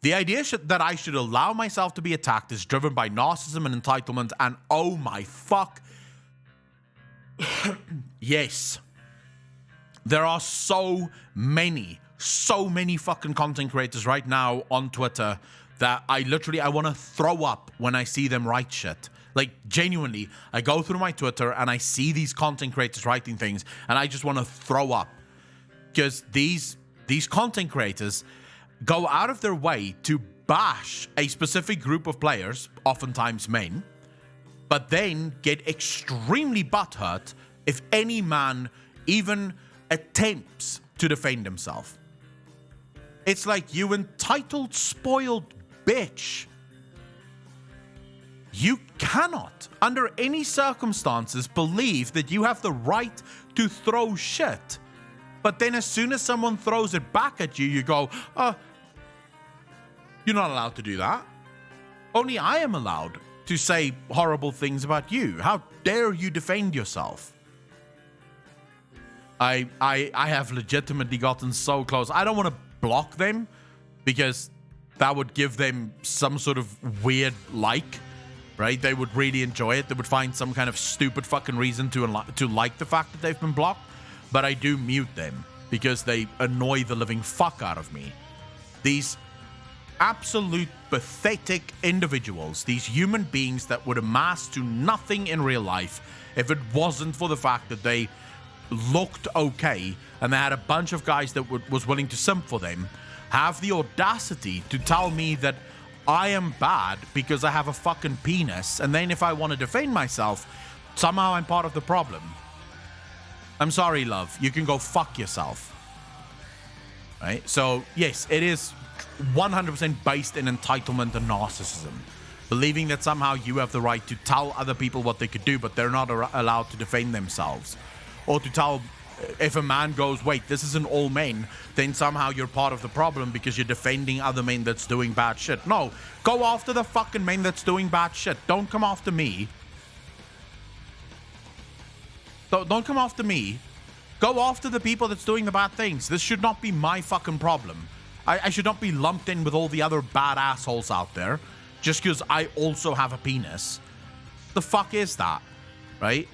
The idea that I should allow myself to be attacked is driven by narcissism and entitlement, and oh my fuck. Yes. There are so many fucking content creators right now on Twitter that I want to throw up when I see them write shit. Like, genuinely, I go through my Twitter and I see these content creators writing things, and I just want to throw up. Because these content creators go out of their way to bash a specific group of players, oftentimes men, but then get extremely butthurt if any man even attempts to defend himself. It's like, you entitled, spoiled bitch. You cannot, under any circumstances, believe that you have the right to throw shit. But then as soon as someone throws it back at you, you go, you're not allowed to do that. Only I am allowed to say horrible things about you. How dare you defend yourself? I have legitimately gotten so close. I don't want to block them because that would give them some sort of weird like, right? They would really enjoy it. They would find some kind of stupid fucking reason to like the fact that they've been blocked. But I do mute them because they annoy the living fuck out of me. These absolute pathetic individuals, these human beings that would amass to nothing in real life if it wasn't for the fact that they looked okay and they had a bunch of guys that was willing to simp for them, have the audacity to tell me that I am bad because I have a fucking penis, and then if I want to defend myself, somehow I'm part of the problem. I'm sorry, love. You can go fuck yourself. Right? So, yes, it is 100% based in entitlement and narcissism. Believing that somehow you have the right to tell other people what they could do, but they're not allowed to defend themselves. Or to tell, if a man goes, wait, this isn't all men, then somehow you're part of the problem because you're defending other men that's doing bad shit. No, go after the fucking men that's doing bad shit. Don't come after me. Don't come after me. Go after the people that's doing the bad things. This should not be my fucking problem. I should not be lumped in with all the other bad assholes out there just because I also have a penis. The fuck is that? Right?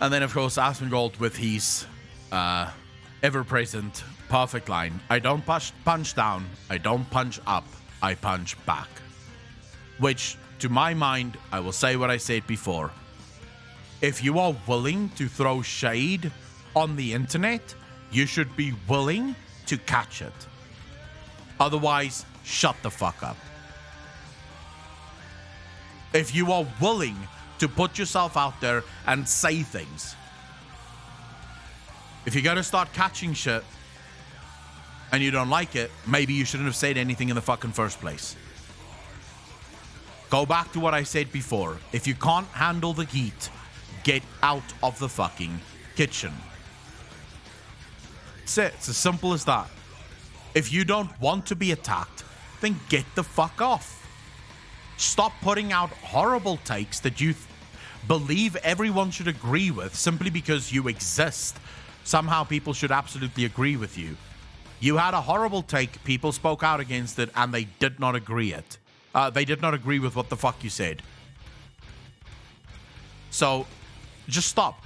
And then, of course, Asmongold with his ever-present perfect line. I don't punch down. I don't punch up. I punch back. Which, to my mind, I will say what I said before. If you are willing to throw shade on the internet, you should be willing to catch it. Otherwise, shut the fuck up. If you are willing to put yourself out there and say things, if you're going to start catching shit and you don't like it, maybe you shouldn't have said anything in the fucking first place. Go back to what I said before. If you can't handle the heat, get out of the fucking kitchen. That's it. It's as simple as that. If you don't want to be attacked, then get the fuck off. Stop putting out horrible takes that you believe everyone should agree with simply because you exist. Somehow people should absolutely agree with you. You had a horrible take, people spoke out against it, and they did not agree it. They did not agree with what the fuck you said. So, just stop.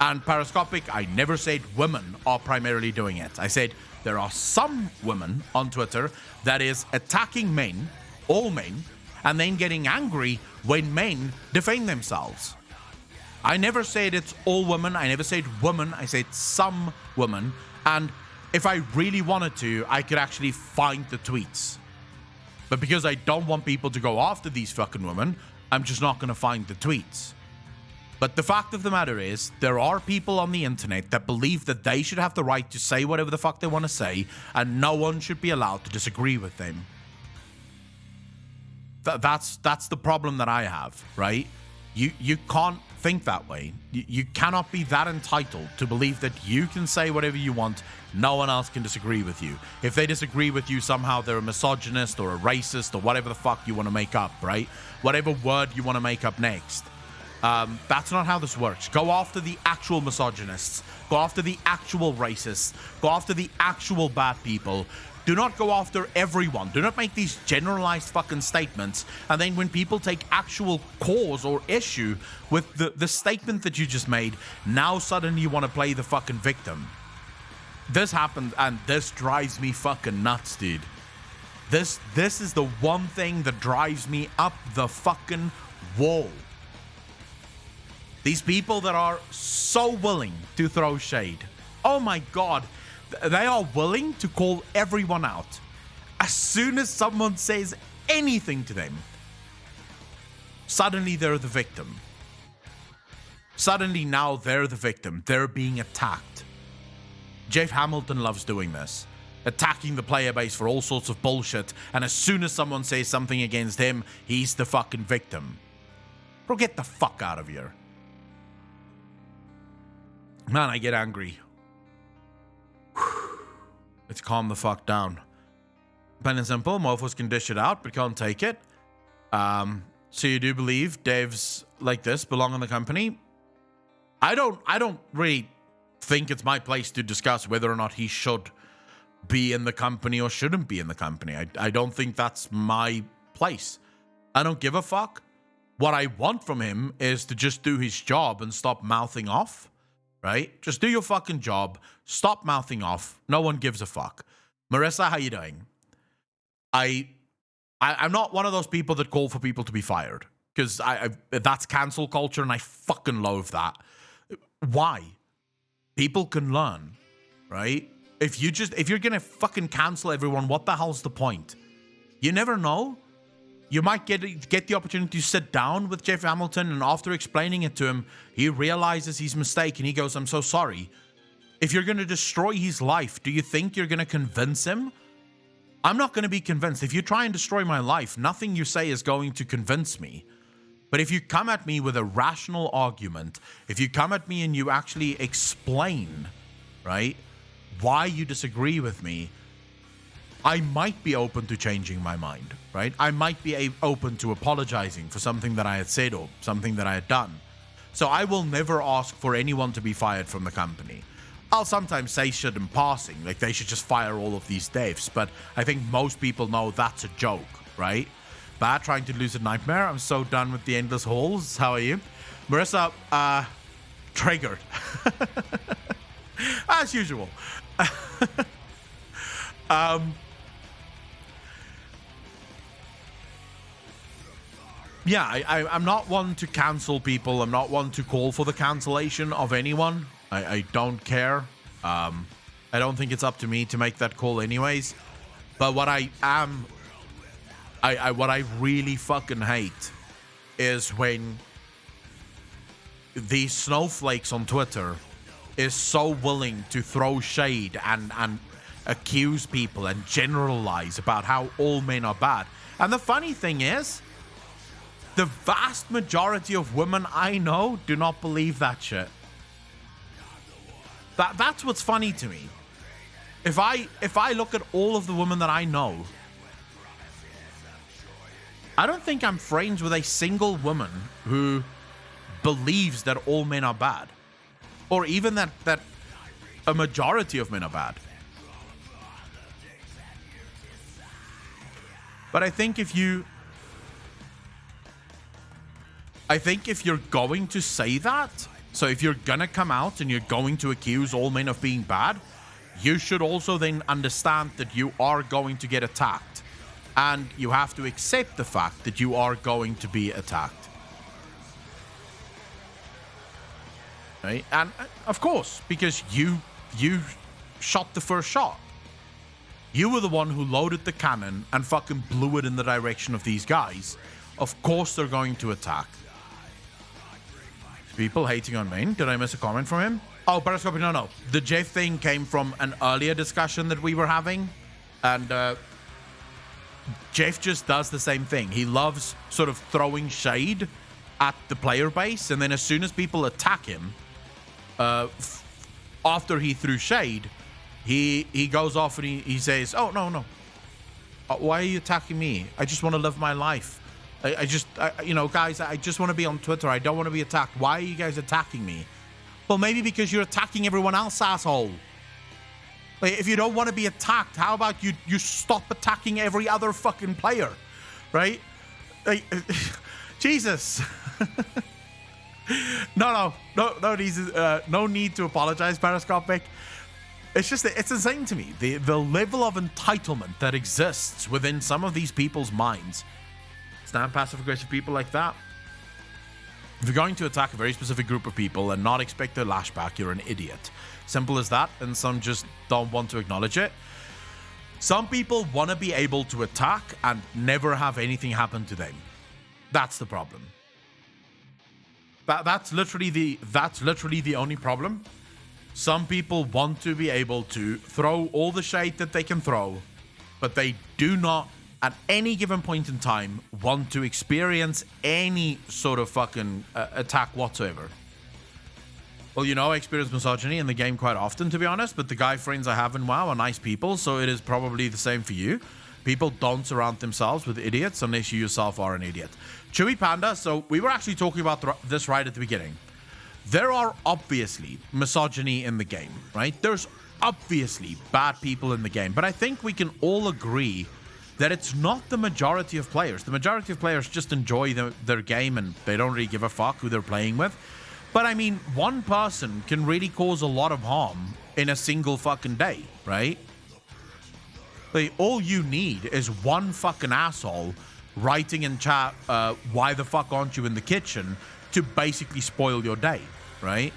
And Periscopic, I never said women are primarily doing it. I said there are some women on Twitter that is attacking men, all men, and then getting angry when men defend themselves. I never said it's all women. I never said women. I said some women. And if I really wanted to, I could actually find the tweets. But because I don't want people to go after these fucking women, I'm just not going to find the tweets. But the fact of the matter is, there are people on the internet that believe that they should have the right to say whatever the fuck they want to say, and no one should be allowed to disagree with them. That's the problem that I have, right? You can't think that way. You cannot be that entitled to believe that you can say whatever you want, no one else can disagree with you. If they disagree with you, somehow they're a misogynist or a racist or whatever the fuck you want to make up, right? Whatever word you want to make up next. That's not how this works. Go after the actual misogynists. Go after the actual racists. Go after the actual bad people. Do not go after everyone. Do not make these generalized fucking statements. And then when people take actual cause or issue with the statement that you just made, now suddenly you want to play the fucking victim. This happened and this drives me fucking nuts, dude. This is the one thing that drives me up the fucking wall. These people that are so willing to throw shade. Oh my God. They are willing to call everyone out. As soon as someone says anything to them, suddenly they're the victim. Suddenly now they're the victim. They're being attacked. Jeff Hamilton loves doing this. Attacking the player base for all sorts of bullshit. And as soon as someone says something against him, he's the fucking victim. Bro, get the fuck out of here. Man, I get angry. Let's calm the fuck down. Plain and simple, mofos can dish it out, but can't take it. So you do believe devs like this belong in the company? I don't really think it's my place to discuss whether or not he should be in the company or shouldn't be in the company. I don't think that's my place. I don't give a fuck. What I want from him is to just do his job and stop mouthing off. Right? Just do your fucking job. Stop mouthing off. No one gives a fuck. Marissa, how you doing? I'm not one of those people that call for people to be fired. Because that's cancel culture and I fucking loathe that. Why? People can learn. Right? If you're gonna fucking cancel everyone, what the hell's the point? You never know. You might get the opportunity to sit down with Jeff Hamilton, and after explaining it to him, he realizes his mistake and he goes, I'm so sorry. If you're going to destroy his life, do you think you're going to convince him? I'm not going to be convinced. If you try and destroy my life, nothing you say is going to convince me. But if you come at me with a rational argument, if you come at me and you actually explain, right, why you disagree with me, I might be open to changing my mind, right? I might be open to apologizing for something that I had said or something that I had done. So I will never ask for anyone to be fired from the company. I'll sometimes say shit in passing, like they should just fire all of these devs, but I think most people know that's a joke, right? Bad trying to lose a nightmare. I'm so done with the endless halls. How are you? Marissa, triggered. As usual. Yeah, I'm not one to cancel people. I'm not one to call for the cancellation of anyone. I don't care. I don't think it's up to me to make that call anyways. But what what I really fucking hate is when these snowflakes on Twitter is so willing to throw shade and accuse people and generalize about how all men are bad. And the funny thing is, the vast majority of women I know do not believe that shit. That's what's funny to me. If I look at all of the women that I know, I don't think I'm friends with a single woman who believes that all men are bad. Or even that a majority of men are bad. But I think if you're going to say that, so if you're gonna come out and you're going to accuse all men of being bad, you should also then understand that you are going to get attacked. and you have to accept the fact that you are going to be attacked. Right? And of course, because you shot the first shot. You were the one who loaded the cannon and fucking blew it in the direction of these guys. Of course they're going to attack. People hating on Maine. Did I miss a comment from him? Oh, Periscope, no. The Jeff thing came from an earlier discussion that we were having. And Jeff just does the same thing. He loves sort of throwing shade at the player base. And then as soon as people attack him, after he threw shade, he goes off and he says, oh, no. Why are you attacking me? I just want to live my life. Guys, I just want to be on Twitter. I don't want to be attacked. Why are you guys attacking me? Well, maybe because you're attacking everyone else, asshole. Like, if you don't want to be attacked, how about you stop attacking every other fucking player, right? Like, Jesus. No need to apologize, Periscopic. It's just that it's insane to me. The level of entitlement that exists within some of these people's minds. Stand passive-aggressive people like that. If you're going to attack a very specific group of people and not expect their lashback, you're an idiot. Simple as that, and some just don't want to acknowledge it. Some people want to be able to attack and never have anything happen to them. That's the problem. That's literally the only problem. Some people want to be able to throw all the shade that they can throw, but they do not, at any given point in time, want to experience any sort of fucking attack whatsoever. Well, I experience misogyny in the game quite often, to be honest, but the guy friends I have in WoW are nice people, so it is probably the same for you. People don't surround themselves with idiots unless you yourself are an idiot. Chewy Panda, so we were actually talking about this right at the beginning. There are obviously misogyny in the game, right? There's obviously bad people in the game, but I think we can all agree that it's not the majority of players. The majority of players just enjoy their game and they don't really give a fuck who they're playing with. But I mean, one person can really cause a lot of harm in a single fucking day, right? Like, all you need is one fucking asshole writing in chat, why the fuck aren't you in the kitchen, to basically spoil your day, right?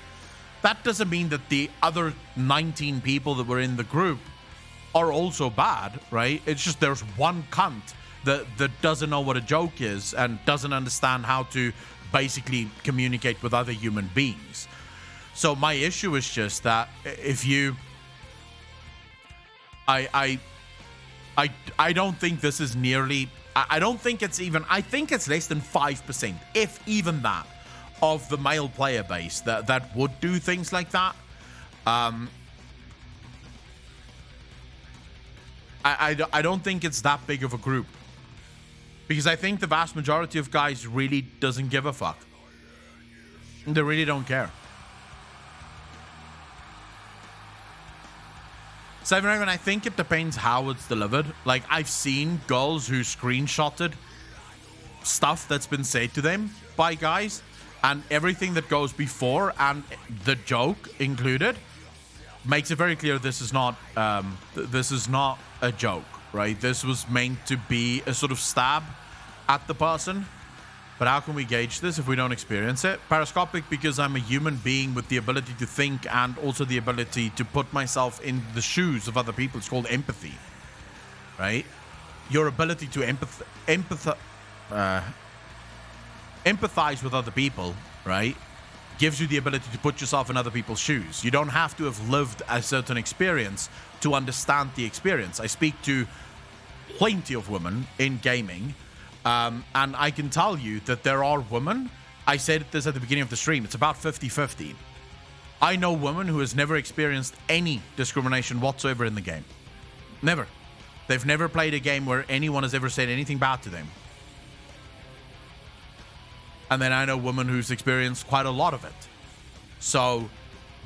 That doesn't mean that the other 19 people that were in the group are also bad, right? It's just there's one cunt that doesn't know what a joke is and doesn't understand how to basically communicate with other human beings. So my issue is just that if you... I don't think this is nearly... I don't think it's even... I think it's less than 5%, if even that, of the male player base that would do things like that. I don't think it's that big of a group. Because I think the vast majority of guys really doesn't give a fuck. They really don't care. Seven Raven, I think it depends how it's delivered. Like, I've seen girls who screenshotted stuff that's been said to them by guys, and everything that goes before and the joke included makes it very clear this is not a joke, right? This was meant to be a sort of stab at the person. But how can we gauge this if we don't experience it? Periscopic, because I'm a human being with the ability to think and also the ability to put myself in the shoes of other people. It's called empathy, right? Your ability to empathize with other people, right, gives you the ability to put yourself in other people's shoes. You don't have to have lived a certain experience to understand the experience. I speak to plenty of women in gaming, and I can tell you that there are women, I said this at the beginning of the stream, it's about 50-50. I know women who has never experienced any discrimination whatsoever in the game. Never. They've never played a game where anyone has ever said anything bad to them. And then I know women who's experienced quite a lot of it. So,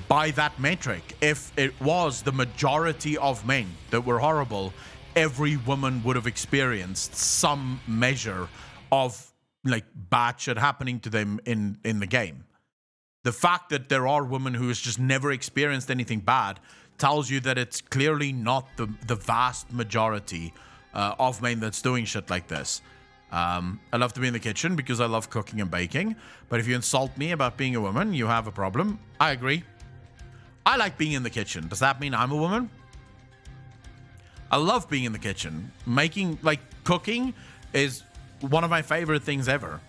by that metric, if it was the majority of men that were horrible, every woman would have experienced some measure of like bad shit happening to them in the game. The fact that there are women who has just never experienced anything bad tells you that it's clearly not the vast majority of men that's doing shit like this. I love to be in the kitchen because I love cooking and baking. But if you insult me about being a woman, you have a problem. I agree. I like being in the kitchen. Does that mean I'm a woman? I love being in the kitchen. Making, like, cooking is one of my favorite things ever.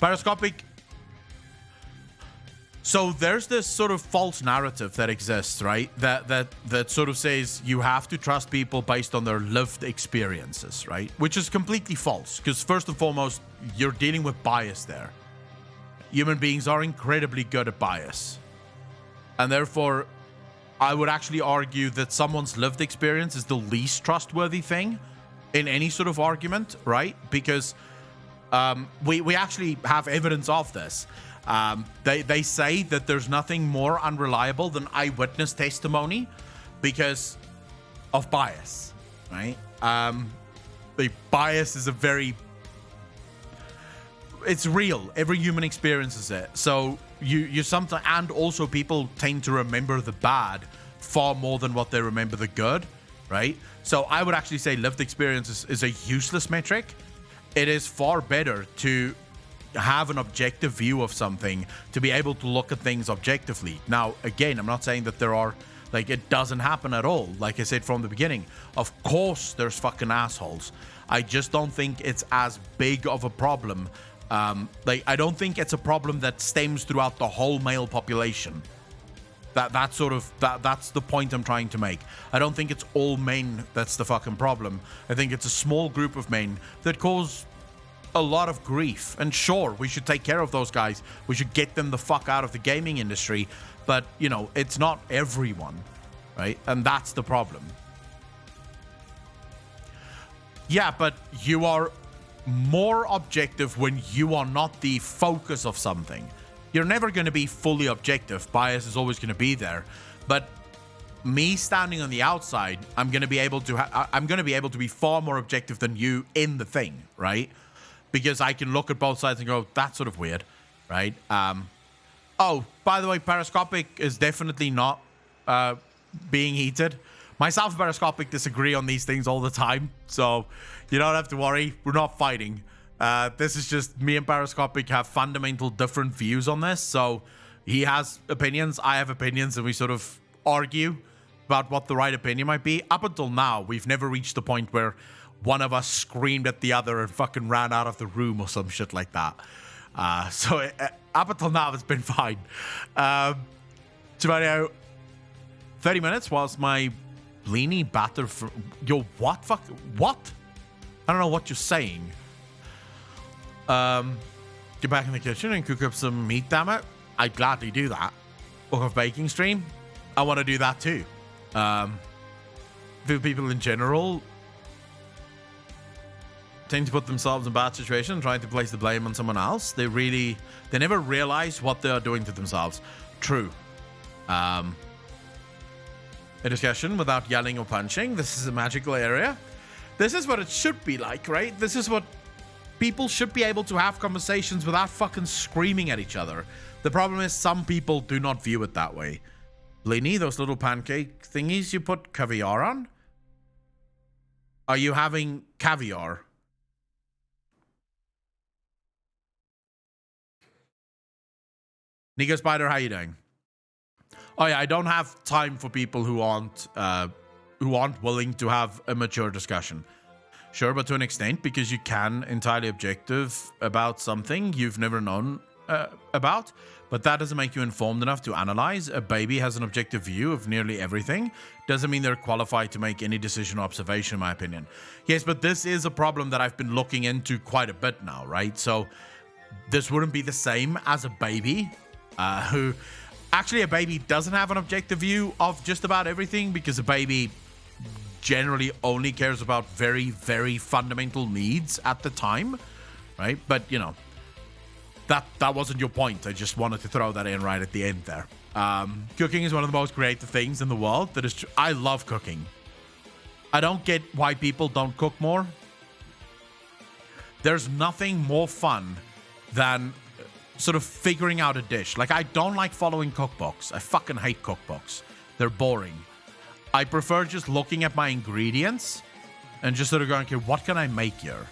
Parascopic. So there's this sort of false narrative that exists, right? That sort of says you have to trust people based on their lived experiences, right? Which is completely false, because first and foremost, you're dealing with bias there. Human beings are incredibly good at bias. And therefore, I would actually argue that someone's lived experience is the least trustworthy thing in any sort of argument, right? Because we actually have evidence of this. They say that there's nothing more unreliable than eyewitness testimony because of bias, right? The bias is it's real. Every human experiences it. So you sometimes, and also people tend to remember the bad far more than what they remember the good, right? So I would actually say lived experience is a useless metric. It is far better to have an objective view of something, to be able to look at things objectively. Now, again, I'm not saying that there are, like, it doesn't happen at all. Like I said from the beginning, of course there's fucking assholes. I just don't think it's as big of a problem. Like, I don't think it's a problem that stems throughout the whole male population. That's the point I'm trying to make. I don't think it's all men that's the fucking problem. I think it's a small group of men that cause a lot of grief. And sure, we should take care of those guys. We should get them the fuck out of the gaming industry. But, you know, it's not everyone, right? And that's the problem. Yeah, but you are more objective when you are not the focus of something. You're never going to be fully objective. Bias is always going to be there. But me standing on the outside, I'm going to be able to be far more objective than you in the thing, right? Because I can look at both sides and go, that's sort of weird, right? Oh, by the way, Parascopic is definitely not being heated. Myself and Parascopic disagree on these things all the time, so you don't have to worry. We're not fighting. This is just me and Parascopic have fundamental different views on this. So he has opinions, I have opinions, and we sort of argue about what the right opinion might be. Up until now, we've never reached the point where one of us screamed at the other and fucking ran out of the room or some shit like that. So up until now, it's been fine. Tomorrow, 30 minutes was my Bleeny batter for... Yo, what? Fuck? What? I don't know what you're saying. Get back in the kitchen and cook up some meat, damn it. I'd gladly do that. Or a baking stream. I want to do that too. For people in general tend to put themselves in bad situations, trying to place the blame on someone else. They never realize what they are doing to themselves. True. A discussion without yelling or punching. This is a magical area. This is what it should be like, right? This is what people should be able to have conversations without fucking screaming at each other. The problem is some people do not view it that way. Bleeny, those little pancake thingies you put caviar on? Are you having caviar? Nico Spider, how you doing? Oh yeah, I don't have time for people who aren't willing to have a mature discussion. Sure, but to an extent, because you can entirely objective about something you've never known about, but that doesn't make you informed enough to analyze. A baby has an objective view of nearly everything. Doesn't mean they're qualified to make any decision or observation, in my opinion. Yes, but this is a problem that I've been looking into quite a bit now, right? So this wouldn't be the same as a baby who... Actually, a baby doesn't have an objective view of just about everything because a baby generally only cares about very, very fundamental needs at the time, right? But, you know, that wasn't your point. I just wanted to throw that in right at the end there. Cooking is one of the most creative things in the world. That is true. I love cooking. I don't get why people don't cook more. There's nothing more fun than sort of figuring out a dish. Like, I don't like following cookbooks. I fucking hate cookbooks. They're boring. I prefer just looking at my ingredients and just sort of going, okay, what can I make here?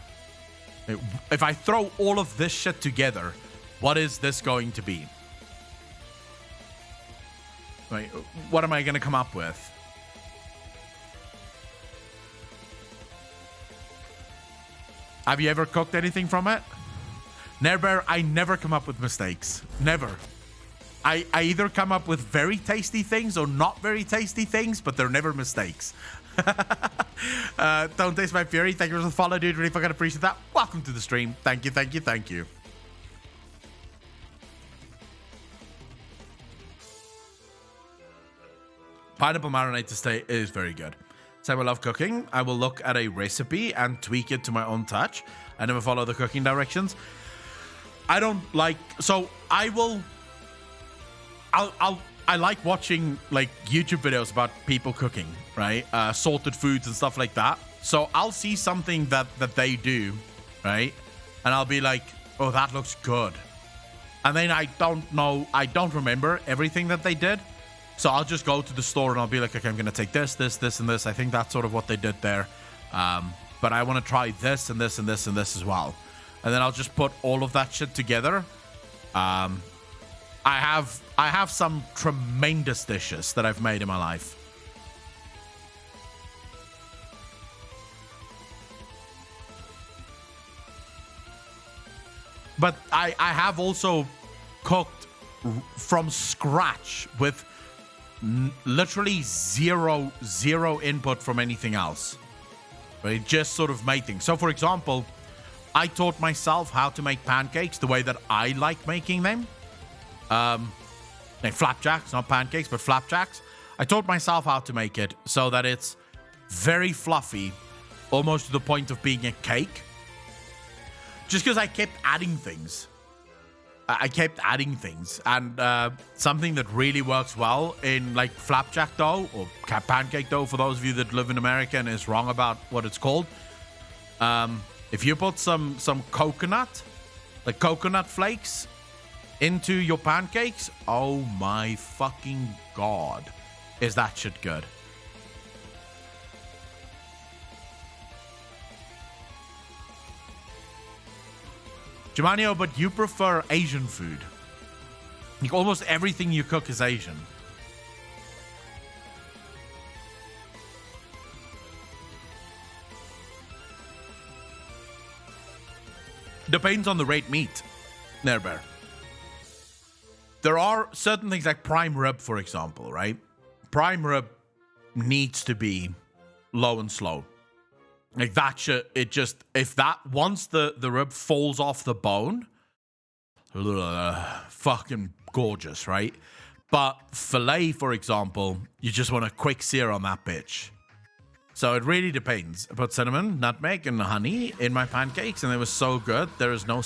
If I throw all of this shit together, what is this going to be? Right, what am I going to come up with? Have you ever cooked anything from it? Never. I never come up with mistakes. Never. I either come up with very tasty things or not very tasty things, but they're never mistakes. Don't taste my fury. Thank you for the follow, dude. Really fucking appreciate that. Welcome to the stream. Thank you, thank you, thank you. Pineapple marinade to stay is very good. So I love cooking. I will look at a recipe and tweak it to my own touch. I never follow the cooking directions. I don't like, so I will, I like watching like YouTube videos about people cooking, right? Salted foods and stuff like that. So I'll see something that they do, right? And I'll be like, oh, that looks good. And then I don't remember everything that they did. So I'll just go to the store and I'll be like, okay, I'm going to take this, this, this, and this. I think that's sort of what they did there. But I want to try this and this and this and this as well. And then I'll just put all of that shit together. I have some tremendous dishes that I've made in my life. But I have also cooked from scratch with literally zero input from anything else. Right? Just sort of made things. So for example, I taught myself how to make pancakes the way that I like making them. Like flapjacks, not pancakes, but flapjacks. I taught myself how to make it so that it's very fluffy, almost to the point of being a cake. Just because I kept adding things. And something that really works well in like flapjack dough or pancake dough, for those of you that live in America and is wrong about what it's called. If you put some coconut, like coconut flakes, into your pancakes, oh my fucking god, is that shit good. Giovanni, but you prefer Asian food. Like almost everything you cook is Asian. Depends on the red meat, Nerbear. There are certain things like prime rib, for example, right? Prime rib needs to be low and slow. Like that shit, it just, if that, once the rib falls off the bone, fucking gorgeous, right? But filet, for example, you just want a quick sear on that bitch. So it really depends. I put cinnamon, nutmeg, and honey in my pancakes, and it was so good. There is no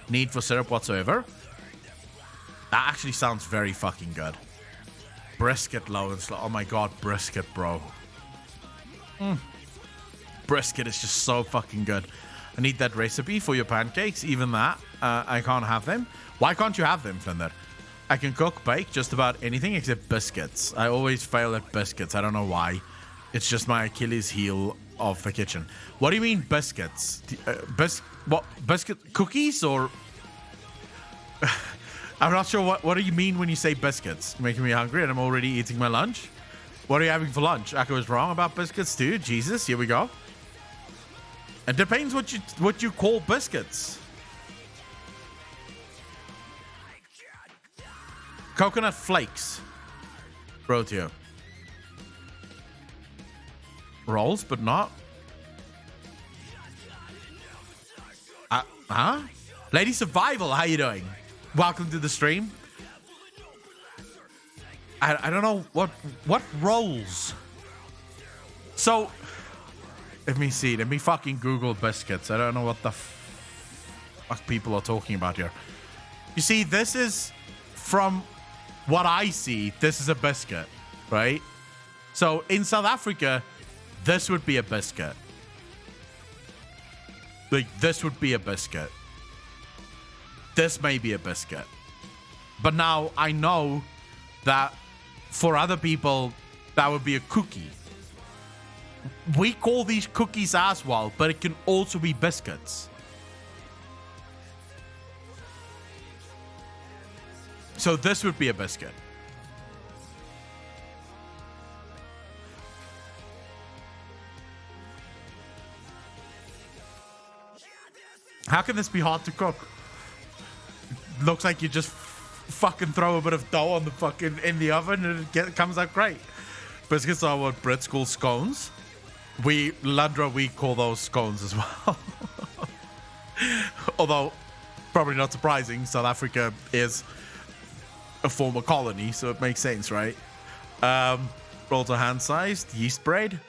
need for syrup whatsoever. That actually sounds very fucking good. Brisket low and slow. Oh my god, brisket, bro. Brisket is just so fucking good. I need that recipe for your pancakes. Even that, I can't have them. Why can't you have them, Flinder? I can cook, bake just about anything except biscuits. I always fail at biscuits. I don't know why. It's just my Achilles heel of the kitchen. What do you mean biscuits? What biscuit cookies or? I'm not sure what do you mean when you say biscuits. You're making me hungry and I'm already eating my lunch. What are you having for lunch? Akko was wrong about biscuits too. Jesus, here we go. It depends what you call biscuits. Coconut flakes. Rotio. Rolls, but not. Huh? Lady Survival, how you doing? Welcome to the stream. I don't know what rolls. So let me see. Let me fucking Google biscuits. I don't know what the fuck people are talking about here. You see, this is from what I see. This is a biscuit, right? So in South Africa, this would be a biscuit. Like this would be a biscuit. this may be a biscuit. But now I know that for other people, that would be a cookie. We call these cookies as well, but it can also be biscuits. So this would be a biscuit. How can this be hard to cook? Looks like you just fucking throw a bit of dough on the fucking in the oven and it comes out great. Biscuits are what Brits call scones. Londra, we call those scones as well. Although, probably not surprising, South Africa is a former colony, so it makes sense, right? Also hand-sized yeast bread.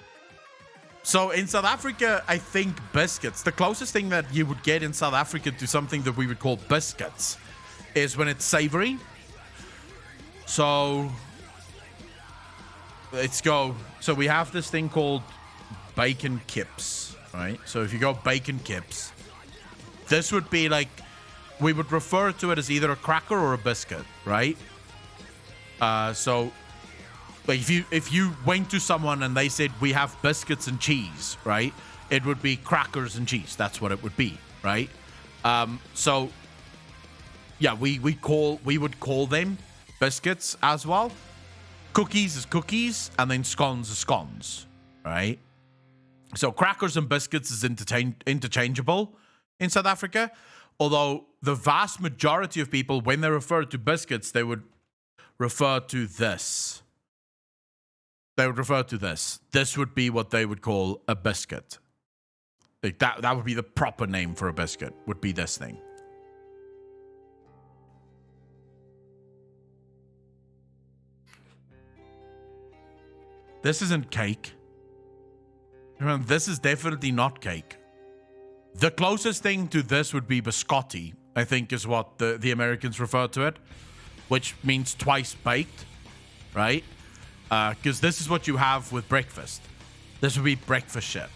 So in South Africa, I think biscuits, the closest thing that you would get in South Africa to something that we would call biscuits is when it's savory. So let's go. So we have this thing called bacon kips, right? So if you go bacon kips, this would be like, we would refer to it as either a cracker or a biscuit, right? So like if you went to someone and they said we have biscuits and cheese, right? It would be crackers and cheese. That's what it would be, right? So yeah, we would call them biscuits as well. Cookies is cookies, and then scones is scones, right? So crackers and biscuits is interchangeable in South Africa, although the vast majority of people, when they refer to biscuits, they would refer to this. They would refer to this. This would be what they would call a biscuit. Like that would be the proper name for a biscuit, would be this thing. This isn't cake. Remember, this is definitely not cake. The closest thing to this would be biscotti, I think is what the Americans refer to it, which means twice baked, right? Because this is what you have with breakfast. This would be breakfast shit.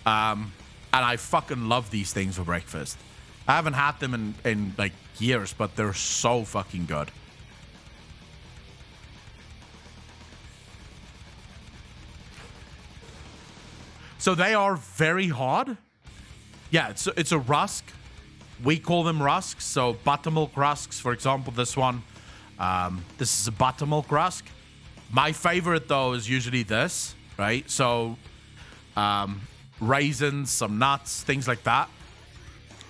And I fucking love these things for breakfast. I haven't had them in like years, but they're so fucking good. So they are very hard. Yeah, it's a rusk. We call them rusks. So buttermilk rusks, for example, this one. This is a buttermilk rusk. My favorite, though, is usually this, right? So raisins, some nuts, things like that.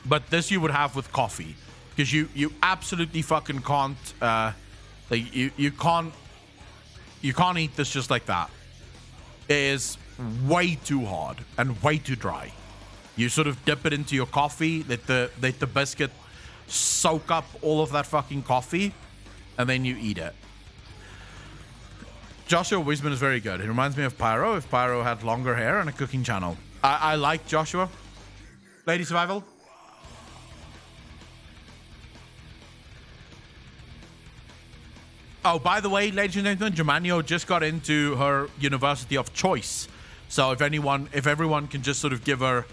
But this you would have with coffee. Because you absolutely fucking can't... like you can't eat this just like that. It is way too hard and way too dry. You sort of dip it into your coffee, let the biscuit soak up all of that fucking coffee, and then you eat it. Joshua Wiseman is very good. He reminds me of Pyro if Pyro had longer hair and a cooking channel. I like Joshua. Lady Survival. Oh, by the way, ladies and gentlemen, Germanio just got into her university of choice. So if everyone can just sort of give her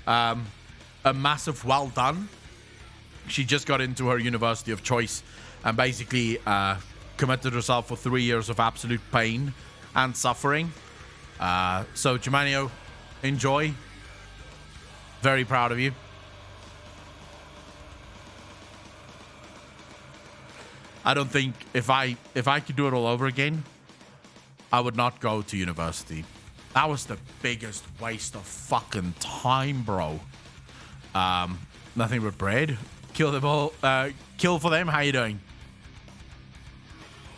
a massive well done. She just got into her university of choice and basically committed herself for 3 years of absolute pain and suffering. So Germanio, enjoy. Very proud of you. I don't think if I could do it all over again, I would not go to university. That was the biggest waste of fucking time, bro. Nothing but bread. Kill them all. Kill for them. How you doing?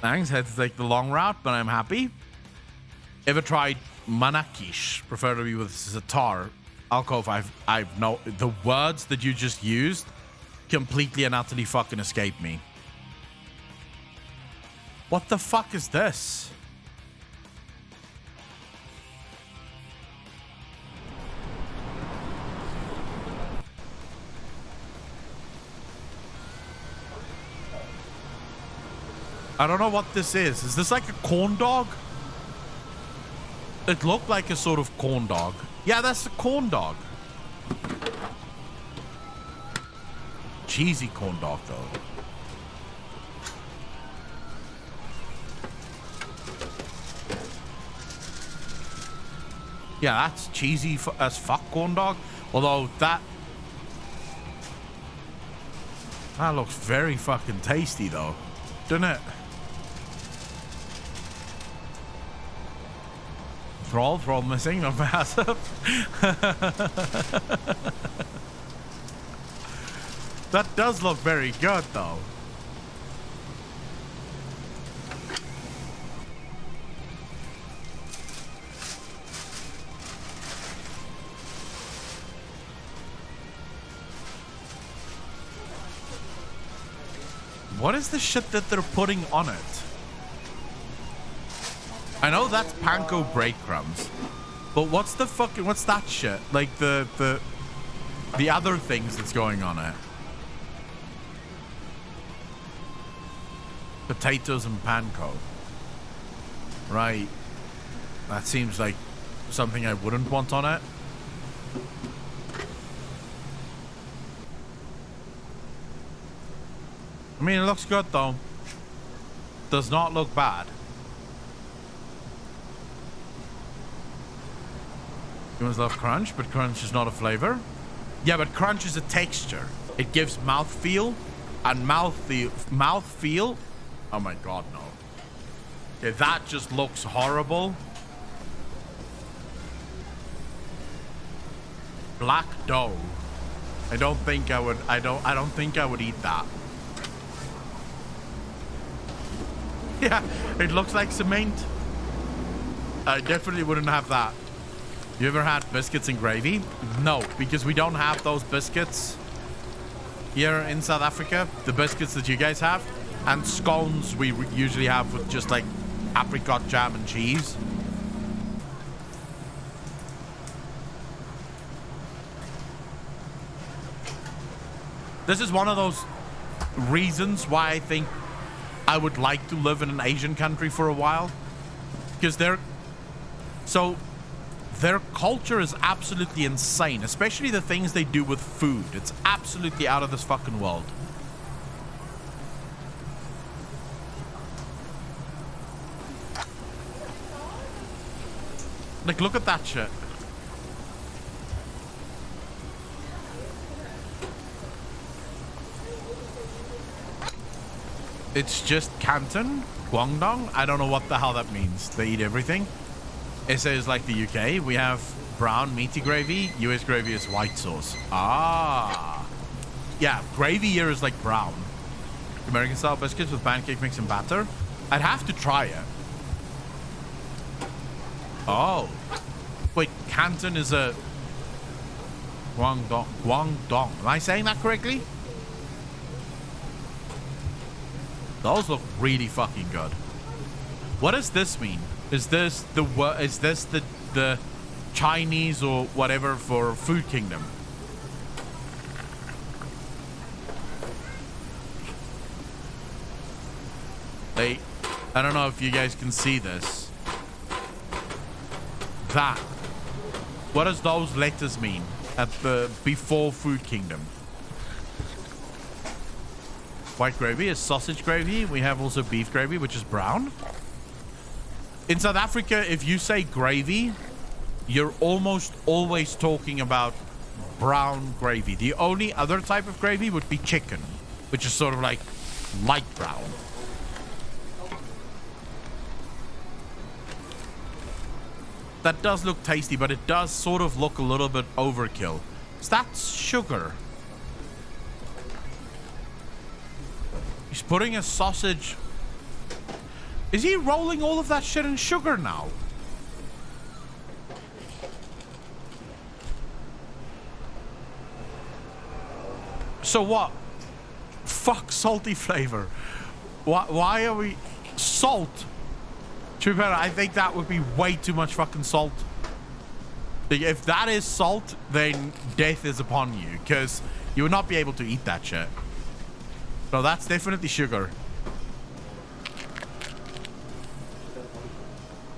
Thanks. Had to take the long route, but I'm happy. Ever tried manakish? Preferably with za'atar. Alcove. I've no. The words that you just used completely and utterly fucking escaped me. What the fuck is this? I don't know what this is. Is this like a corn dog? It looked like a sort of corn dog. Yeah, that's a corn dog. cheesy corn dog, though. Yeah, that's cheesy as fuck corn dog. Although that looks very fucking tasty, though, doesn't it? Thrall missing, not massive. That does look very good, though. What is the shit that they're putting on it? I know that's panko breadcrumbs, but what's that shit? Like the other things that's going on it. Potatoes and panko. Right. That seems like something I wouldn't want on it. I mean, it looks good, though. Does not look bad. Humans love crunch, but crunch is not a flavor. Yeah, but crunch is a texture. It gives mouthfeel, and mouthfeel. Oh my god, no. Yeah, that just looks horrible. Black dough. I don't think I would eat that. Yeah, it looks like cement. I definitely wouldn't have that. You ever had biscuits and gravy? No, because we don't have those biscuits here in South Africa. The biscuits that you guys have. And scones we usually have with just like apricot jam and cheese. This is one of those reasons why I think I would like to live in an Asian country for a while, because their culture is absolutely insane, especially the things they do with food. It's absolutely out of this fucking world. Like, look at that shit. It's just Canton, Guangdong. I don't know what the hell that means. They eat everything. It says like the UK. We have brown meaty gravy. US gravy is white sauce. Ah. Yeah, gravy here is like brown. American style biscuits with pancake mix and batter. I'd have to try it. Oh. Wait, Canton is a Guangdong. Guangdong. Am I saying that correctly? Those look really fucking good. What does this mean? Is this the Chinese or whatever for Food Kingdom? I don't know if you guys can see this. That. What does those letters mean at the before Food Kingdom? White gravy is sausage gravy. We have also beef gravy, which is brown. In South Africa, if you say gravy, you're almost always talking about brown gravy. The only other type of gravy would be chicken, which is sort of like light brown. That does look tasty, but it does sort of look a little bit overkill. So that's sugar. He's putting a sausage. Is he rolling all of that shit in sugar now? So what? Fuck salty flavor. Why are we... Salt. To be fair, I think that would be way too much fucking salt. Like, if that is salt, then death is upon you, because you would not be able to eat that shit. No, that's definitely sugar.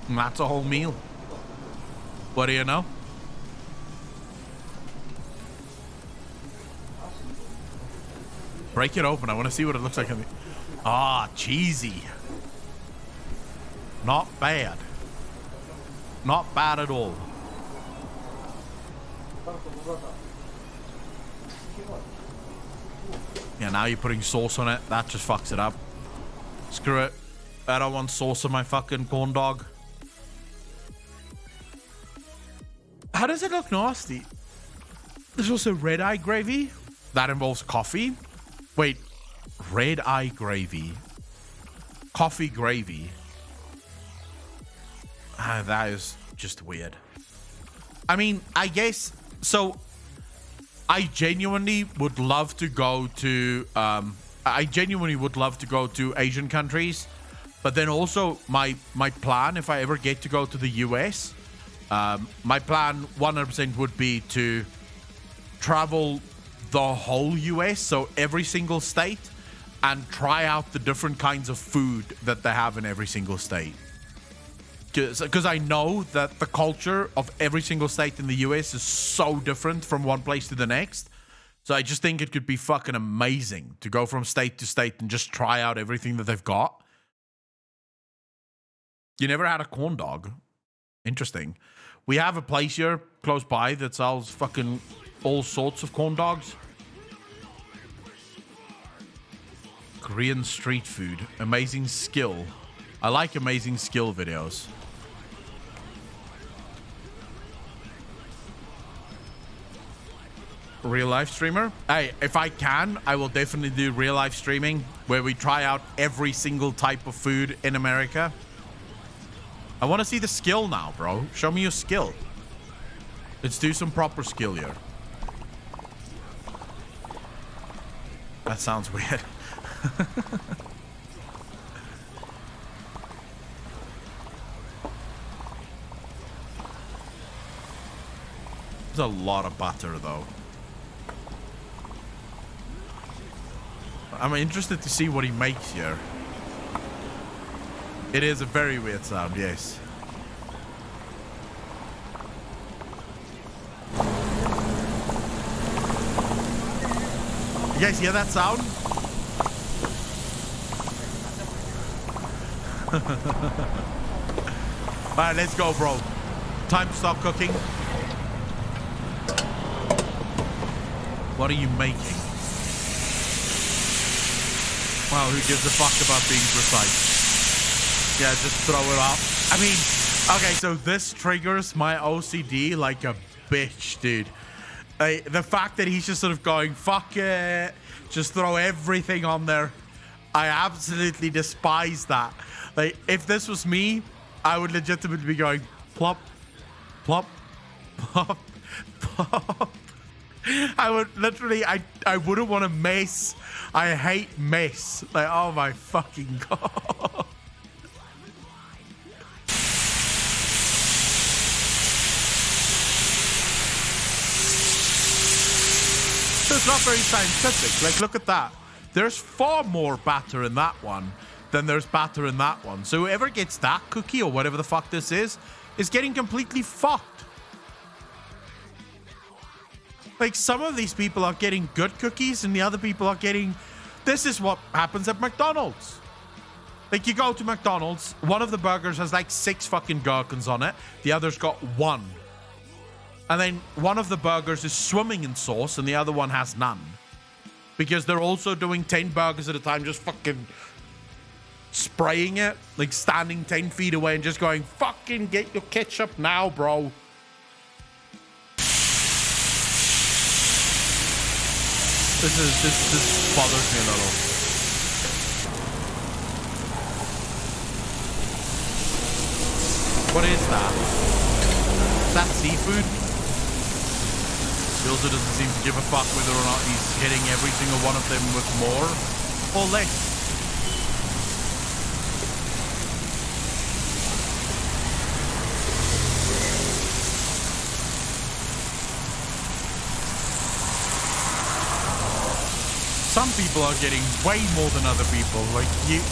And that's a whole meal. What do you know? Break it open. I want to see what it looks like. Ah, cheesy. Not bad. Not bad at all. Yeah, now you're putting sauce on it. That just fucks it up. Screw it. I don't want sauce on my fucking corn dog. How does it look nasty? There's also red eye gravy. That involves coffee. Wait, red eye gravy. Coffee gravy. That is just weird. I mean, I guess, so I genuinely would love to go to, Asian countries. But then also my plan, if I ever get to go to the US, my plan 100% would be to travel the whole US, so every single state, and try out the different kinds of food that they have in every single state. Because I know that the culture of every single state in the US is so different from one place to the next. So I just think it could be fucking amazing to go from state to state and just try out everything that they've got. You never had a corn dog? Interesting. We have a place here close by that sells fucking all sorts of corn dogs. Korean street food. Amazing skill. I like amazing skill videos. Real life streamer? Hey, if I can, I will definitely do real life streaming where we try out every single type of food in America. I want to see the skill now, bro. Show me your skill. Let's do some proper skill here. That sounds weird. There's a lot of butter, though. I'm interested to see what he makes here. It is a very weird sound, yes. You guys hear that sound? Alright, let's go, bro. Time to stop cooking. What are you making? Well, who gives a fuck about being precise? Yeah, just throw it up. I mean, okay, so this triggers my OCD like a bitch, dude. The fact that he's just sort of going, fuck it, just throw everything on there. I absolutely despise that. Like, if this was me, I would legitimately be going, plop, plop, plop, plop. I would literally, I wouldn't want to mess. I hate mess. Like, oh my fucking God. So it's not very scientific. Like, look at that. There's far more batter in that one than there's batter in that one. So whoever gets that cookie or whatever the fuck this is getting completely fucked. Like, some of these people are getting good cookies and the other people are getting... This is what happens at McDonald's. Like, you go to McDonald's, one of the burgers has like 6 fucking gherkins on it. The other's got 1. And then one of the burgers is swimming in sauce and the other one has none. Because they're also doing 10 burgers at a time, just fucking spraying it. Like, standing 10 feet away and just going, fucking get your ketchup now, bro. This bothers me a little. What is that? Is that seafood? He also doesn't seem to give a fuck whether or not he's hitting every single one of them with more or less. Some people are getting way more than other people. Like, you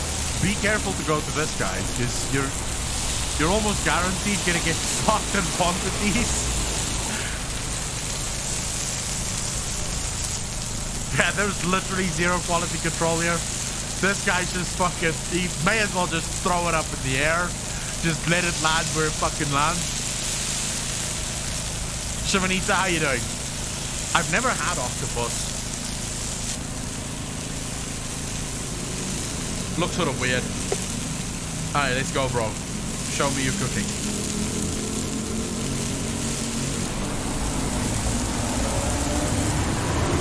be careful to go to this guy, because you're almost guaranteed gonna get fucked in quantities. Yeah, there's literally zero quality control here. This guy's just fucking... He may as well just throw it up in the air. Just let it land where it fucking lands. Shimonita, how you doing? I've never had octopus. Looks sort of weird. Alright, let's go, bro. Show me your cooking.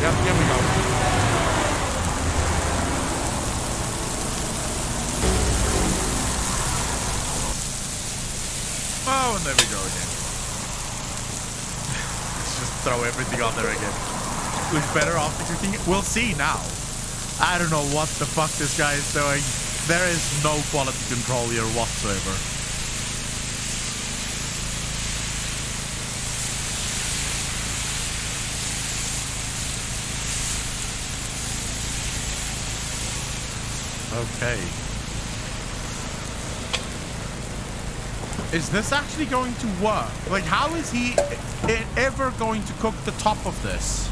Yep, here we go. Oh, and there we go again. Let's just throw everything on there again. Looks better after cooking. We'll see now. I don't know what the fuck this guy is doing. There is no quality control here whatsoever. Okay. Is this actually going to work? Like, how is he ever going to cook the top of this?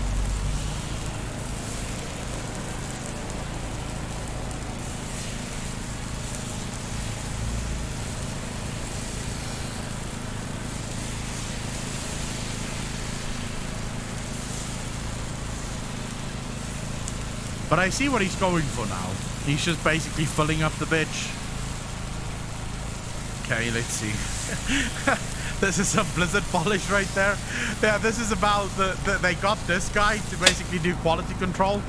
But I see what he's going for now. He's just basically filling up the bitch. Okay, let's see. This is some Blizzard polish right there. Yeah, this is about they got this guy to basically do quality control.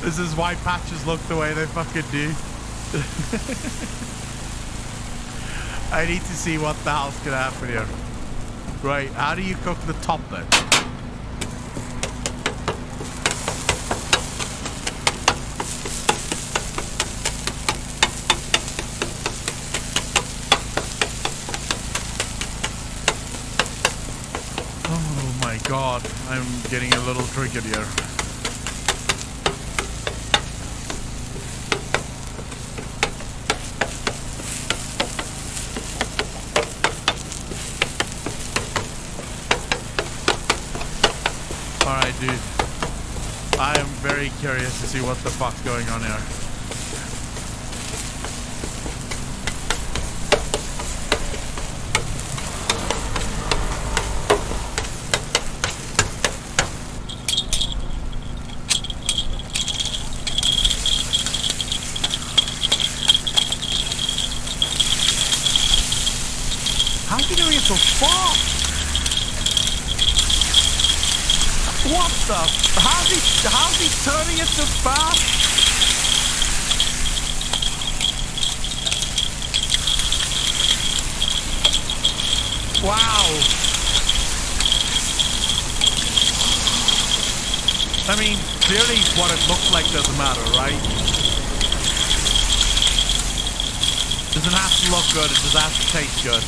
This is why patches look the way they fucking do. I need to see what the hell's gonna happen here. Right, how do you cook the top then? Oh my god, I'm getting a little triggered here. Alright, dude. I am very curious to see what the fuck's going on here. How's he doing it so fast? What the? How's he turning it so fast? Wow. I mean, clearly what it looks like doesn't matter, right? Doesn't have to look good, it just has to taste good.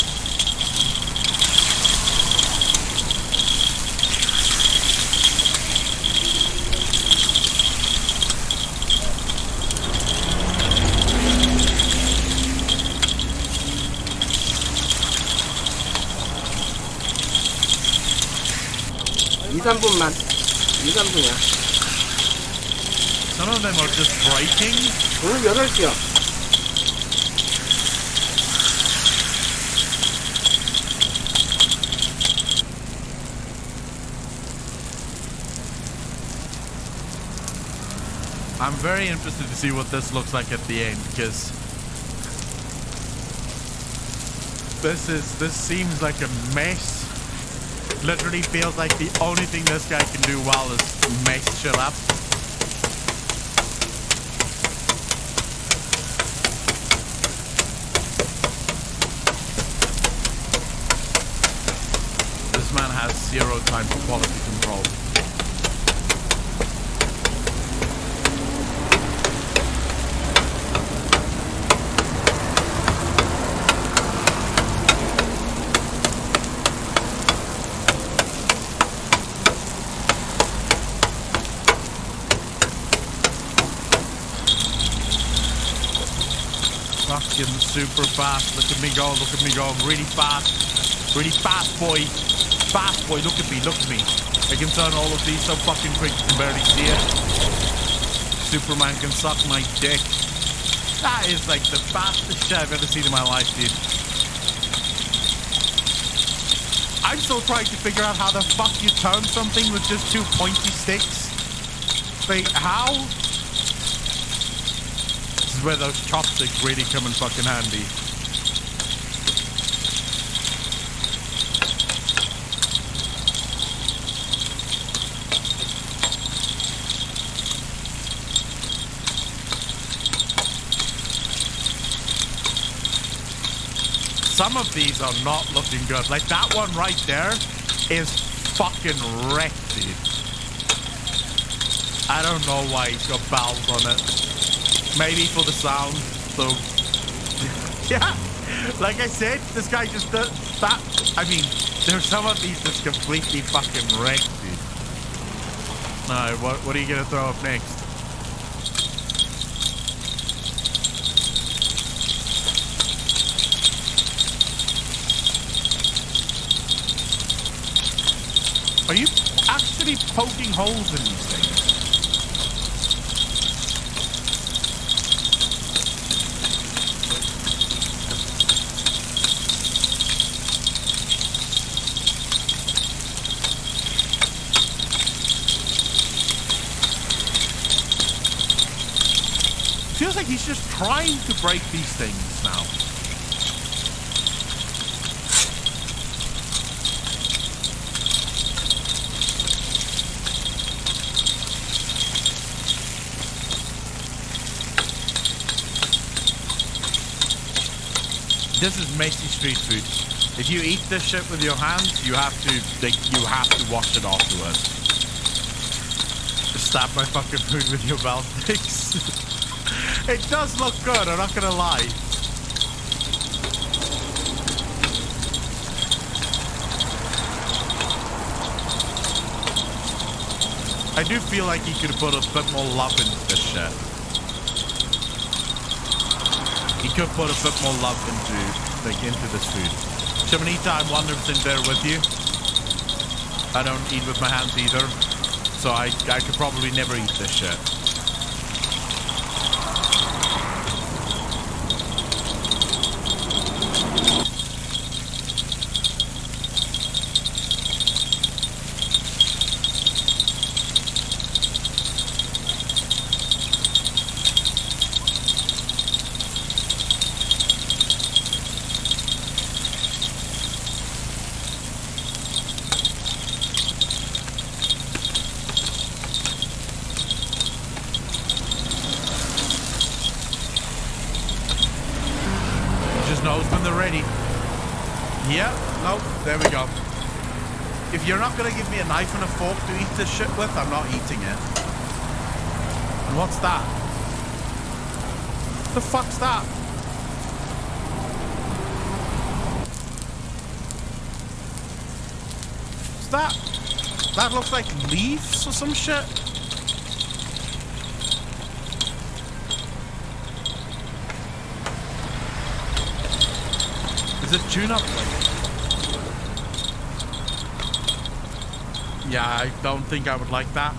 Some of them are just breaking. 오늘 8시요. I'm very interested to see what this looks like at the end, because this seems like a mess. Literally feels like the only thing this guy can do well is mess shit up. This man has zero time for quality control. Fucking super fast. Look at me go really fast. Really fast, boy. Fast, boy. Look at me. Look at me. I can turn all of these so fucking quick you can barely see it. Superman can suck my dick. That is like the fastest shit I've ever seen in my life, dude. I'm still trying to figure out how the fuck you turn something with just two pointy sticks. Like, how? This is where those chopsticks really come in fucking handy. Some of these are not looking good. Like that one right there is fucking wrecked, dude. I don't know why he's got valves on it. Maybe for the sound. So, yeah. Like I said, this guy just does that. I mean, there's some of these that's completely fucking wrecked, dude. Alright, what are you gonna throw up next? Are you actually poking holes in these things? Feels like he's just trying to break these things now. This is messy street food. If you eat this shit with your hands, you have to wash it afterwards. Stab my fucking food with your valve sticks. It does look good, I'm not gonna lie. I do feel like he could have put a bit more love into this shit. He could put a bit more love into this food. Shamanita, I'm 100% there with you. I don't eat with my hands either. So I could probably never eat this shit. There we go. If you're not gonna give me a knife and a fork to eat this shit with, I'm not eating it. And what's that? The fuck's that? Is that looks like leaves or some shit? Is it tune-up like? Yeah, I don't think I would like that.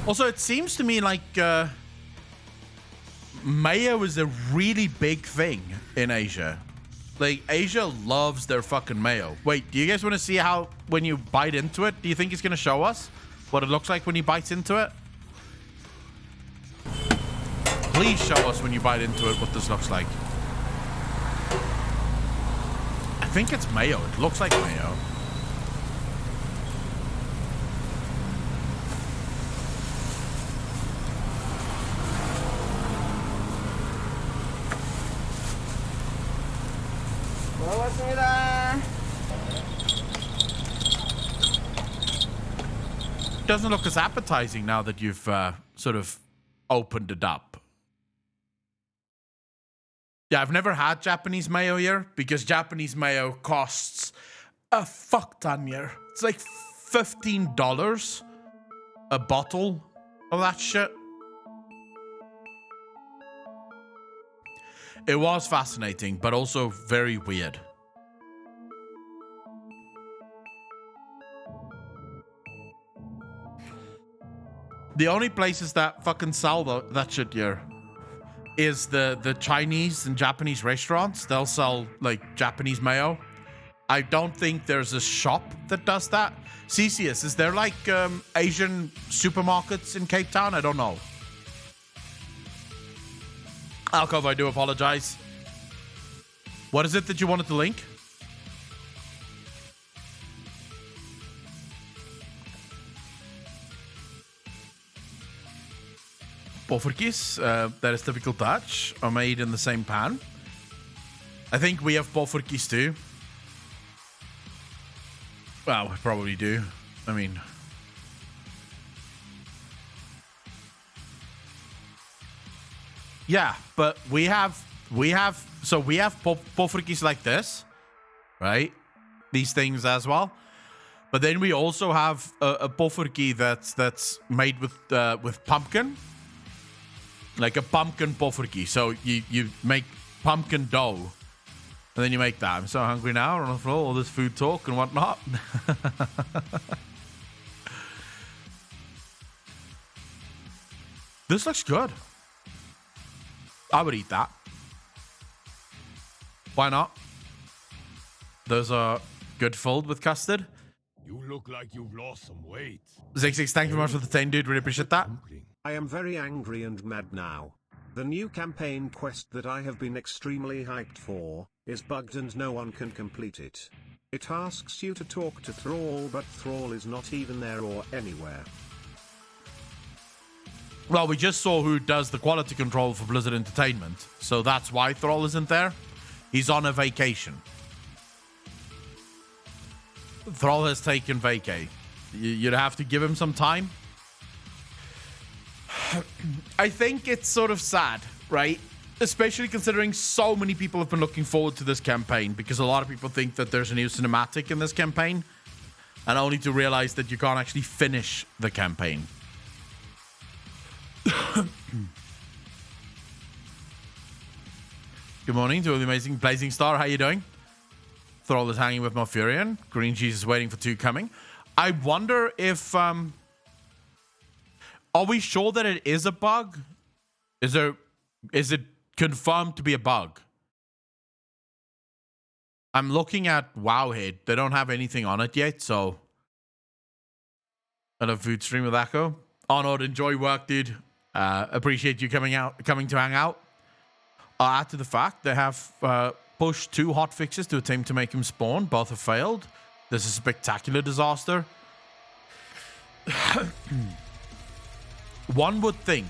Also, it seems to me like mayo is a really big thing in Asia. Like, Asia loves their fucking mayo. Wait, do you guys want to see how, when you bite into it, do you think it's going to show us what it looks like when you bite into it? Please show us when you bite into it what this looks like. I think it's mayo. It looks like mayo. Doesn't look as appetizing now that you've sort of opened it up. Yeah, I've never had Japanese mayo here because Japanese mayo costs a fuck ton here. It's like $15 a bottle of that shit. It was fascinating, but also very weird. The only places that fucking sell that shit here is the Chinese and Japanese restaurants. They'll sell like Japanese mayo. I don't think there's a shop that does that. CCS, is there like Asian supermarkets in Cape Town? I don't know. Alcove, I do apologize. What is it that you wanted to link? Poffertjies, that is typical Dutch, are made in the same pan. I think we have poffertjies too. Well, we probably do. I mean... Yeah, but we have poffertjies like this, right? These things as well. But then we also have a poffertjie that's made with pumpkin. Like a pumpkin poffertjie. So you make pumpkin dough. And then you make that. I'm so hungry now. On the floor, all this food talk and whatnot. This looks good. I would eat that. Why not? Those are good filled with custard. You look like you've lost some weight. Zix, thank you very much for the 10, dude. Really appreciate that. I am very angry and mad now. The new campaign quest that I have been extremely hyped for is bugged and no one can complete it. It asks you to talk to Thrall, but Thrall is not even there or anywhere. Well, we just saw who does the quality control for Blizzard Entertainment, so that's why Thrall isn't there. He's on a vacation. Thrall has taken vacay. You'd have to give him some time. I think it's sort of sad, right? Especially considering so many people have been looking forward to this campaign, because a lot of people think that there's a new cinematic in this campaign, and only to realize that you can't actually finish the campaign. Good morning to the amazing Blazing Star. How you doing? Thrall is hanging with Malfurion. Green Cheese is waiting for 2 coming. I wonder if... Are we sure that it is a bug? Is it confirmed to be a bug? I'm looking at Wowhead. They don't have anything on it yet, so... Hello, food stream with Echo. Honored, enjoy work, dude. Appreciate you coming to hang out. I'll add to the fact they have pushed 2 hotfixes to attempt to make him spawn. Both have failed. This is a spectacular disaster. One would think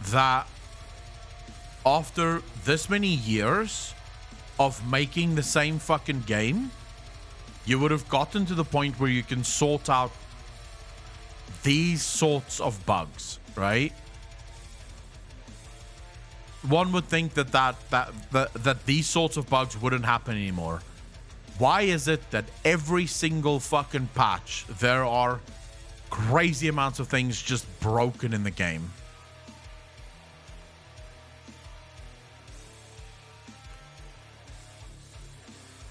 that after this many years of making the same fucking game, you would have gotten to the point where you can sort out these sorts of bugs, right? One would think that these sorts of bugs wouldn't happen anymore. Why is it that every single fucking patch there are crazy amounts of things just broken in the game?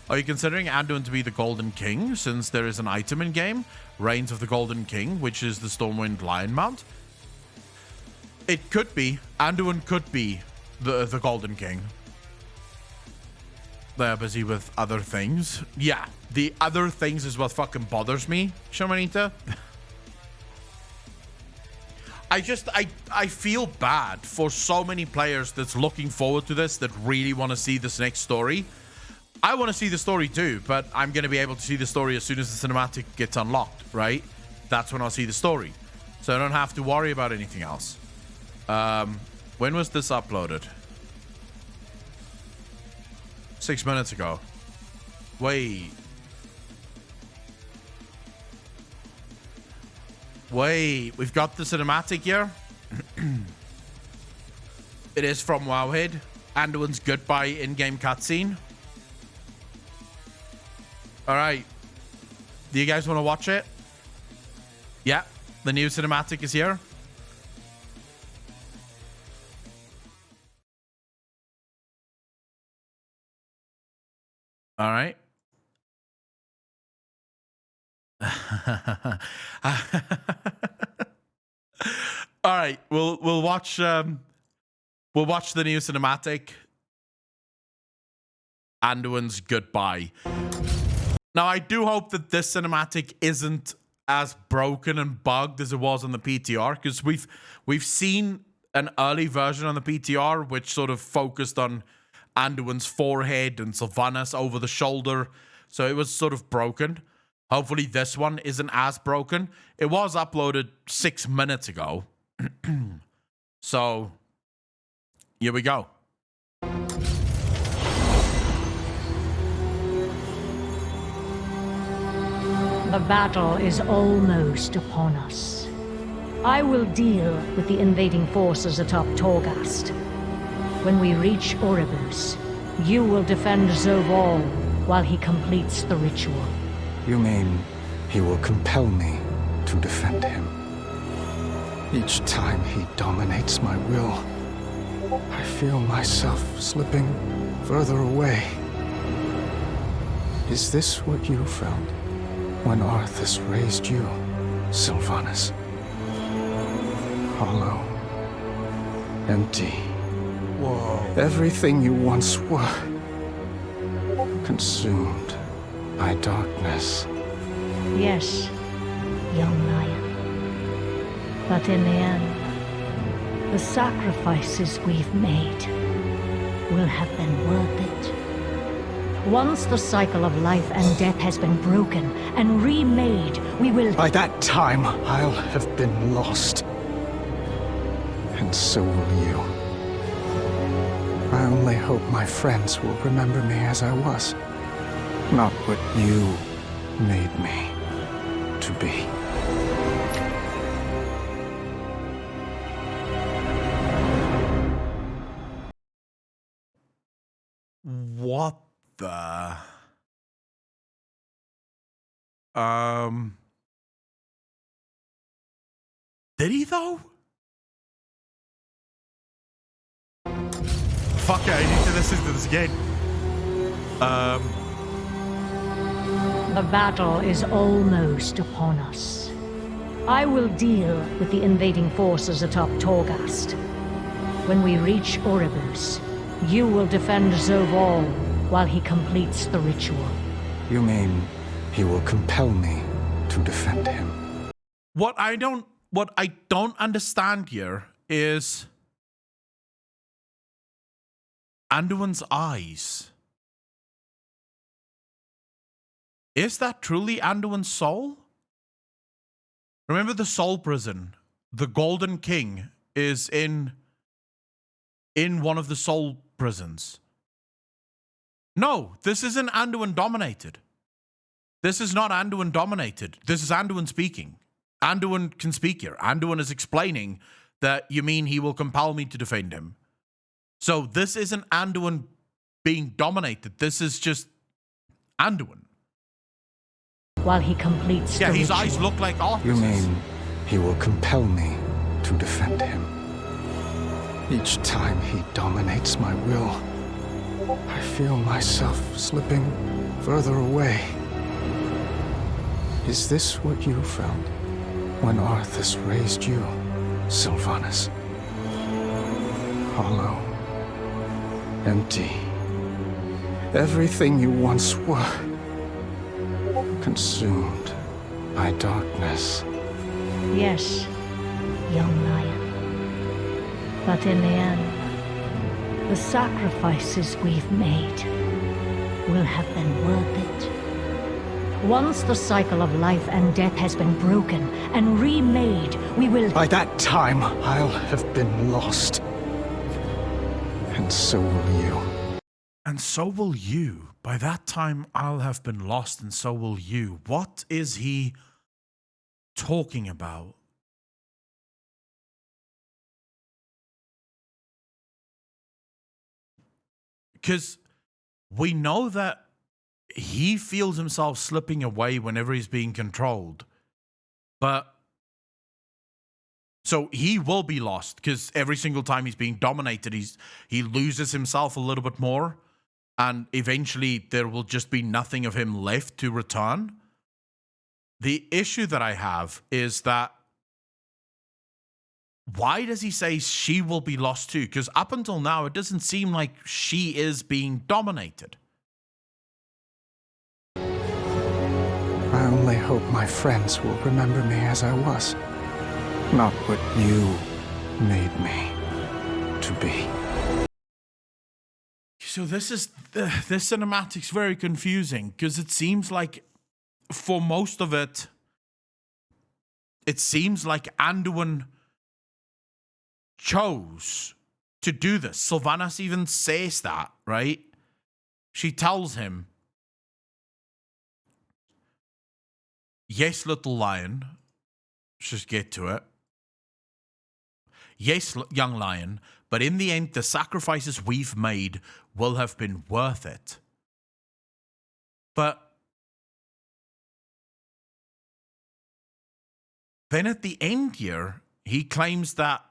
Are you considering Anduin to be the Golden King, since there is an item in game, Reigns of the Golden King, which is the Stormwind Lion Mount? It could be. Anduin could be the Golden King. They're busy with other things. Yeah, the other things is what fucking bothers me, Shamanita. I feel bad for so many players that's looking forward to this, that really want to see this next story. I want to see the story too, but I'm going to be able to see the story as soon as the cinematic gets unlocked, right? That's when I'll see the story. So I don't have to worry about anything else. When was this uploaded? 6 minutes ago. Wait, we've got the cinematic here. It is from Wowhead. Anduin's goodbye in-game cutscene. All right. Do you guys want to watch it? Yeah, the new cinematic is here. All right. All right. We'll watch the new cinematic. Anduin's goodbye. Now, I do hope that this cinematic isn't as broken and bugged as it was on the PTR, because we've seen an early version on the PTR which sort of focused on Anduin's forehead and Sylvanas over the shoulder, so it was sort of broken. Hopefully this one isn't as broken. It was uploaded 6 minutes ago. So here we go. The battle is almost upon us. I will deal with the invading forces atop Torghast. When we reach Oribus, you will defend Zoval while he completes the ritual. You mean he will compel me to defend him? Each time he dominates my will, I feel myself slipping further away. Is this what you felt when Arthas raised you, Sylvanas? Hollow, empty. Whoa. Everything you once were, consumed by darkness. Young lion. But in the end, the sacrifices we've made will have been worth it. Once the cycle of life and death has been broken and remade, we will... By that time, I'll have been lost. And so will you. I only hope my friends will remember me as I was, not what you made me to be. What the? Did he though? Fuck it, I need to listen to this again. The battle is almost upon us. I will deal with the invading forces atop Torghast. When we reach Oribus, you will defend Zoval while he completes the ritual. You mean he will compel me to defend him? What I don't understand here is Anduin's eyes. Is that truly Anduin's soul? Remember the soul prison? The Golden King is in one of the soul prisons. No, this isn't Anduin dominated. This is not Anduin dominated. This is Anduin speaking. Anduin can speak here. Anduin is explaining that you mean he will compel me to defend him. So this isn't Anduin being dominated. This is just Anduin. While he completes the his ritual. eyes look like Arthas'. You mean he will compel me to defend him? Each time he dominates my will, I feel myself slipping further away. Is this what you felt when Arthas raised you, Sylvanas? Hollow, empty. Everything you once were, consumed by darkness. Yes, young lion. But in the end, the sacrifices we've made will have been worth it. Once the cycle of life and death has been broken and remade, we will... By that time, I'll have been lost. And so will you. And so will you. By that time, I'll have been lost, and so will you. What is he talking about? Because we know that he feels himself slipping away whenever he's being controlled. But so he will be lost because every single time he's being dominated, he loses himself a little bit more. and eventually there will just be nothing of him left to return. The issue that I have is that why does he say she will be lost too? Because up until now, it doesn't seem like she is being dominated. I only hope my friends will remember me as I was, not what you made me to be. So this cinematic's very confusing because it seems like for most of it, it seems like Anduin chose to do this. Sylvanas even says that, right? She tells him, yes, little lion. Let's just get to it. Yes, young lion, but in the end, the sacrifices we've made will have been worth it. But then at the end here, he claims that